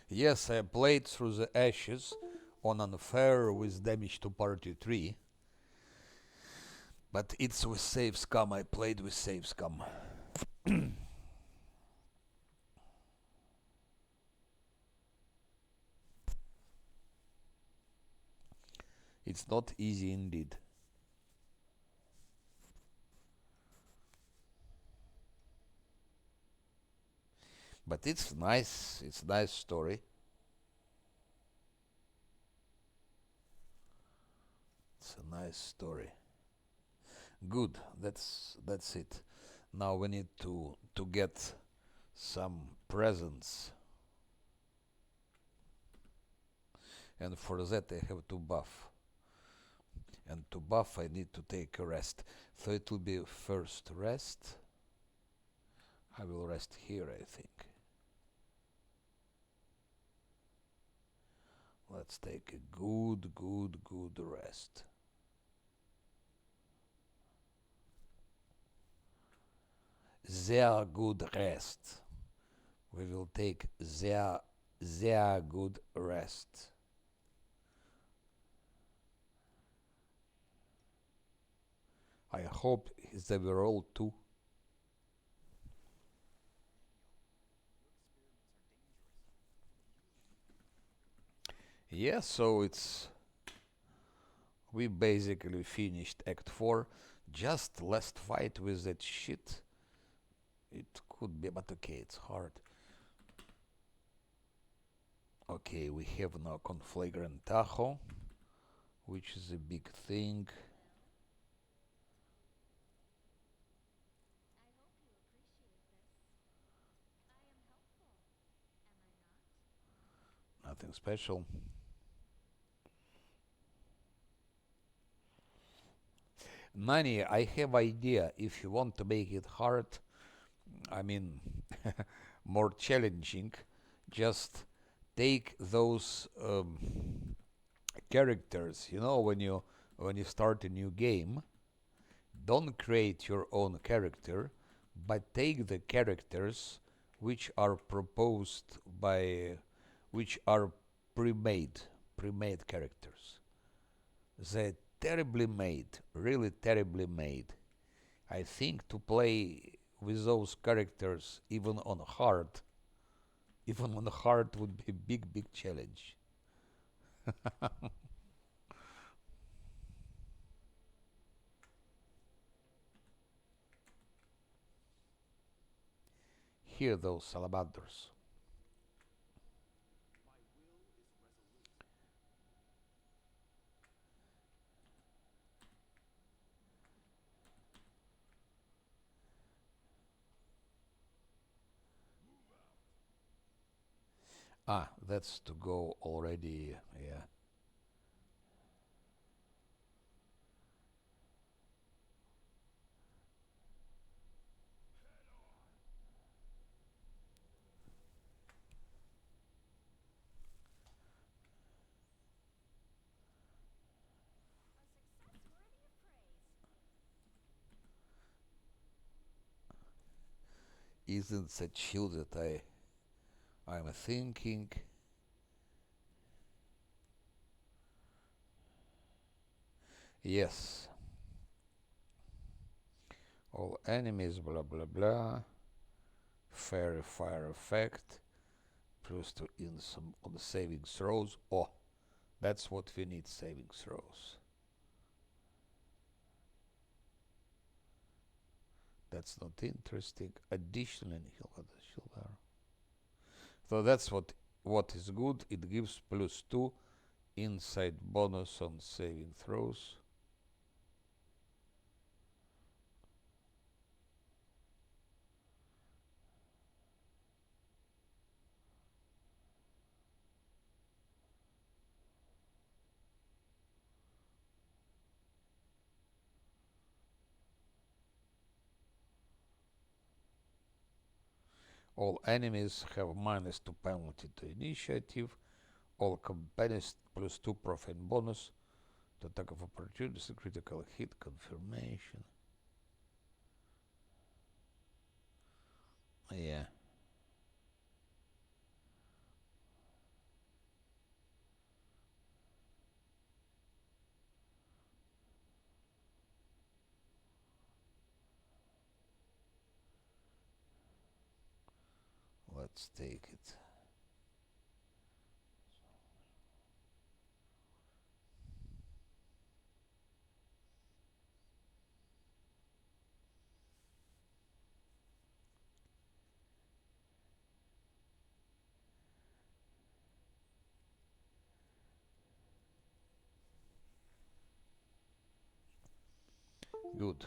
Yes, I played through the ashes on unfair with damage to party 3, but it's with save scum. I played with save scum. It's not easy indeed. But it's nice. It's a nice story. It's a nice story. Good. That's it. Now we need to get some presents, and for that I have to buff. And to buff I need to take a rest. So it will be first rest. I will rest here, I think. Let's take a good, good, good rest. Their good rest. We will take their good rest. I hope they were all too. Yeah, so we basically finished Act 4. Just last fight with that shit. It could be, but okay, it's hard. Okay, we have now Conflagrant Tahoe, which is a big thing. Nothing special. Nani, I have idea. If you want to make it hard, I mean, more challenging, just take those characters. You know, when you start a new game, don't create your own character, but take the characters which are proposed by, which are pre-made, pre-made characters. They're terribly made, really terribly made. I think to play with those characters even on hard would be a big, big challenge. Hear those salamanders. Ah, that's to go already. Yeah. Isn't that chill that I'm thinking? Yes. All enemies, blah blah blah. Fairy fire effect. Plus to in some on the saving throws. Oh, that's what we need, saving throws. That's not interesting. Additional heal other shield arrow. So that's what is good. It gives +2 inside bonus on saving throws. All enemies have -2 penalty to initiative. All companions +2 profit bonus to attack of opportunity, critical hit confirmation. Yeah. Let's take it. Good.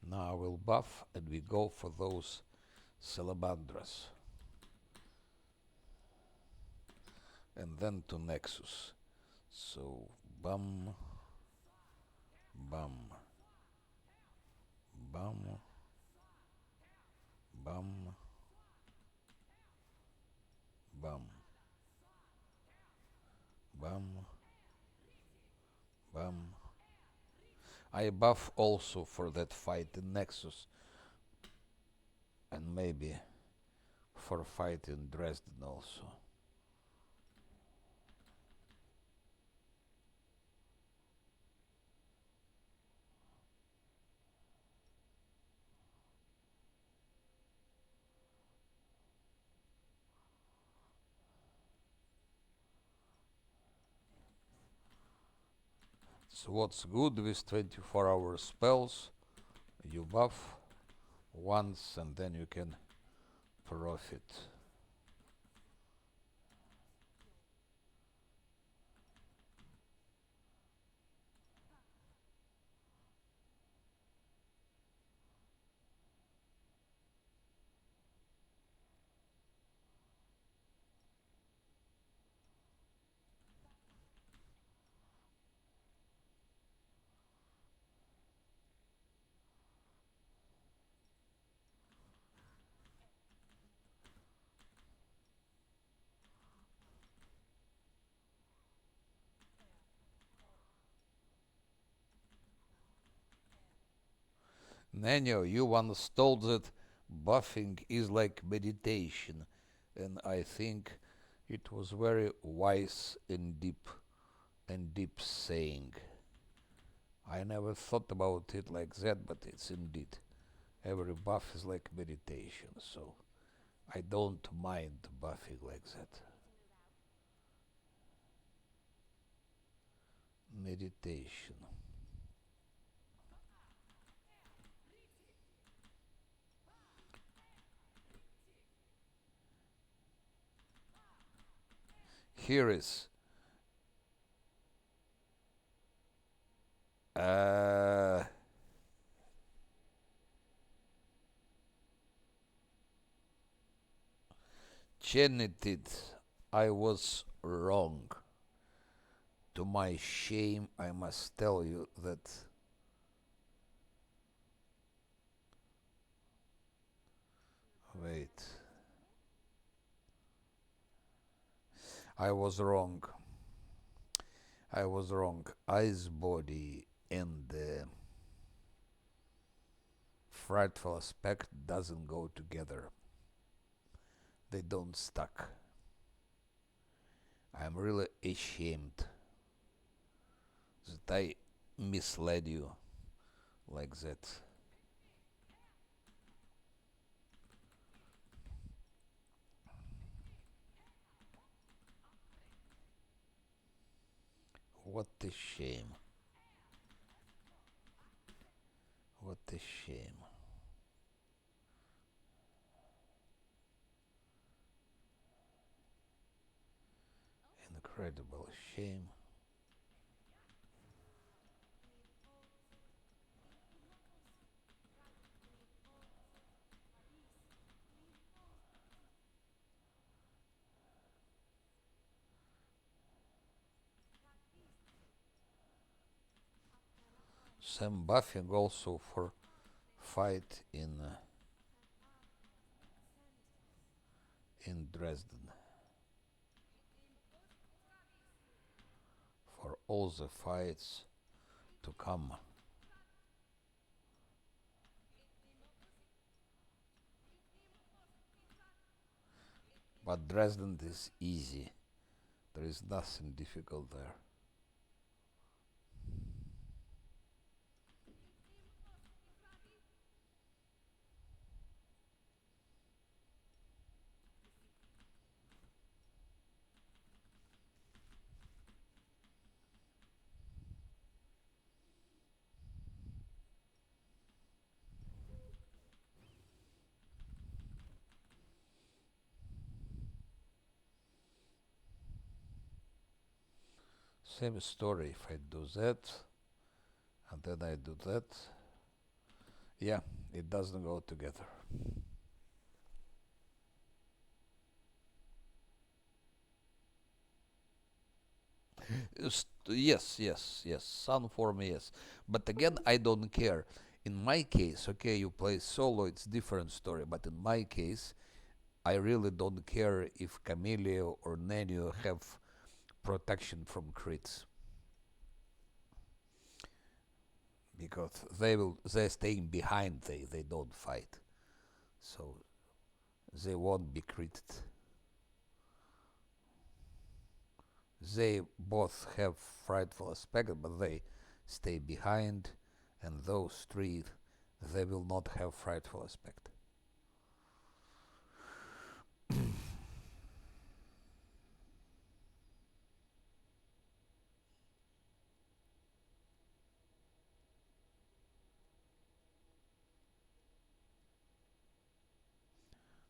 Now I will buff and we go for those salamandras. And then to Nexus. So bum, bum, bum, bum, Bam, bam, bam. I buff also for that fight in Nexus and maybe for fight in Dresden also. So what's good with 24-hour spells? You buff once and then you can profit. Nanyo, you once told that buffing is like meditation, and I think it was very wise and deep saying. I never thought about it like that, but it's indeed. Every buff is like meditation, so I don't mind buffing like that. Meditation. Here is uh, genited. I was wrong. To my shame, I must tell you that. Wait. I was wrong. I was wrong. Ice body and frightful aspect doesn't go together. They don't stack. I'm really ashamed that I misled you like that. What a shame. What a shame. Incredible shame. Some buffing also for fight in Dresden. For all the fights to come. But Dresden is easy. There is nothing difficult there. Same story if I do that and then I do that. Yeah, it doesn't go together. Yes. Sun form, yes. But again, I don't care. In my case, okay, you play solo, it's different story. But in my case, I really don't care if Camellia or Nanio have protection from crits, because they're staying behind, they don't fight, so they won't be critted. They both have frightful aspect, but they stay behind, and those three, they will not have frightful aspect.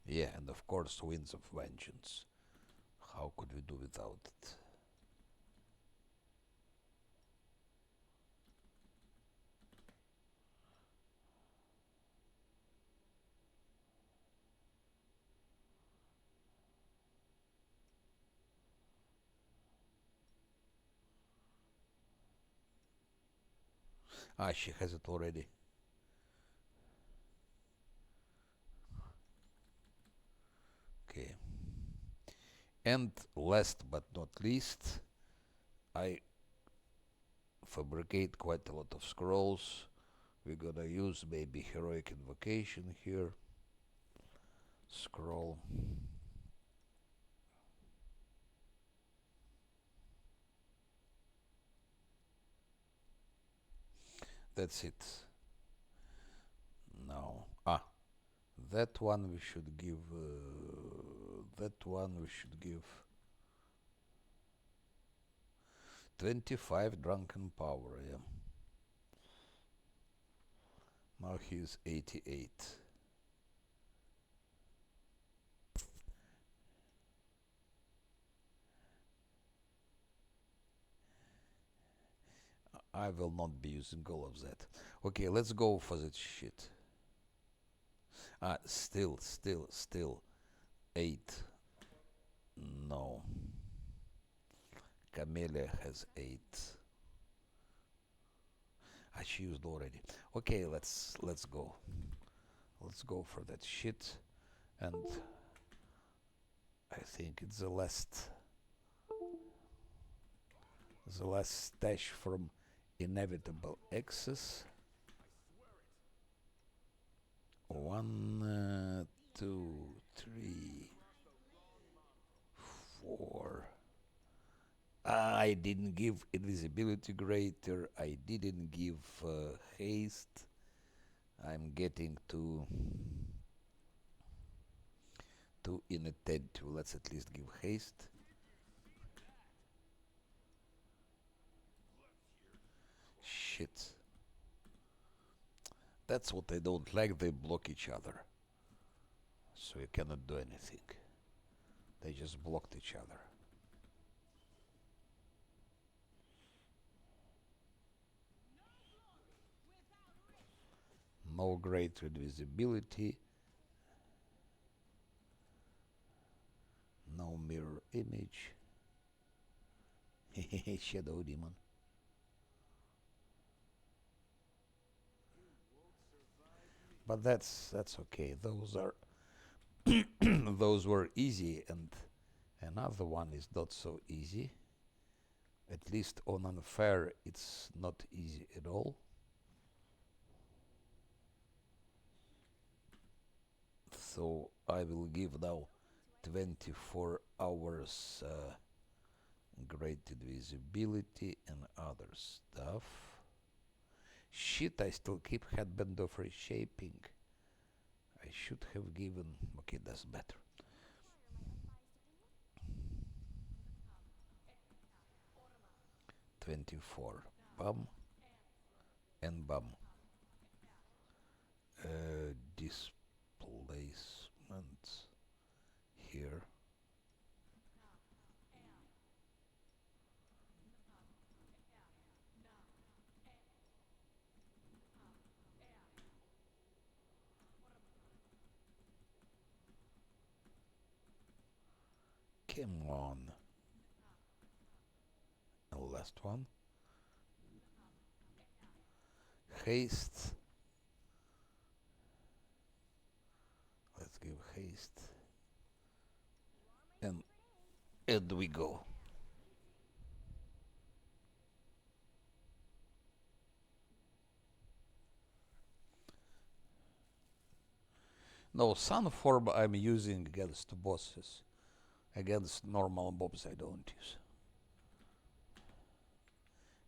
Yeah, and of course, Winds of Vengeance. How could we do without it? Ah, she has it already. Okay. And last but not least, I fabricate quite a lot of scrolls. We're gonna use maybe Heroic Invocation here. Scroll. That's it. Now, that one we should give. That one we should give 25 drunken power. Yeah. Now he's 88. I will not be using all of that. Okay, let's go for that shit. Still 8. No. Camellia has 8. She used already. Okay, let's go. Let's go for that shit. And I think it's the last stash from Inevitable Excess. 1, 2, 3, 4. I didn't give Invisibility Greater. I didn't give Haste. I'm getting to Inattentive. Let's at least give Haste. Shit. That's what I don't like. They block each other. So you cannot do anything. They just blocked each other. No great invisibility. No mirror image. Shadow demon. But that's okay. Those are those were easy, and another one is not so easy. At least on unfair, it's not easy at all. So I will give now 24 hours great invisibility and other stuff. Shit, I still keep Headband of Reshaping. I should have given... Okay, that's better. $24. Bum. And bum. Displacement here. Come on. And last one. Haste. Let's give haste. And we go. No, sun form I'm using against bosses. Against normal mobs I don't use.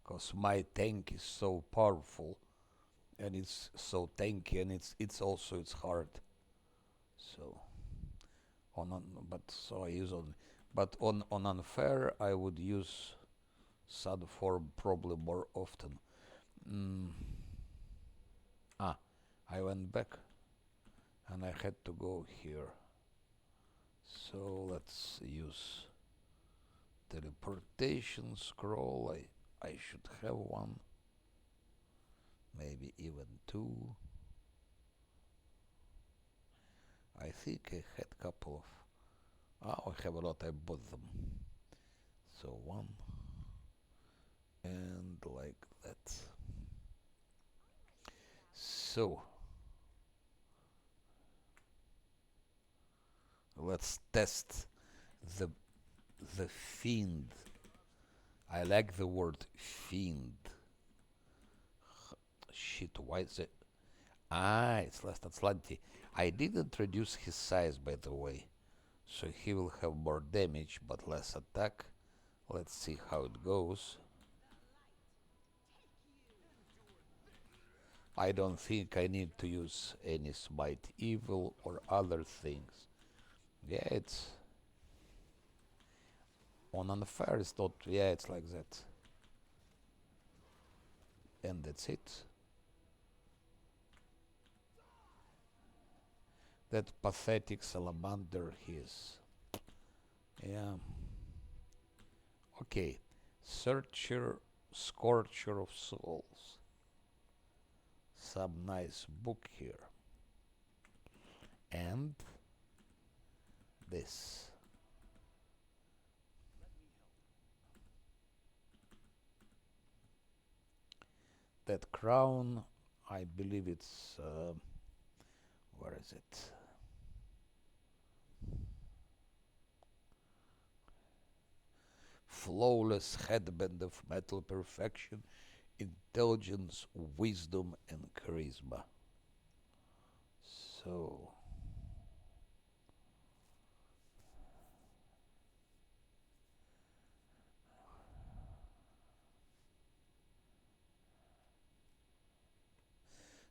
Because my tank is so powerful and it's so tanky and it's hard. So but so I use on but on unfair I would use sun form probably more often. Mm. Ah, I went back and I had to go here. So let's use teleportation scroll. I should have one, maybe even two. I think I had a couple of. Oh, I have a lot. I bought them. So one and like that. So let's test the the fiend. I like the word fiend. Shit, why is it? Ah, it's less Azlanti. I did introduce his size, by the way, so he will have more damage but less attack. Let's see how it goes. I don't think I need to use any smite evil or other things. Yeah, it's on unfair. It's not. Yeah, it's like that, and that's it. That pathetic salamander he is. Yeah. Okay. Searcher, Scorcher of Souls. Some nice book here. And this. That crown, I believe it's. Where is it? Flawless headband of metal perfection, intelligence, wisdom, and charisma. So,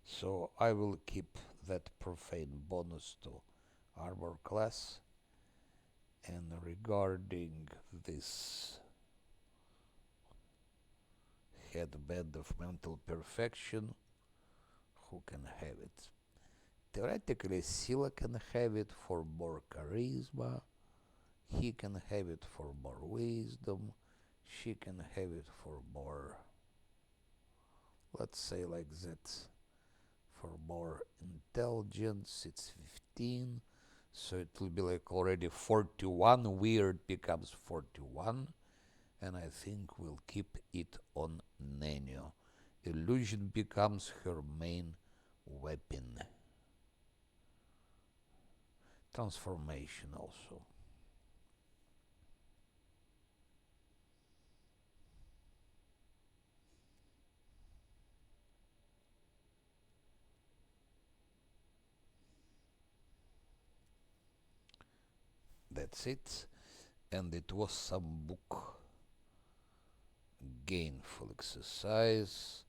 so I will keep that profane bonus to armor class. And regarding this headband of mental perfection, who can have it? Theoretically, Scylla can have it for more charisma. He can have it for more wisdom. She can have it for more, let's say like that, for more intelligence. It's 15. So it will be like already 41. Weird becomes 41. And I think we'll keep it on Nenio. Illusion becomes her main weapon. Transformation also. That's it. And it was some book. Gainful exercise.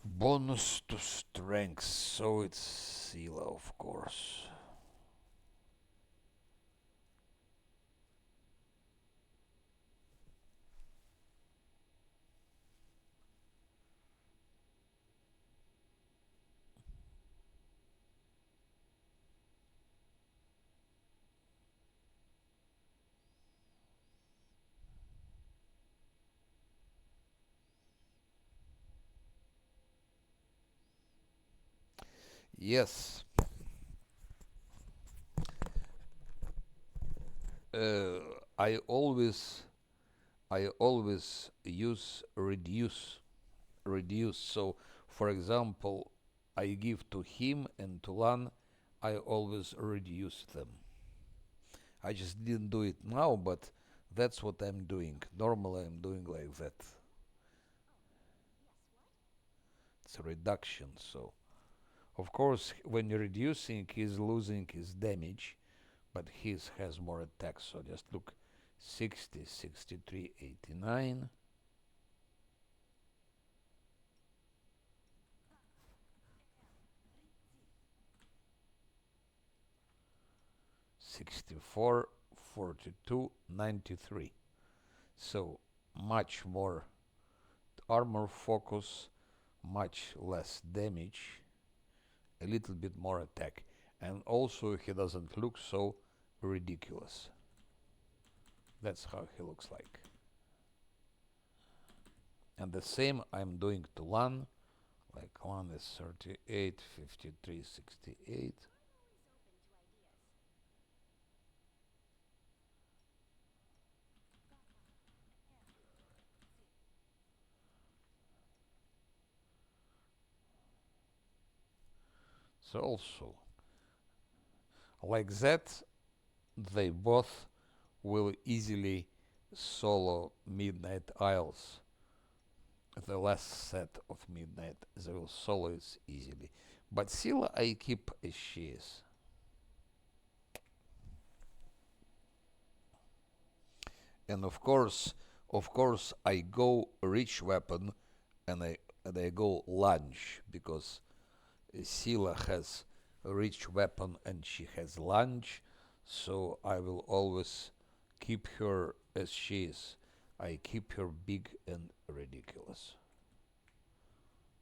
Bonus to strength. So it's Scylla, of course. Yes. Uh, I always I always use reduce. So, for example, I give to him and to Lan, I always reduce them. I just didn't do it now, but that's what I'm doing. Normally I'm doing like that. It's a reduction, so of course when you're reducing he's losing his damage, but his has more attacks, so just look 60, 63, 89. 64, 42, 93. So much more armor focus, much less damage, a little bit more attack. And also he doesn't look so ridiculous. That's how he looks like. And the same I'm doing to Lan. Like Lan is 38, 53, 68. So also, like that, they both will easily solo Midnight Isles. The last set of Midnight, they will solo it easily. But Scylla I keep as she is. And of course, I go rich weapon, and I go lunge because Scylla has a rich weapon and she has lunge, so I will always keep her as she is. I keep her big and ridiculous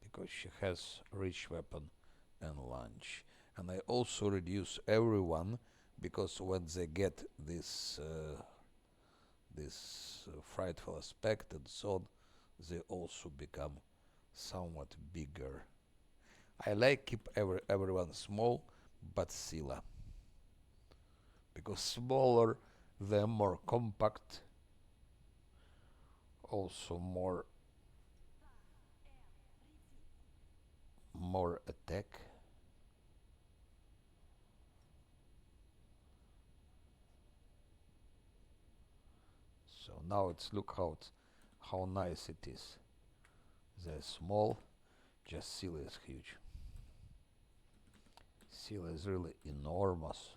because she has rich weapon and lunge. And I also reduce everyone because when they get this frightful aspect and so on, they also become somewhat bigger. I like keep everyone small, but Scylla, because smaller, they're more compact, also more attack. So now it's look how nice it is. They're small, just Scylla is huge. Scylla is really enormous,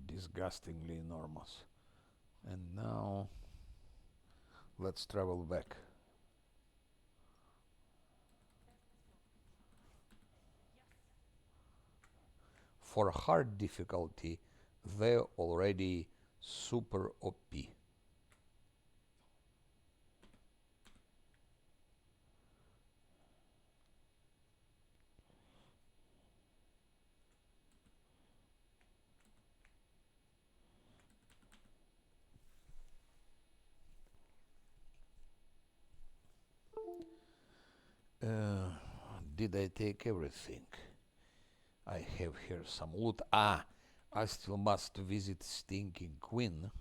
disgustingly enormous. And now let's travel back. For hard difficulty, they're already super OP. Uh, did I take everything? I have here some loot. I still must visit Stinking Queen.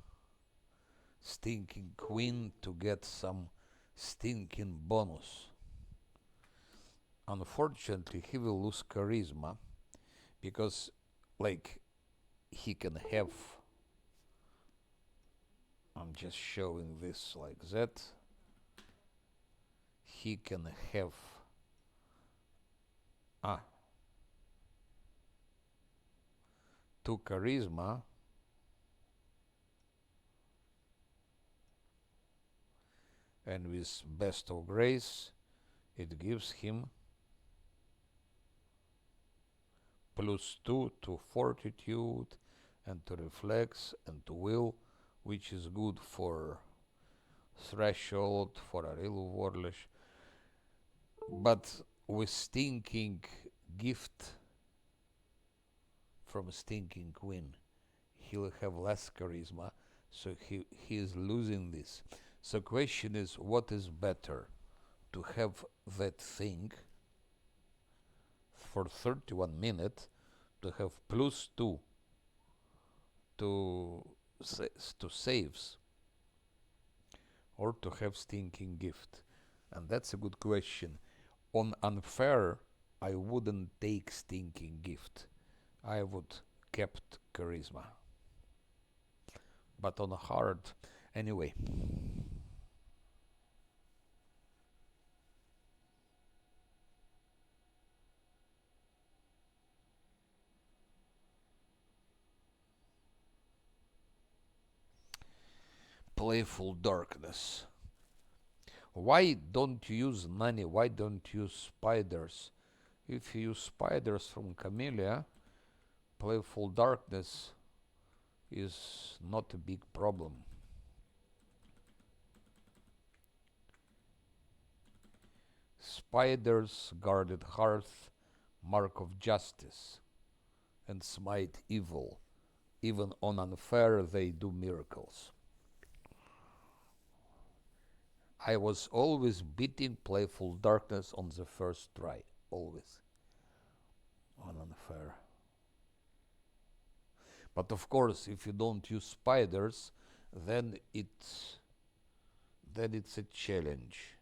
Stinking Queen to get some stinking bonus. Unfortunately, he will lose charisma because, like, he can have. I'm just showing this like that. He can have. Ah, 2 charisma. And with Best of Grace, it gives him +2 to Fortitude and to Reflex and to Will, which is good for Threshold, for a real Warlish. But with Stinking Gift from Stinking Queen, he'll have less charisma, so he is losing this. So question is, what is better? To have that thing for 31 minutes, to have +2 to to saves, or to have Stinking Gift? And that's a good question. On unfair, I wouldn't take Stinking Gift. I would kept charisma. But on hard, anyway. Playful darkness. Why don't you use Nani? Why don't you use spiders? If you use spiders from Camellia, playful darkness is not a big problem. Spiders guarded hearth, mark of justice, and smite evil. Even on unfair, they do miracles. I was always beating playful darkness on the first try. Always. On unfair. But of course, if you don't use spiders, then it's a challenge.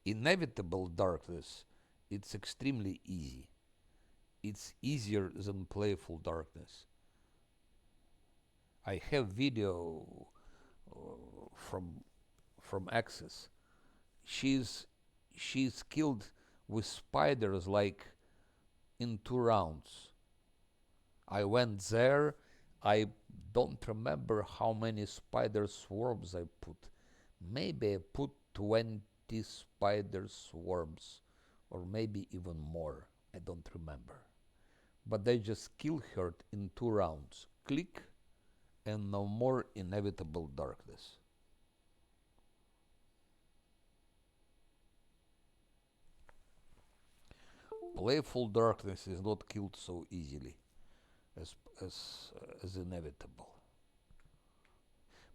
Inevitable darkness, it's extremely easy. It's easier than playful darkness. I have video from Access. She's killed with spiders like in 2 rounds. I went there. I don't remember how many spider swarms I put. Maybe I put 20 spider swarms, or maybe even more. I don't remember. But they just killed her in 2 rounds. Click, and no more inevitable darkness. Playful darkness is not killed so easily as, as inevitable.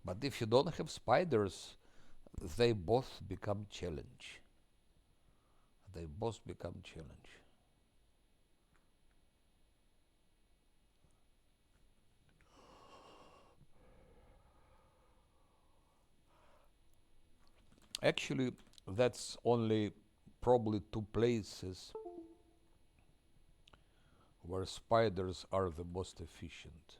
But if you don't have spiders, they both become challenge. They both become challenge. Actually, that's only probably 2 places where spiders are the most efficient.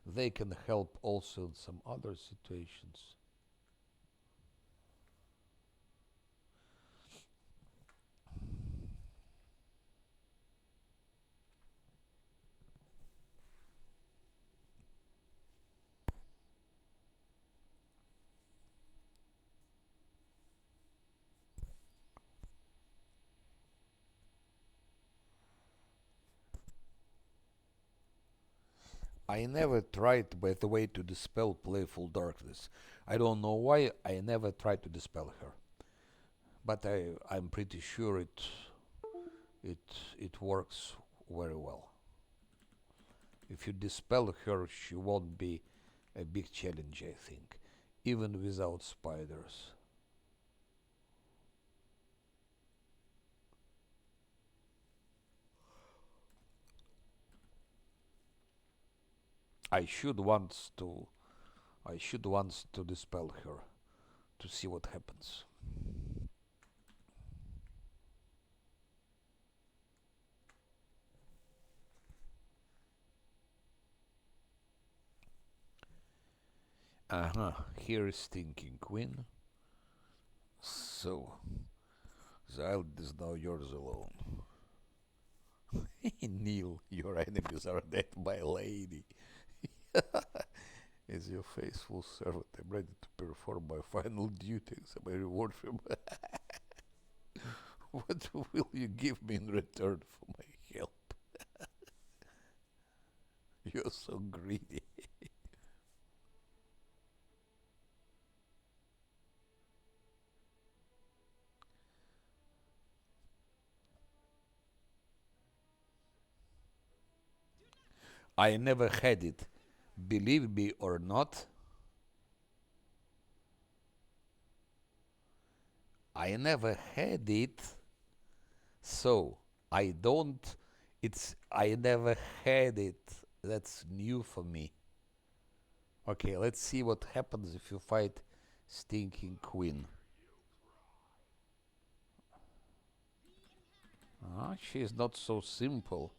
They can help also in some other situations. I never tried, by the way, to dispel playful darkness. I don't know why I never tried to dispel her, but I'm pretty sure it works very well. If you dispel her, she won't be a big challenge, I think, even without spiders. I should once to I should once to dispel her to see what happens. Here is Stinking Queen. So, the island is now yours alone. Kneel, your enemies are dead, my lady. As your faithful servant, I'm ready to perform my final duties. My reward from. What will you give me in return for my help? You're so greedy. I never had it. Believe me or not, I never had it. So I don't. I never had it. That's new for me. Okay, let's see what happens if you fight Stinking Queen. She is not so simple.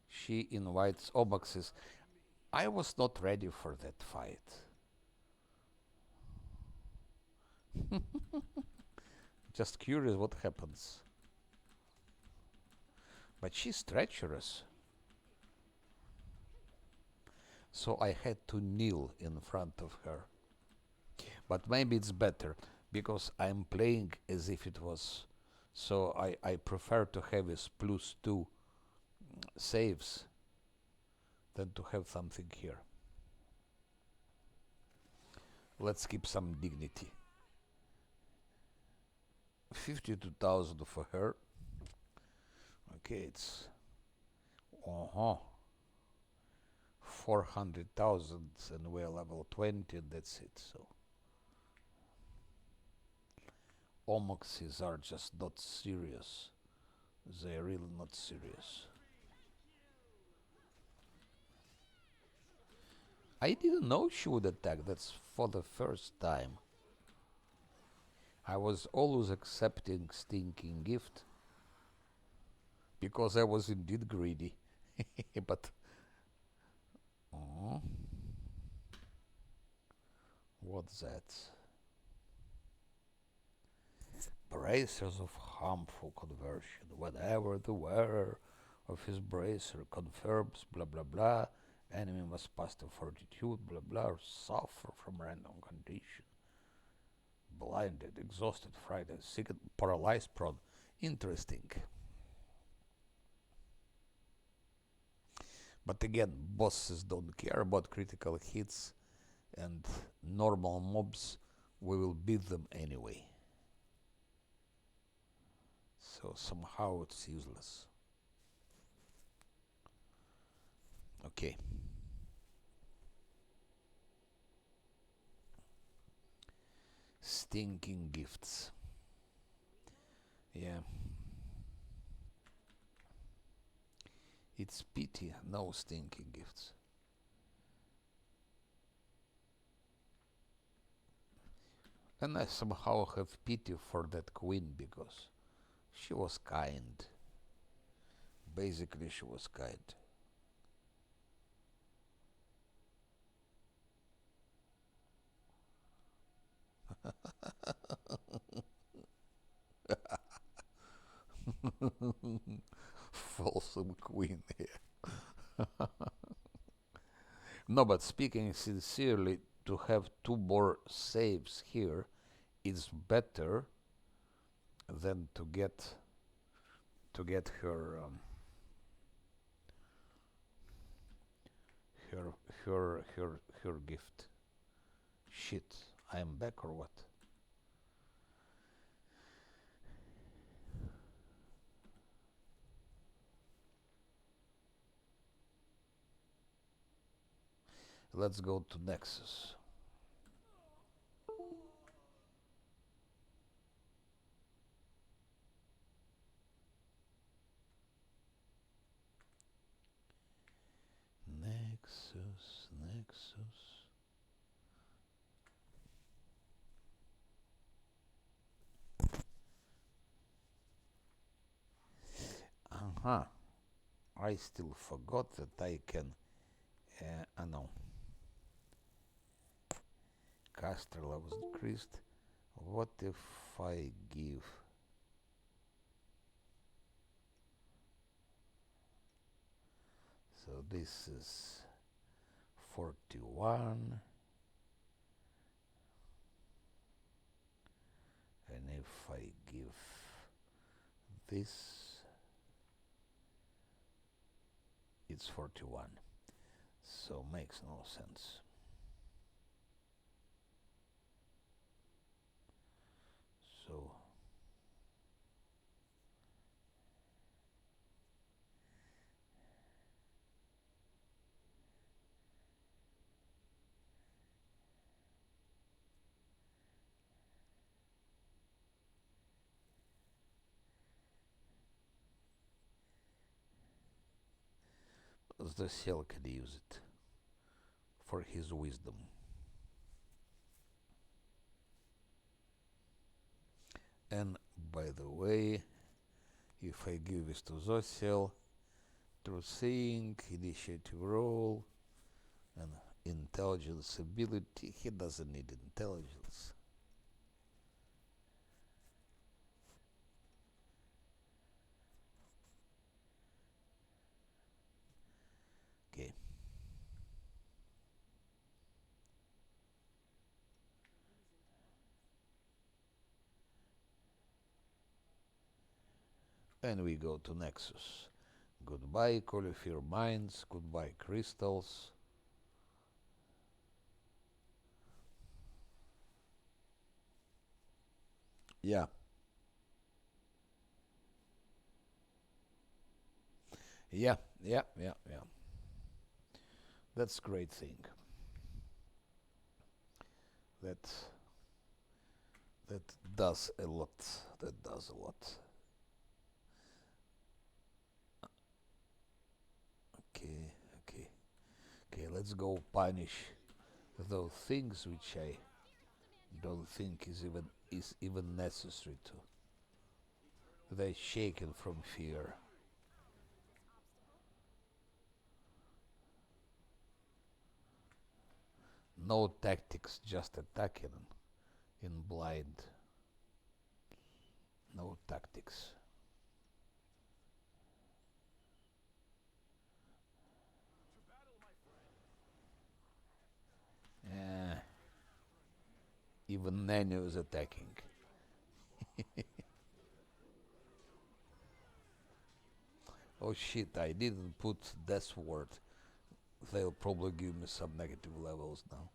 She invites Oboxes. I was not ready for that fight. Just curious what happens. But she's treacherous. So I had to kneel in front of her. But maybe it's better because I'm playing as if it was. So I prefer to have his +2 saves than to have something here. Let's keep some dignity. 52,000 for her. Okay, it's 400,000 and we're level 20 and that's it. So Omoxes are just not serious. They're really not serious. I didn't know she would attack. That's for the first time. I was always accepting Stinking Gift because I was indeed greedy. But what's that? Bracers of harmful conversion. Whenever the wearer of his bracer confirms blah blah blah, enemy must pass the fortitude blah blah or suffer from random condition. Blinded, exhausted, frightened, sick, paralyzed, prone. Interesting. But again, bosses don't care about critical hits and normal mobs. We will beat them anyway. So somehow it's useless. Okay. Stinking gifts. Yeah. It's pity, no stinking gifts. And I somehow have pity for that queen because she was kind. Basically, she was kind. Folsom queen here. No, but speaking sincerely, to have 2 more saves here is better than to get her her her gift. Shit, I am back or what? Let's go to Nexus. Nexus. I still forgot that I can. No. Caster levels decreased. What if I give? So this is 41. And if I give this, it's 41. So makes no sense. So the cell can use it for his wisdom. And by the way, if I give this to Zosiel, true seeing, initiative roll, and intelligence ability, he doesn't need intelligence. Okay. And we go to Nexus. Goodbye, Cauliflower Mines. Goodbye, Crystals. Yeah. Yeah, yeah, yeah, yeah. That's great thing. That that does a lot. That does a lot. Okay, okay, okay. Let's go punish those things which I don't think is even necessary to. They're shaken from fear. No tactics, just attacking in blind. No tactics. Eh, even Nano is attacking. Oh shit, I didn't put Death Ward. They'll probably give me some negative levels now.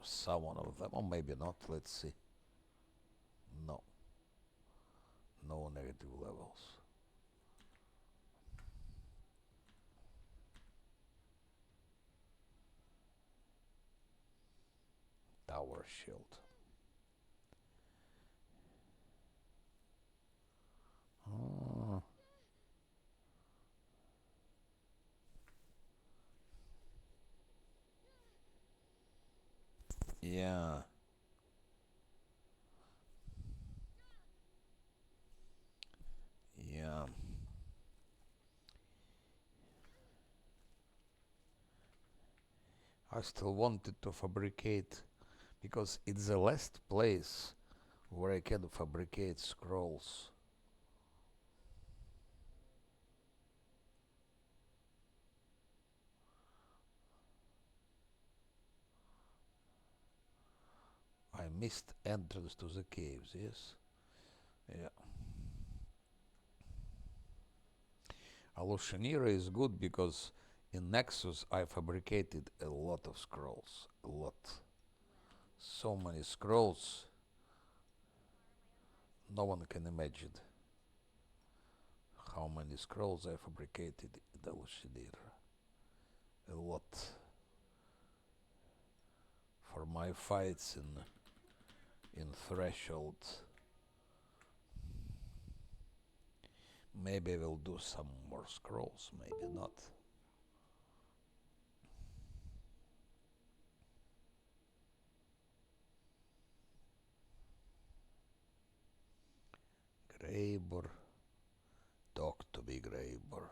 Some one of them, or maybe not. Let's see. No, no negative levels. Tower shield. Oh, yeah, yeah. I still wanted to fabricate because it's the last place where I can fabricate scrolls. I missed entrance to the caves, yes? Yeah. Alushanira is good because in Nexus I fabricated a lot of scrolls. A lot. So many scrolls, no one can imagine how many scrolls I fabricated in Alushanira. A lot. For my fights in Threshold. Maybe we'll do some more scrolls, maybe not. Greybor. Talk to me, Greybor.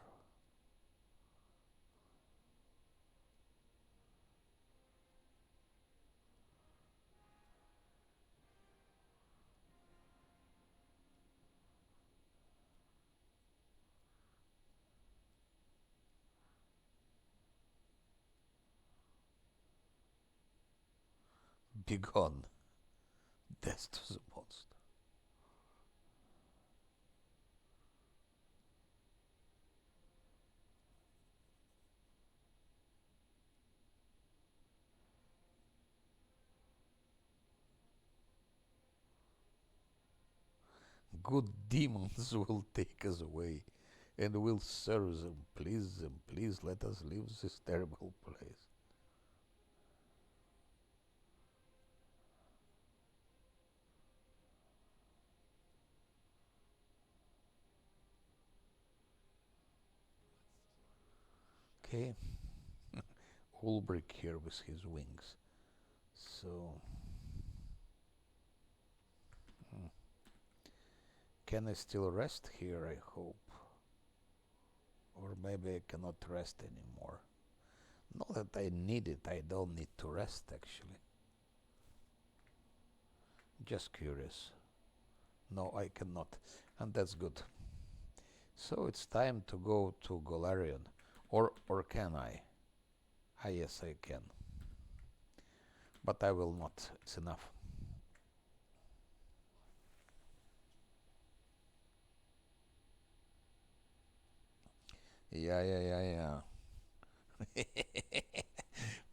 Begone. Death to the monster. Good demons will take us away and will serve them. Please let us leave this terrible place. Okay. Ulbrich here with his wings. So, can I still rest here, I hope? Or maybe I cannot rest anymore. Not that I need it, I don't need to rest actually. Just curious. No, I cannot. And that's good. So it's time to go to Golarion. Or can I? Ah, yes, I can. But I will not. It's enough. Yeah.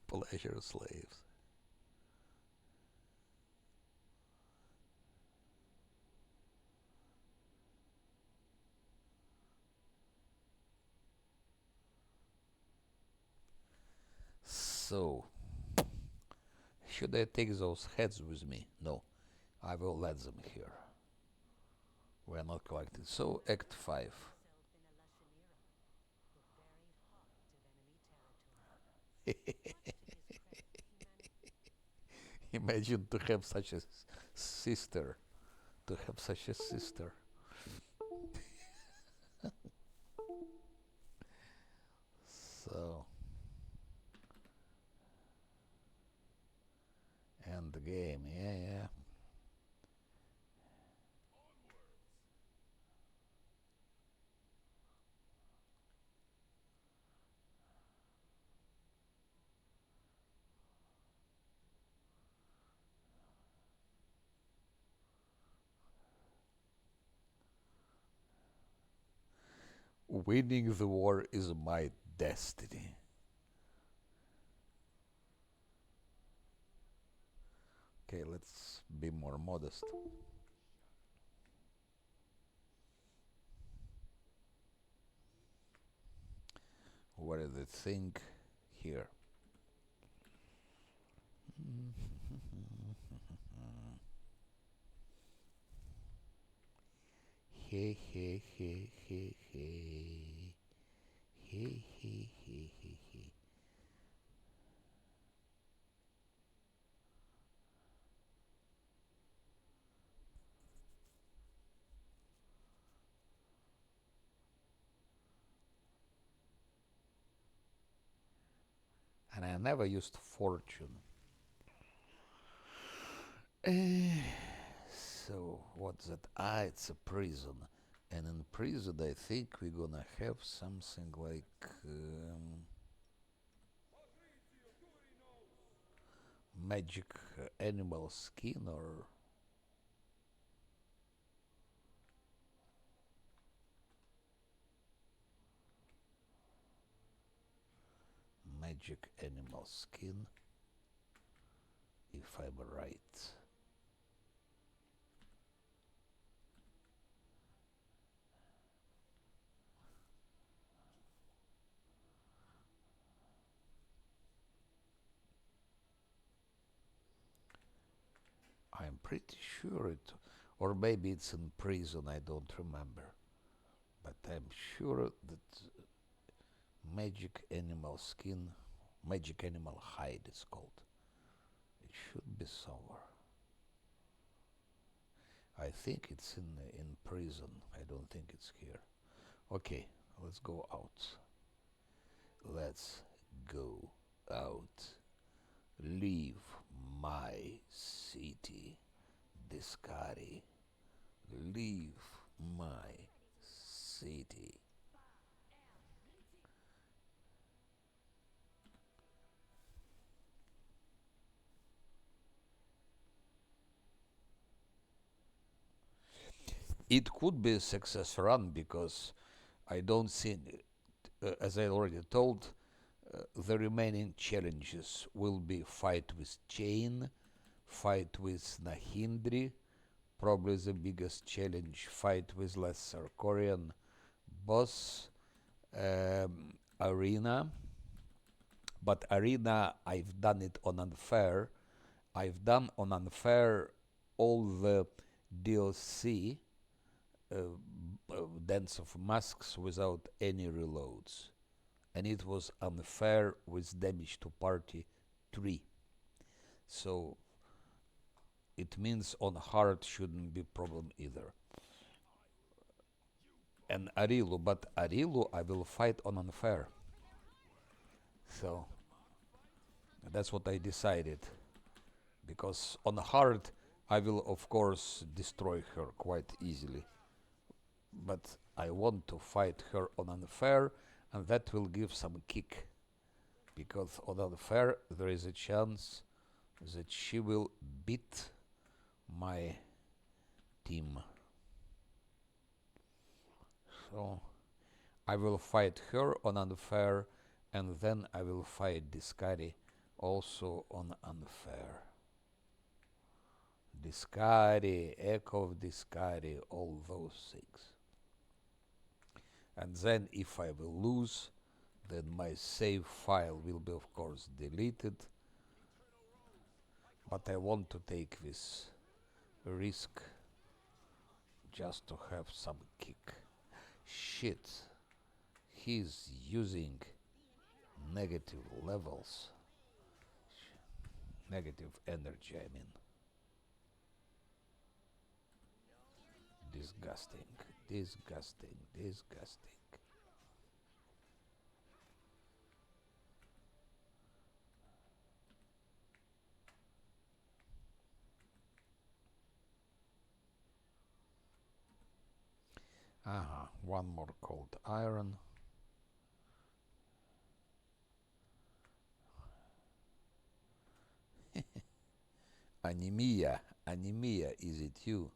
Pleasure slaves. So, should I take those heads with me? No, I will let them here. We are not collected. So, Act 5. Imagine to have such a sister. To have such a sister. So, end the game. Yeah. Winning the war is my destiny. Okay, let's be more modest. What is the thing here? He. He. And I never used fortune. So what's that? Ah, it's a prison. And in prison, I think we're gonna have something like magic animal skin or magic animal skin, if I'm right. I'm pretty sure it, or maybe it's in prison, I don't remember. But I'm sure that magic animal skin, magic animal hide is called. It should be somewhere. I think it's in prison. I don't think it's here. Okay, let's go out. Let's go out. Leave my city, Discari. Leave my city. It could be a success run because I don't see, as I already told, the remaining challenges will be fight with Chain, fight with Nahindri, probably the biggest challenge, fight with Lesser Korean boss, Arena. But Arena, I've done it on Unfair. I've done on Unfair all the DLC, uh, Dance of Masks, without any reloads. and it was unfair with damage to party 3. So it means on hard shouldn't be problem either. And Arilu, but Arilu I will fight on unfair. So that's what I decided. Because on hard I will of course destroy her quite easily. But I want to fight her on unfair, and that will give some kick. Because on unfair there is a chance that she will beat my team. So I will fight her on unfair, and then I will fight Discari also on unfair. Discari, Echo of Discari, all those things. And then if I will lose, then my save file will be of course deleted. But I want to take this risk just to have some kick. Shit. He's using negative levels. Negative energy, I mean. Disgusting, disgusting, disgusting. Aha, one more cold iron. Anemia, anemia, is it you?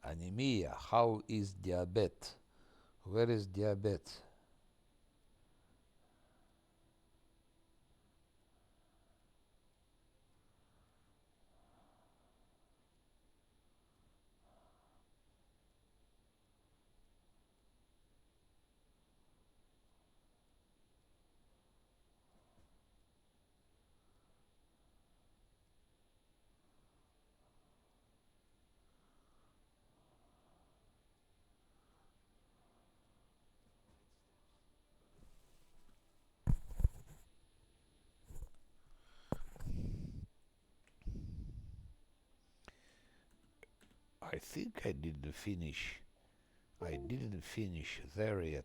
Anemia, how is diabetes? Where is diabetes? I think I didn't finish. I didn't finish there yet.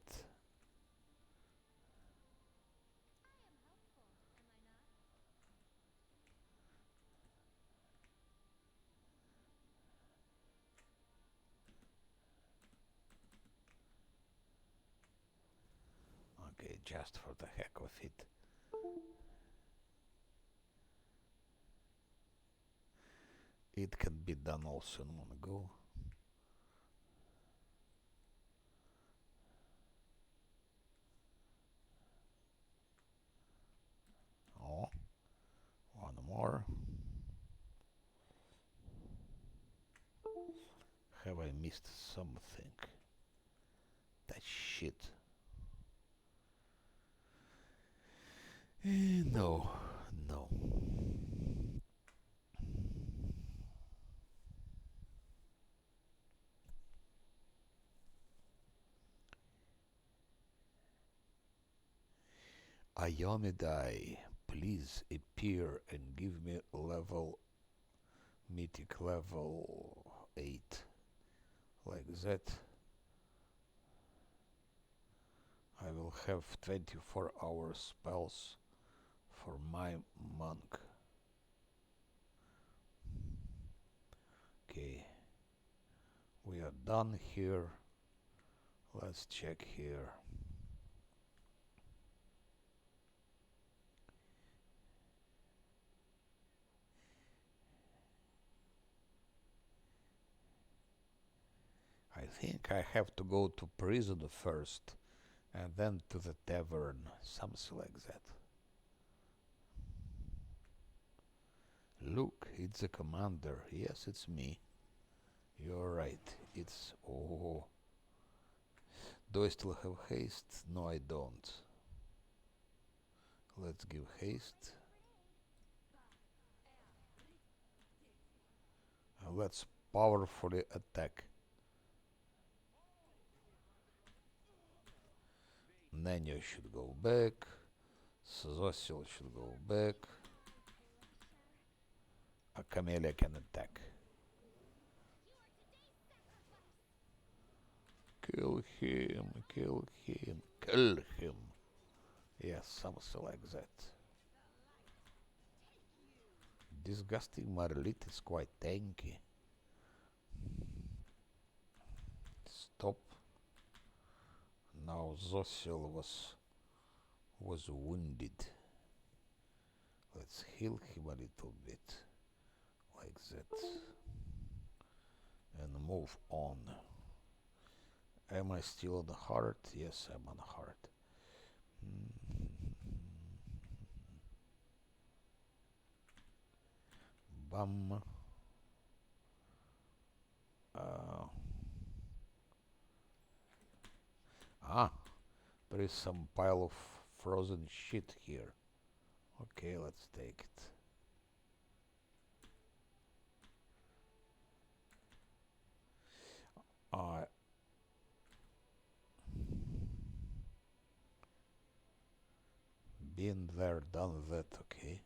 Okay, just for the heck of it. It can be done also in one go. Oh, one more. Have I missed something? That shit. No, no. Ionidai, please appear and give me level, mythic level 8. Like that. I will have 24-hour spells for my monk. Okay. We are done here. Let's check here. I think I have to go to prison first and then to the tavern, something like that. Look, it's the commander. Yes, it's me. You're right. It's... oh. Do I still have haste? No, I don't. Let's give haste. Let's powerfully attack. Nenio should go back. Zosil should go back. A Camellia can attack. Kill him, kill him, kill him. Yes, something like that. Disgusting Marlit is quite tanky. Stop. Now Zosil was wounded. Let's heal him a little bit. Like that. And move on. Am I still on the heart? Yes, I'm on the heart. Bum. There is some pile of frozen shit here. Okay, let's take it. Been there, done that, okay.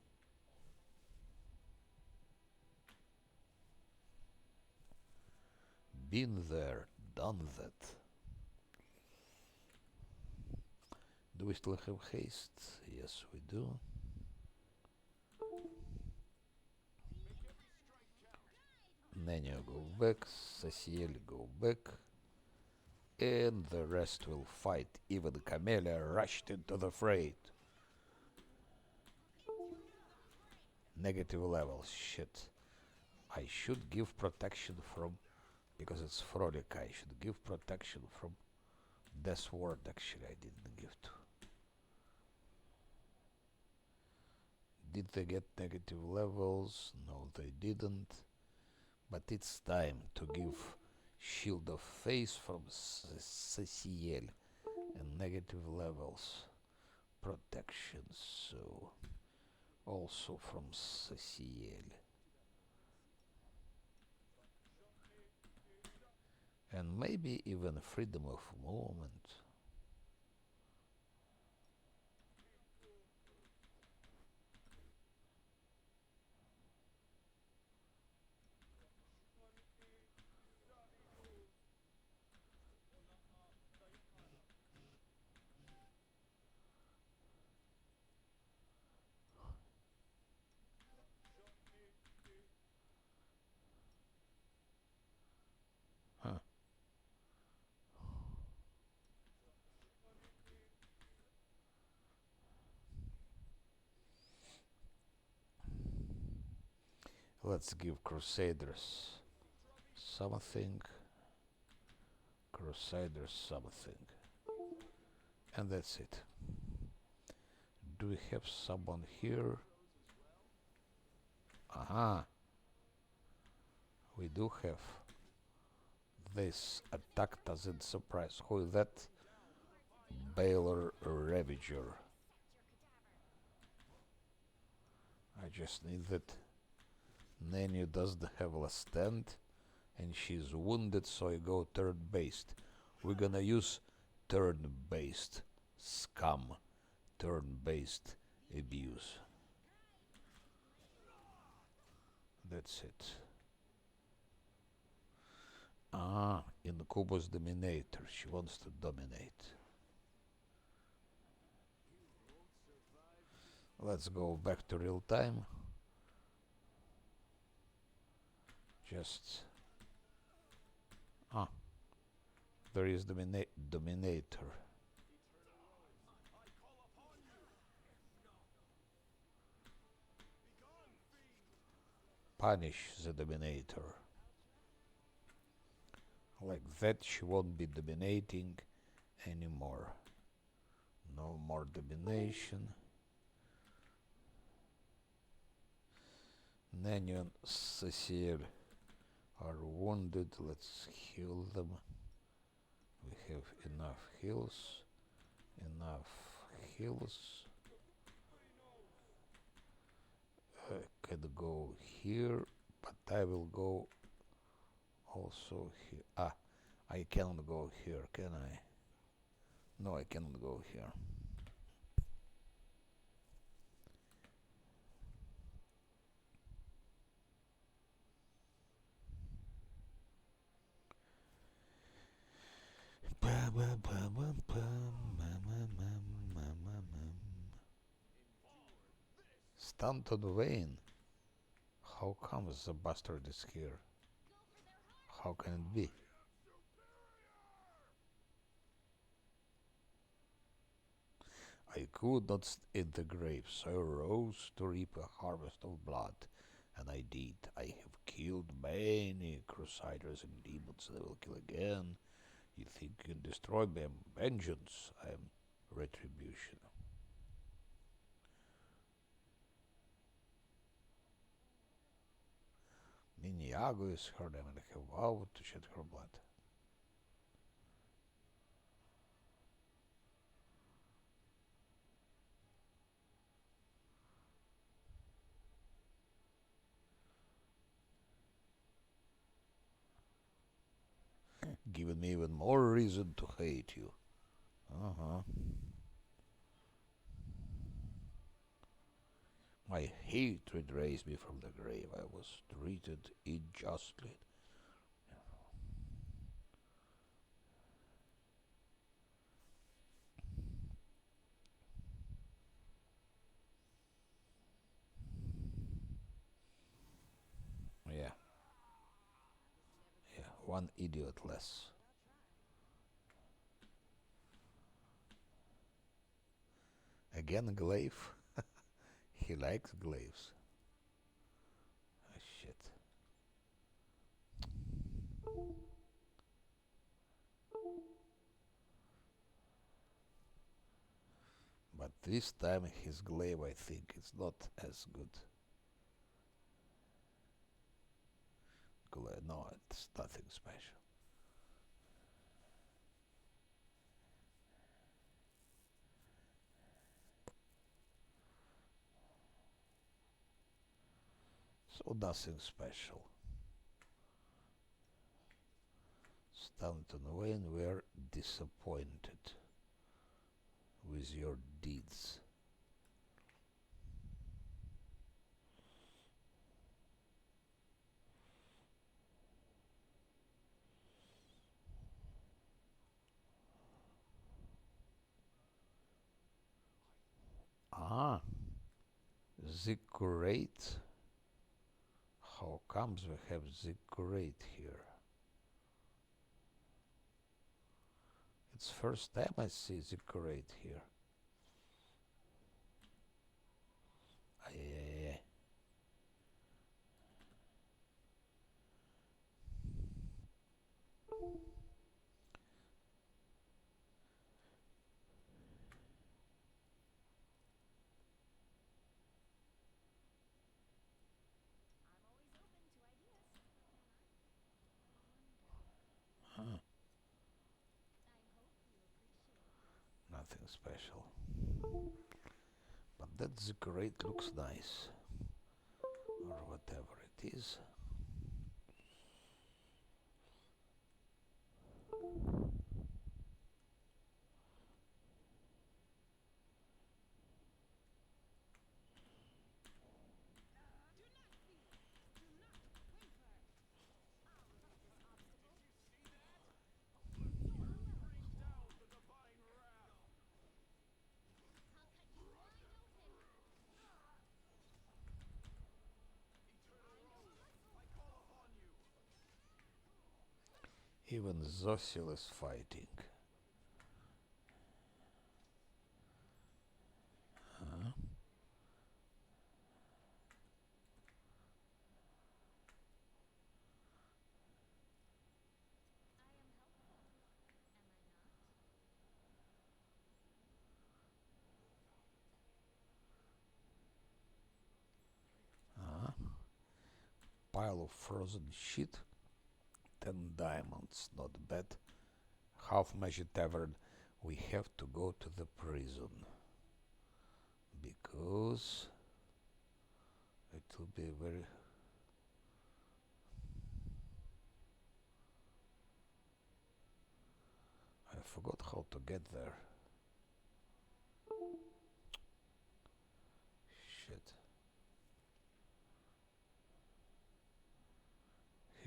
Been there, done that. Do we still have haste? Yes, we do. Nenio go back, Ceciel go back, and the rest will fight. Even Camellia rushed into the fray. Negative levels, shit. I should give protection from, because it's Frolic, I should give protection from Death Ward, actually I didn't give to. Did they get negative levels? No, they didn't. But it's time to give Shield of Face from Ceciel and negative levels protection, so also from Ceciel. And maybe even freedom of movement. Huh. Let's give Crusaders something. Crusaders something. And that's it. Do we have someone here? Aha! We do have. This attacked us in surprise. Who is that? Baylor Ravager. I just need that Nanny doesn't have a stand and she's wounded, so I go turn-based. We're gonna use turn-based scum, turn-based abuse. That's it. Incubus Dominator. She wants to dominate. Let's go back to real time. Just there is Dominator. Punish the Dominator. Like that, she won't be dominating anymore. No more domination. Nanny and Cecile are wounded. Let's heal them. We have enough heals. Enough heals. Can go here, but I will go also here. I cannot go here, can I? No, I cannot go here. Stanton Wayne. How comes the bastard is here? How can it be? I could not in the grave, so I rose to reap a harvest of blood. And I did. I have killed many crusaders and demons, and I will kill again. You think you can destroy me? I am vengeance. I am retribution. Ninjago is her name, and I have vowed to shed her blood. Giving me even more reason to hate you. Uh-huh. My hatred raised me from the grave. I was treated unjustly. Yeah, yeah, one idiot less. Again, glaive. He likes glaives. Ah, shit. But this time his glaive, I think, is not as good. No, it's nothing special. So nothing special. Stanton Wayne, we're disappointed with your deeds. Ah, the curate. How comes we have the curate here? It's first time I see the curate here. Ay. Huh. Nothing special. But that the curate looks nice. Or whatever it is. Even Zosil is fighting. Huh? Huh? Pile of frozen shit. 10 diamonds, not bad. Half measured tavern. We have to go to the prison. Because it will be very... I forgot how to get there.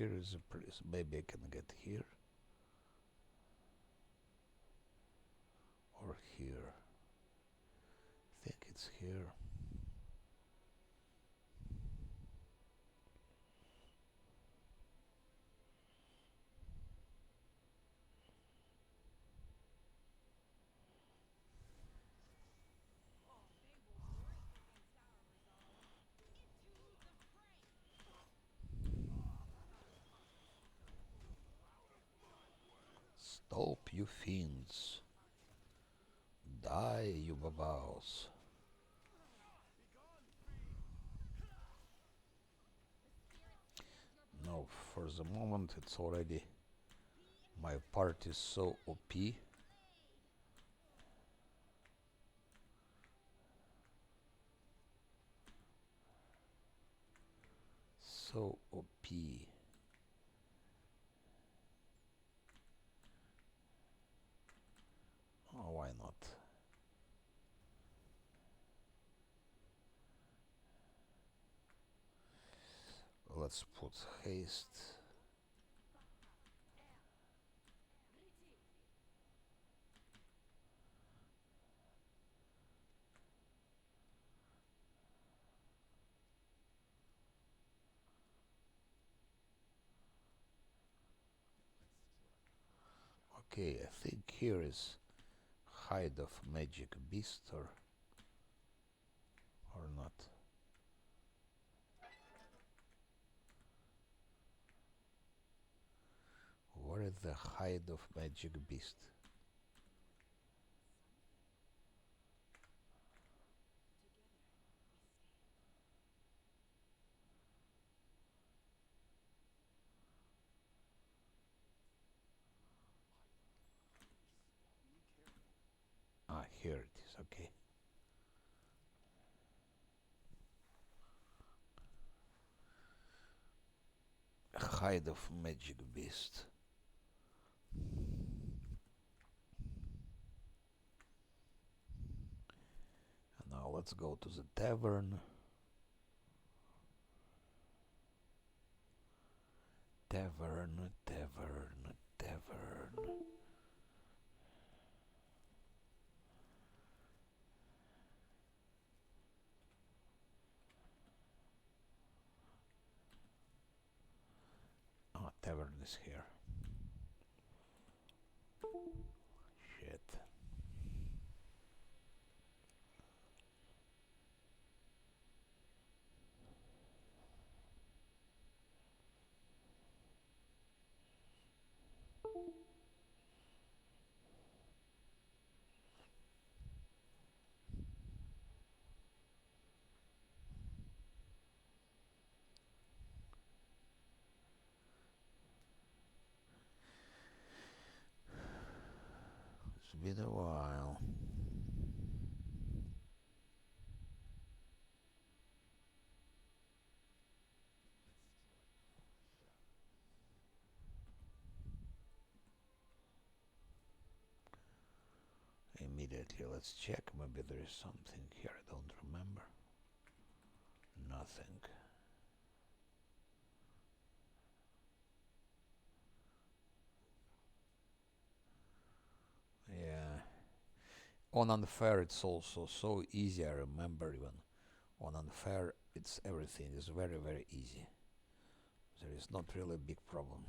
here is a place. Maybe I can get here or here. I think it's here. Stop, you fiends. Die, you babaos. No, for the moment it's already... My part is so OP. So OP. Oh, why not? Let's put haste. Okay, I think here is hide of magic beast or not. Where is the hide of magic beast? Ah, here it is, okay. Hide of magic beast. And now let's go to the tavern. Tavern, tavern, tavern. Ah, tavern is here. Shit. It's been a while. Immediately, let's check. Maybe there is something here I don't remember. Nothing. Yeah. On unfair, it's also so easy. I remember even on unfair, it's everything is very, very easy. There is not really a big problem.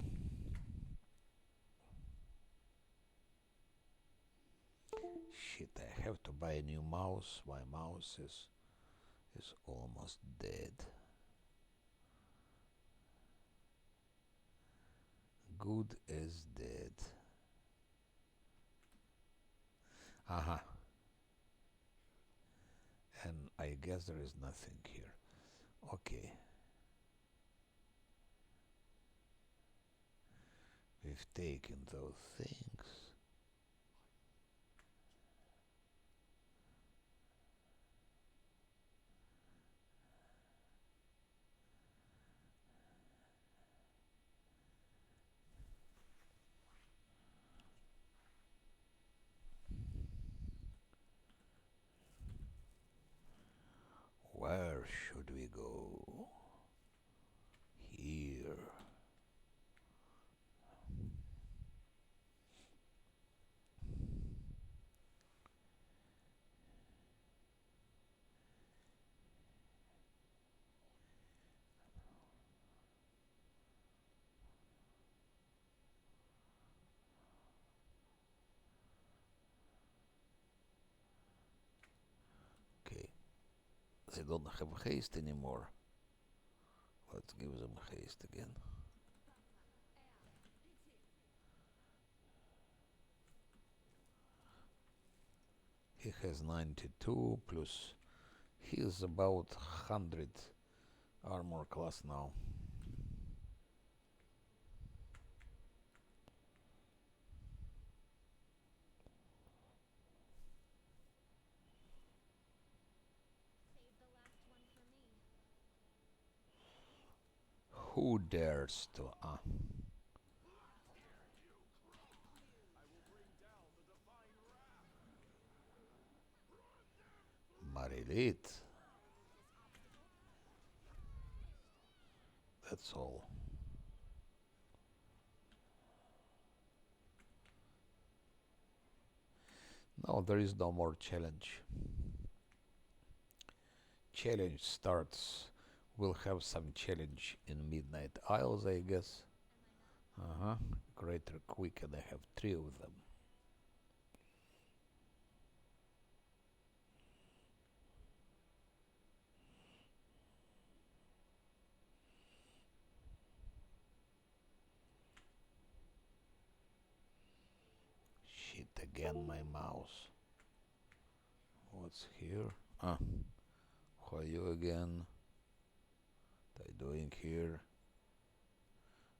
Shit, I have to buy a new mouse. My mouse is almost dead. Good as dead. Aha. And I guess there is nothing here. Okay. We've taken those things. Where should we go? Here. They don't have haste anymore. Let's give them haste again. He has 92 plus. He is about 100 armor class now. Who dares to? Marilit. That's all. No, there is no more challenge. Challenge starts. We'll have some challenge in Midnight Isles, I guess. Greater Quick, and I have 3 of them. Shit, again my mouse. What's here? Who are you again? What are you doing here?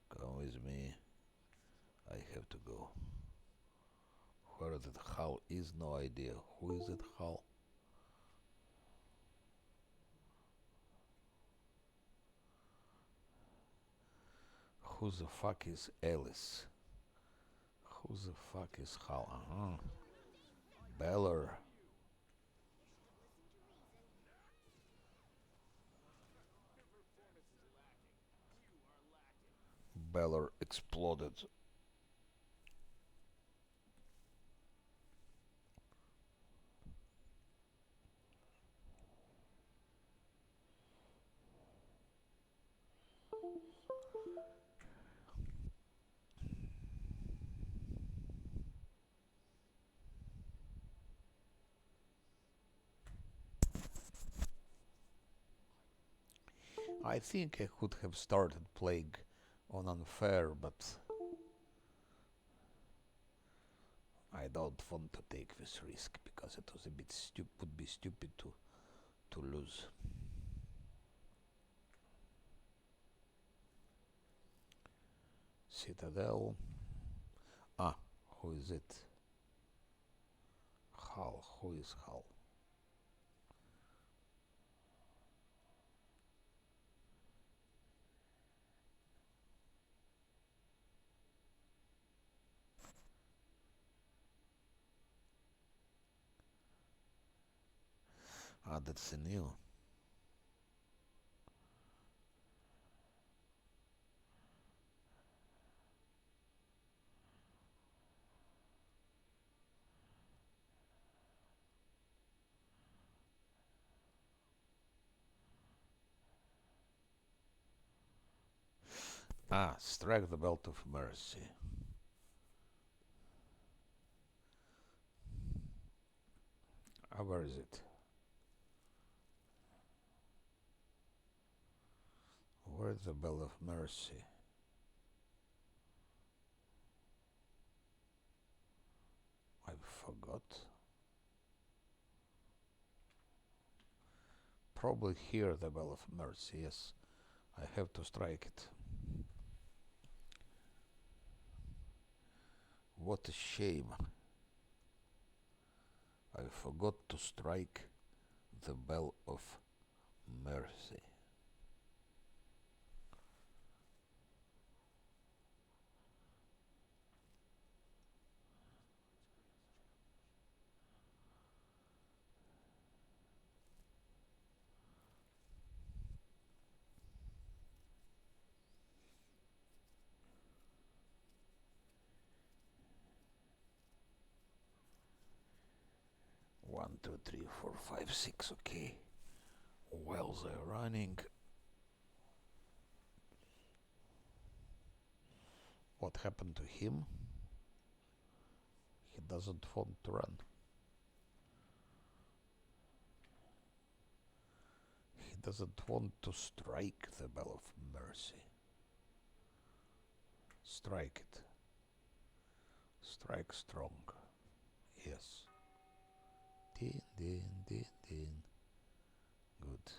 Come with me. I have to go. Where that Hal is, no idea. Who is it, Hal? Who the fuck is Alice? Who the fuck is Hal? Beller. Beller exploded. I think I could have started playing on unfair, but I don't want to take this risk because it was a bit would be stupid to lose. Citadel. Who is it? Hull. Who is Hull? That's a new. Strike the Belt of Mercy. Where is it? Where's the Bell of Mercy? I forgot. Probably here, the Bell of Mercy, yes. I have to strike it. What a shame. I forgot to strike the Bell of Mercy. One, two, three, 4, 5, 6, okay. Well, they're running. What happened to him? He doesn't want to run. He doesn't want to strike the bell of mercy. Strike it. Strike strong. Yes. Din, din, din, din. Good.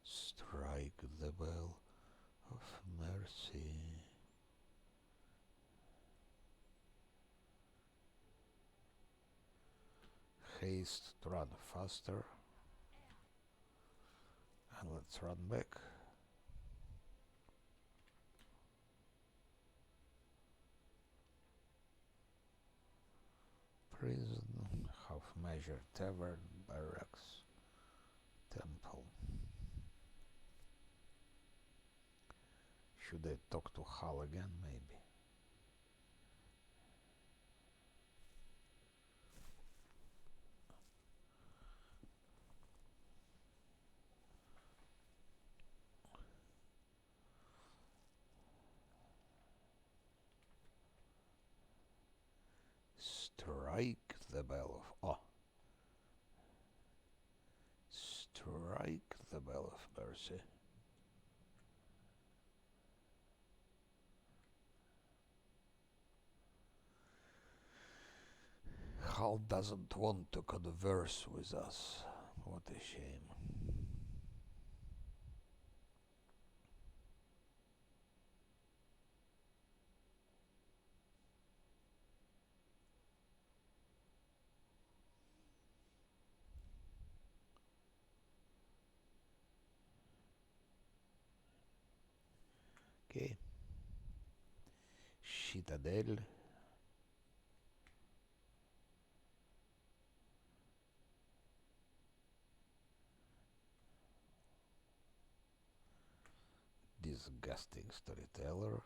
Strike the bell of mercy. Haste to run faster. And let's run back. Prison, half measure, tavern, barracks, temple. Should I talk to Hal again, maybe? Strike the bell of... Oh. Strike the bell of mercy. Hal doesn't want to converse with us. What a shame. Okay. Citadel. Disgusting storyteller.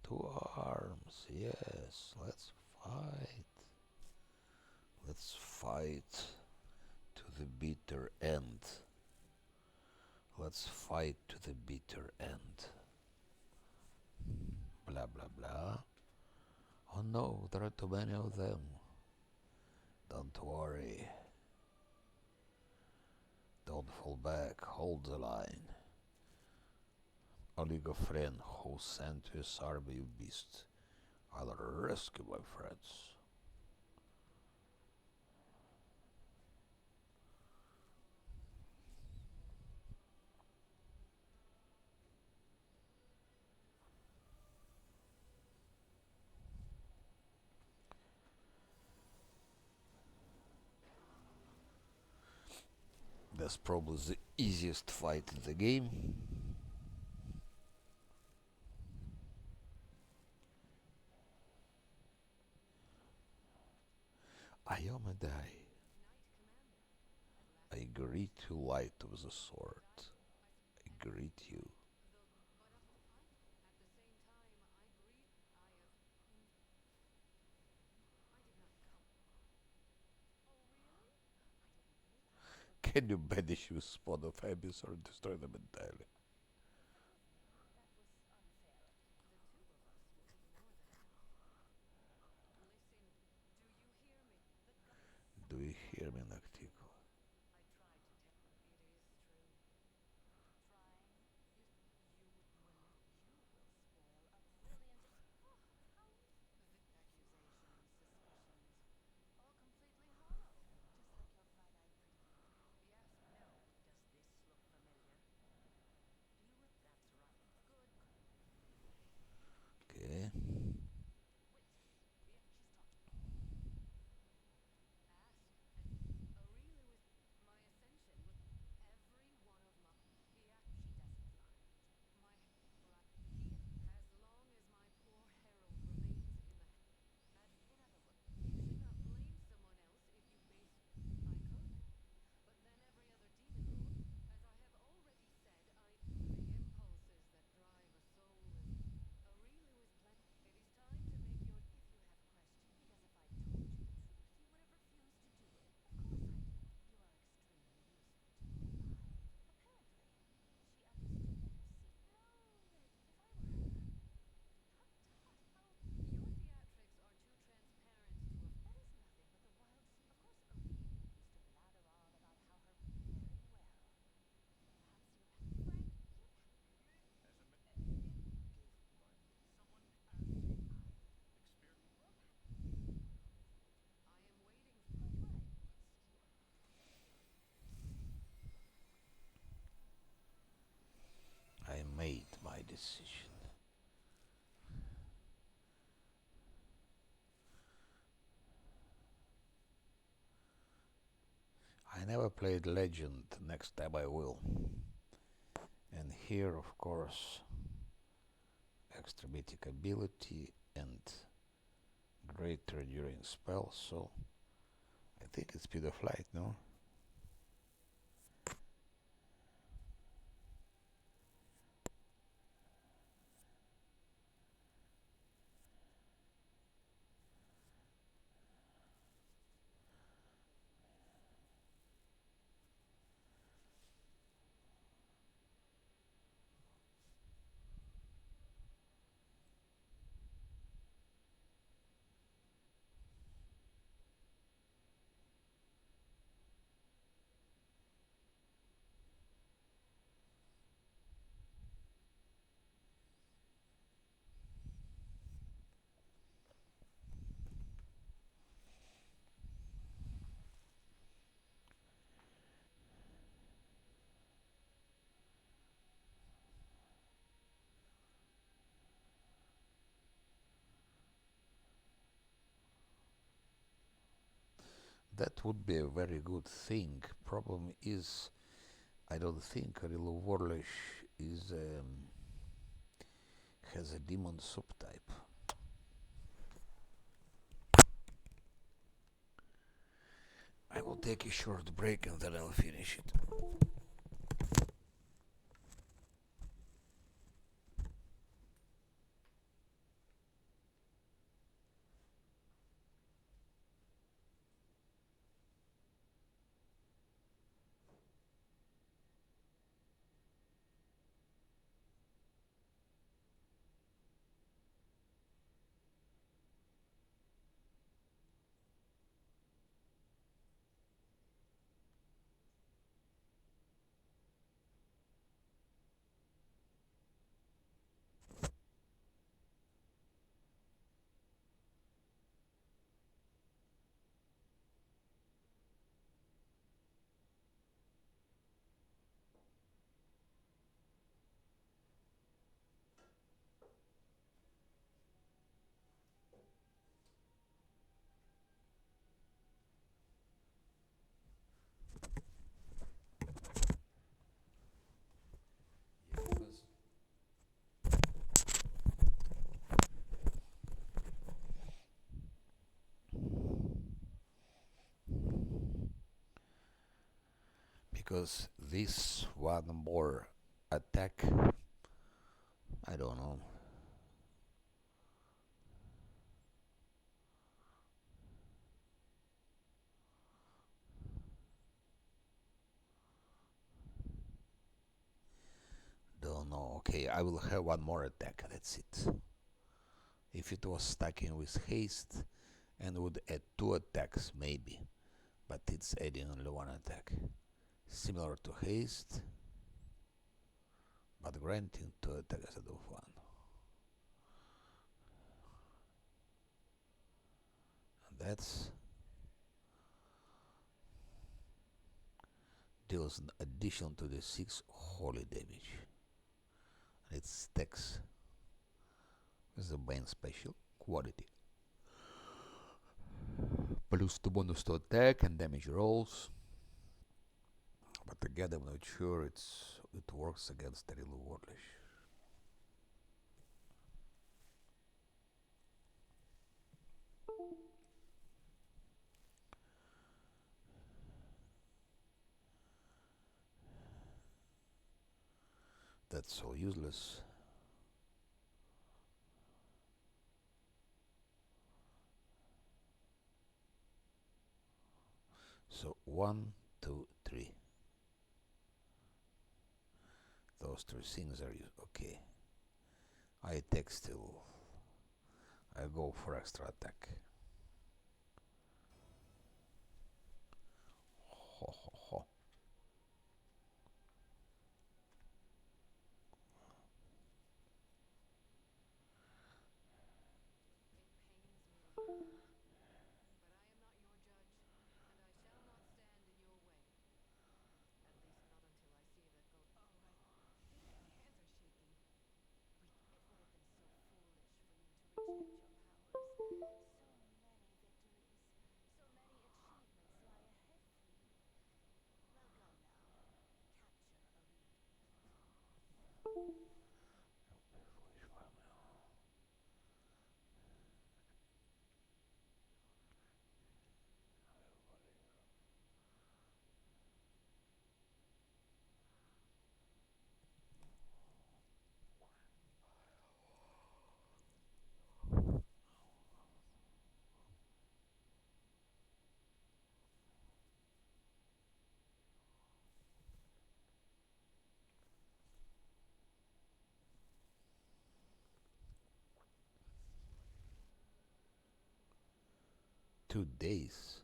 To arms, yes, let's fight. Let's fight to the bitter end. Let's fight to the bitter end. Blah blah blah. Oh no, there are too many of them. Don't worry. Don't fall back, hold the line. Oligophren, who sent his army of beasts? I'll rescue my friends. That's probably the easiest fight in the game. Iomadai, I greet you light with the sword. I greet you. Can you banish with spawn of abyss or destroy them entirely? Do you hear me, Noctico? Okay. decision. I never played Legend, next time I will. And here, of course, extra mythic ability and greater enduring spell, so I think it's speed of light, no? That would be a very good thing. Problem is, I don't think Real Warlish is has a demon subtype. I will take a short break and then I'll finish it. Because this one more attack, I don't know. Don't know. Okay, I will have one more attack. That's it. If it was stacking with haste and would add 2 attacks, maybe. But it's adding only 1 attack. Similar to haste, but granting 2 attacks instead of 1. And that's deals an addition to the 6 holy damage. And it stacks with the Bane special quality. Plus 2 bonus to attack and damage rolls. But again, I'm not sure it works against the real Warlish. That's so useless. So 1, 2, 3. Those 3 things are okay. I attack still. I go for extra attack. Ho ho ho. 2 days.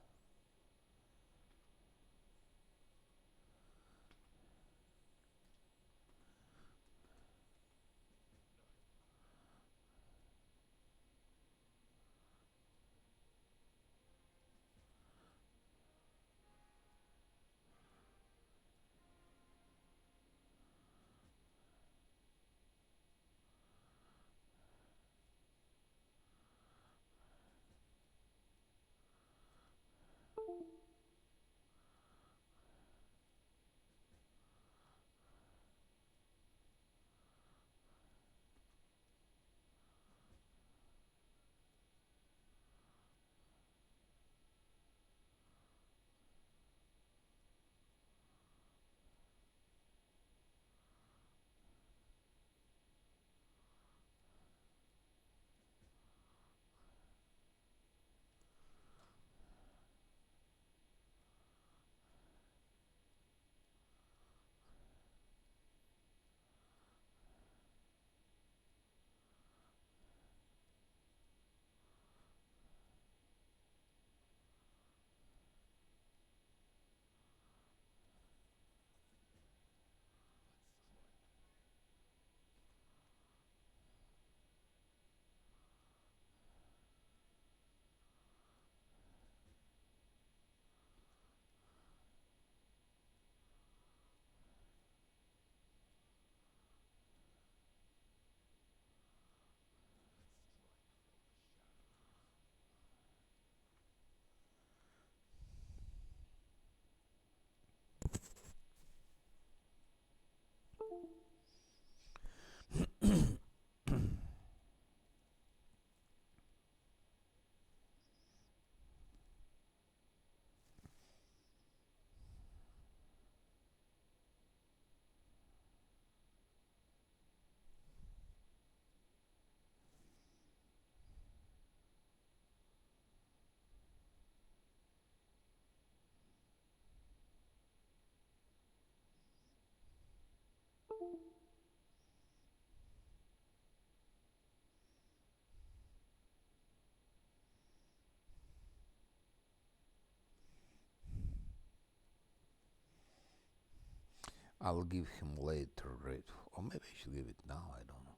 I'll give him later grateful. Or maybe I should give it now, I don't know.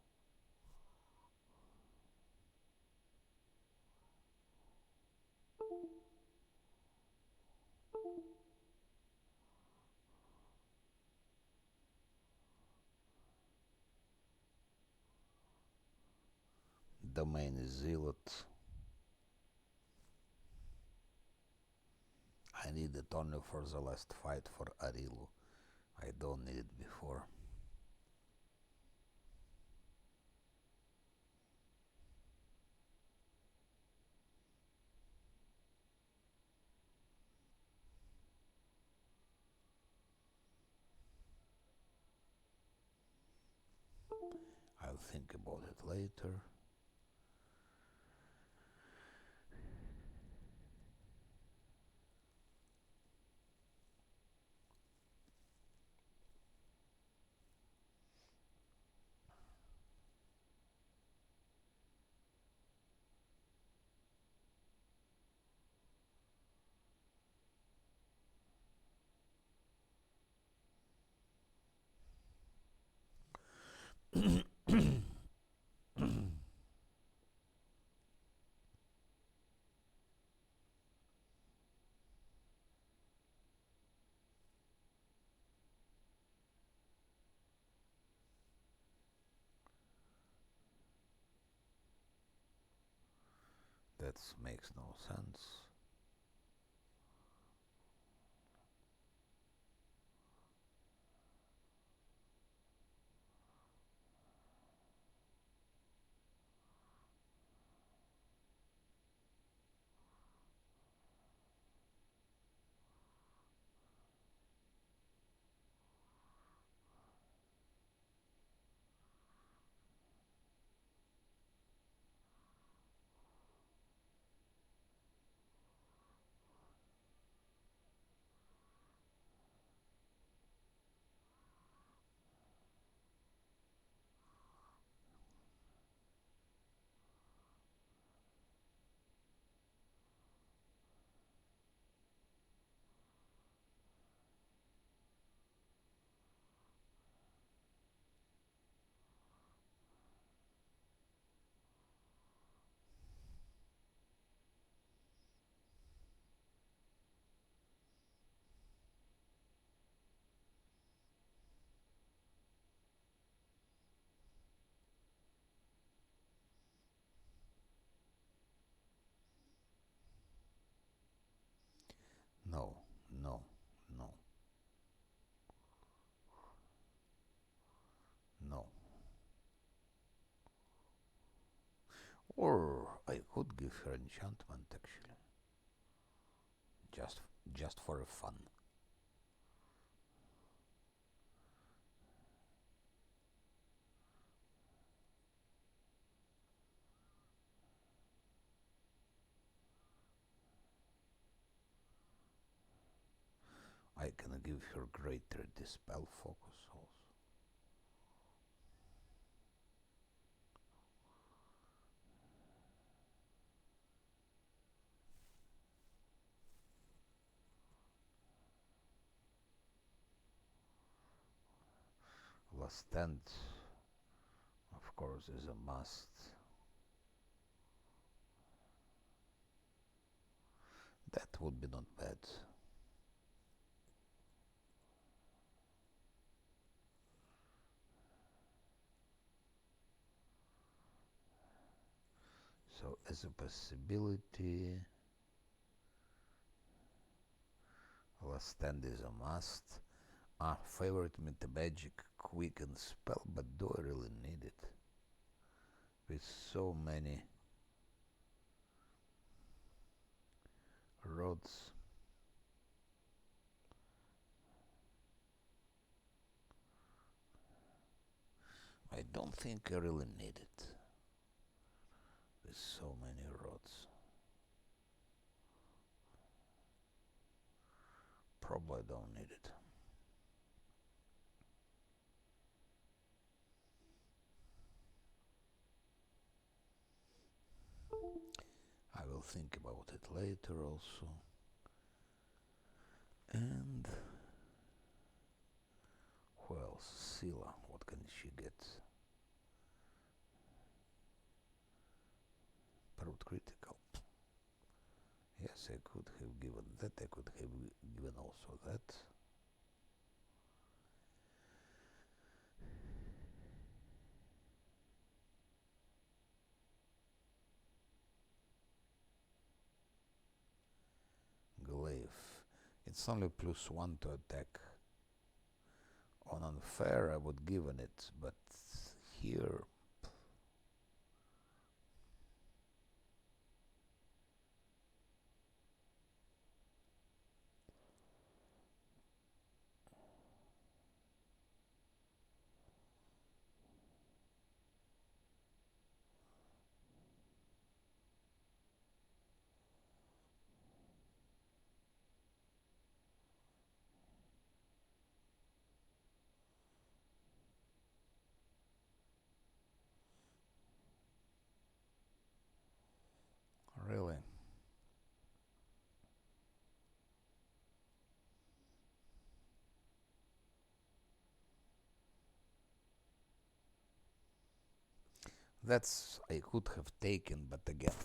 Domain is zealot. I need it only for the last fight for Arilu. I don't need it before. I'll think about it later. That makes no sense. Or I could give her enchantment actually, just just for a fun. I can give her greater dispel focus also. Last stand, of course, is a must. That would be not bad. So as a possibility, last stand is a must. Favorite magic quicken spell, but do I really need it? With so many rods. I don't think I really need it. With so many rods. Probably don't need it. I will think about it later also. And who else? Scylla, what can she get? Proud critical. Yes, I could have given that. I could have given also that. Glaive. It's only +1 to attack. On unfair, I would given it, but here. Really? That's I could have taken, but again,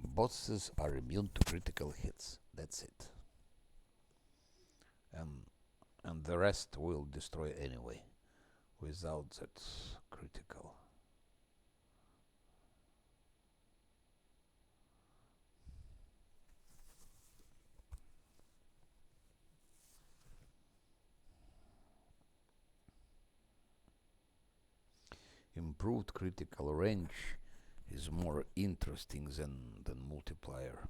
bosses are immune to critical hits. That's it. And and the rest will destroy anyway, without that critical. Improved critical range is more interesting than multiplier.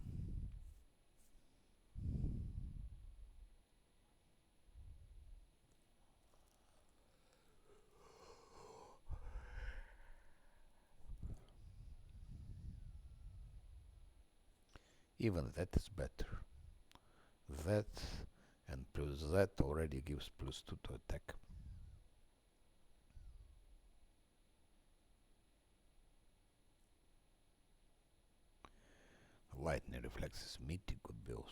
Even that is better. That and plus that already gives +2 to attack. Lightning reflexes meaty could be also.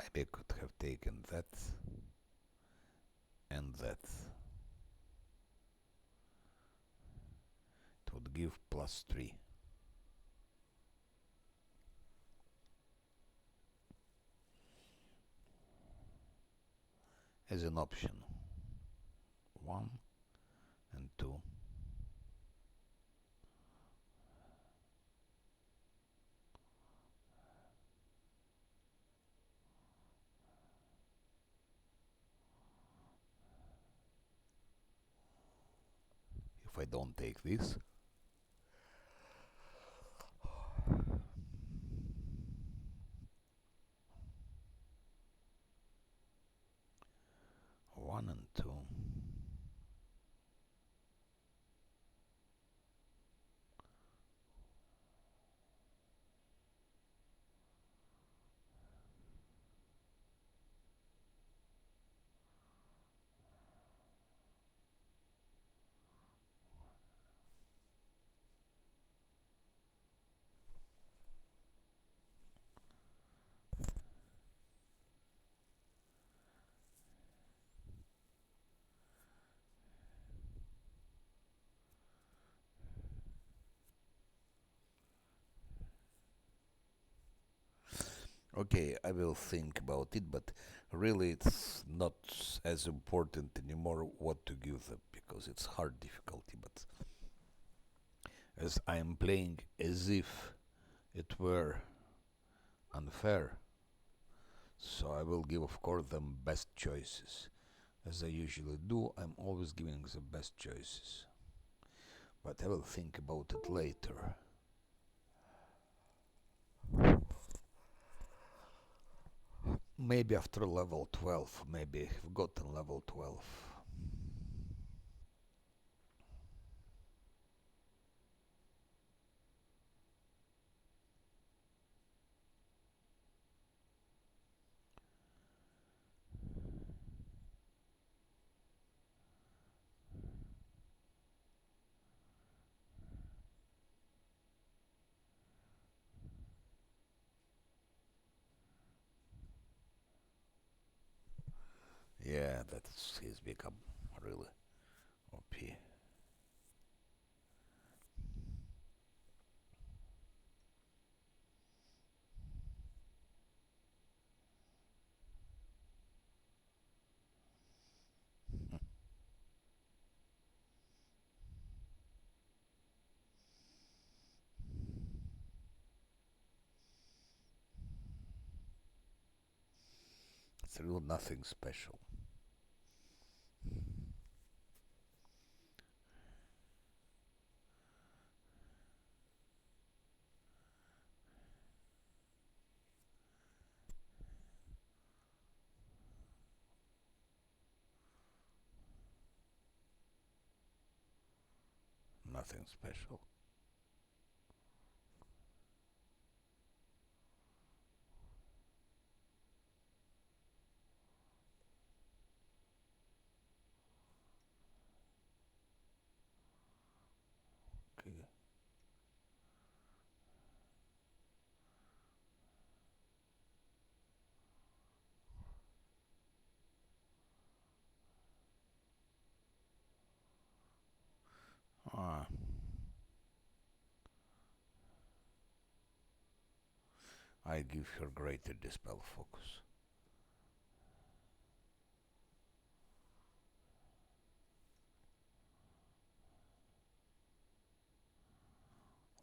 Maybe I could have taken that and that. It would give +3. As an option. 1 and 2. If I don't take this, one and two. Okay, I will think about it, but really it's not as important anymore what to give them because it's hard difficulty. But as I am playing as if it were unfair, so I will give, of course, them best choices. As I usually do, I'm always giving the best choices. But I will think about it later. Maybe after level 12, maybe I've gotten level 12. Yeah, he's become really OP. It's really nothing special. Nothing special. Okay. Ah, I give her greater dispel focus.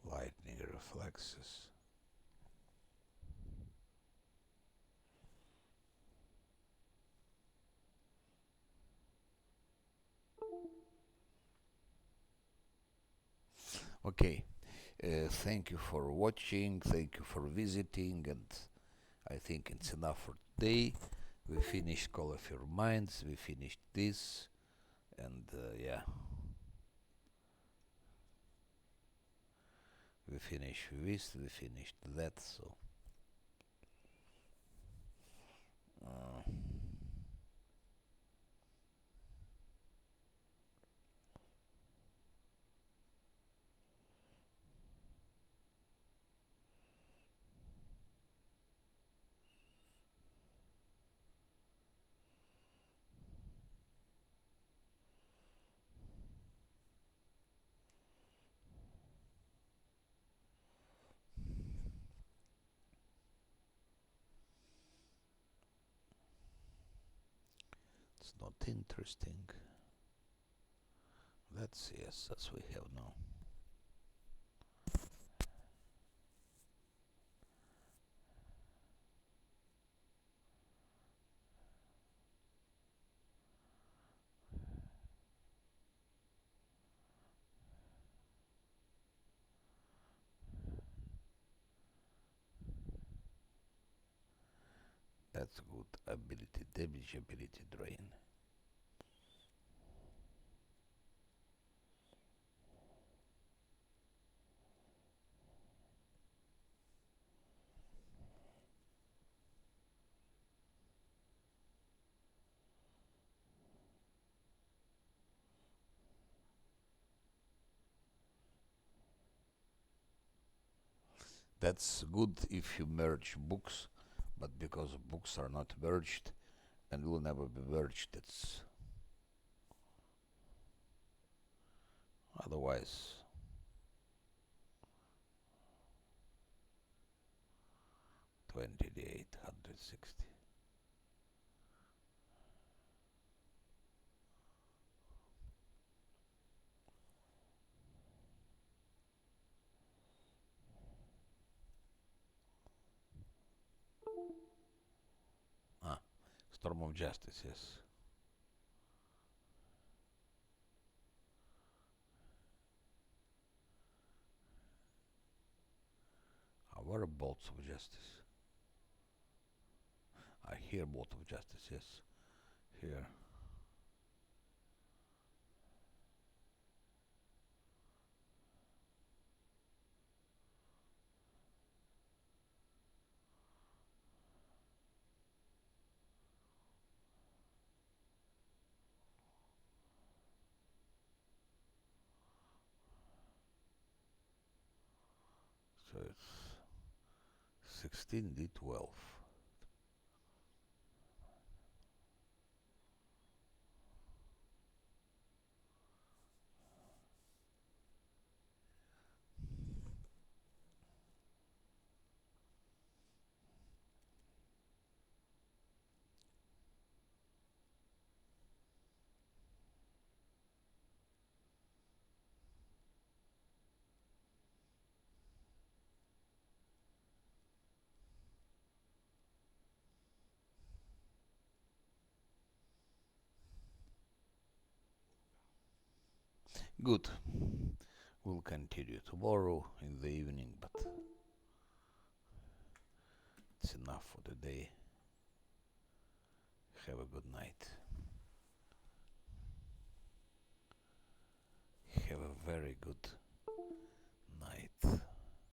Lightning reflexes. Okay, thank you for watching, thank you for visiting, and I think it's enough for today. We finished Call of Your Minds, we finished this, and yeah, we finished this, we finished that, so uh, That's not interesting. That's yes, as we have now. That's good ability, damage ability drain. That's good if you merge books, but because books are not merged and will never be merged, it's otherwise 2860. Ah, Storm of Justice, yes. Where are bolts of justice? I hear bolt of justice, yes. Here. So it's 16d12. Good. We'll continue tomorrow in the evening, but it's enough for today. Have a good night. Have a very good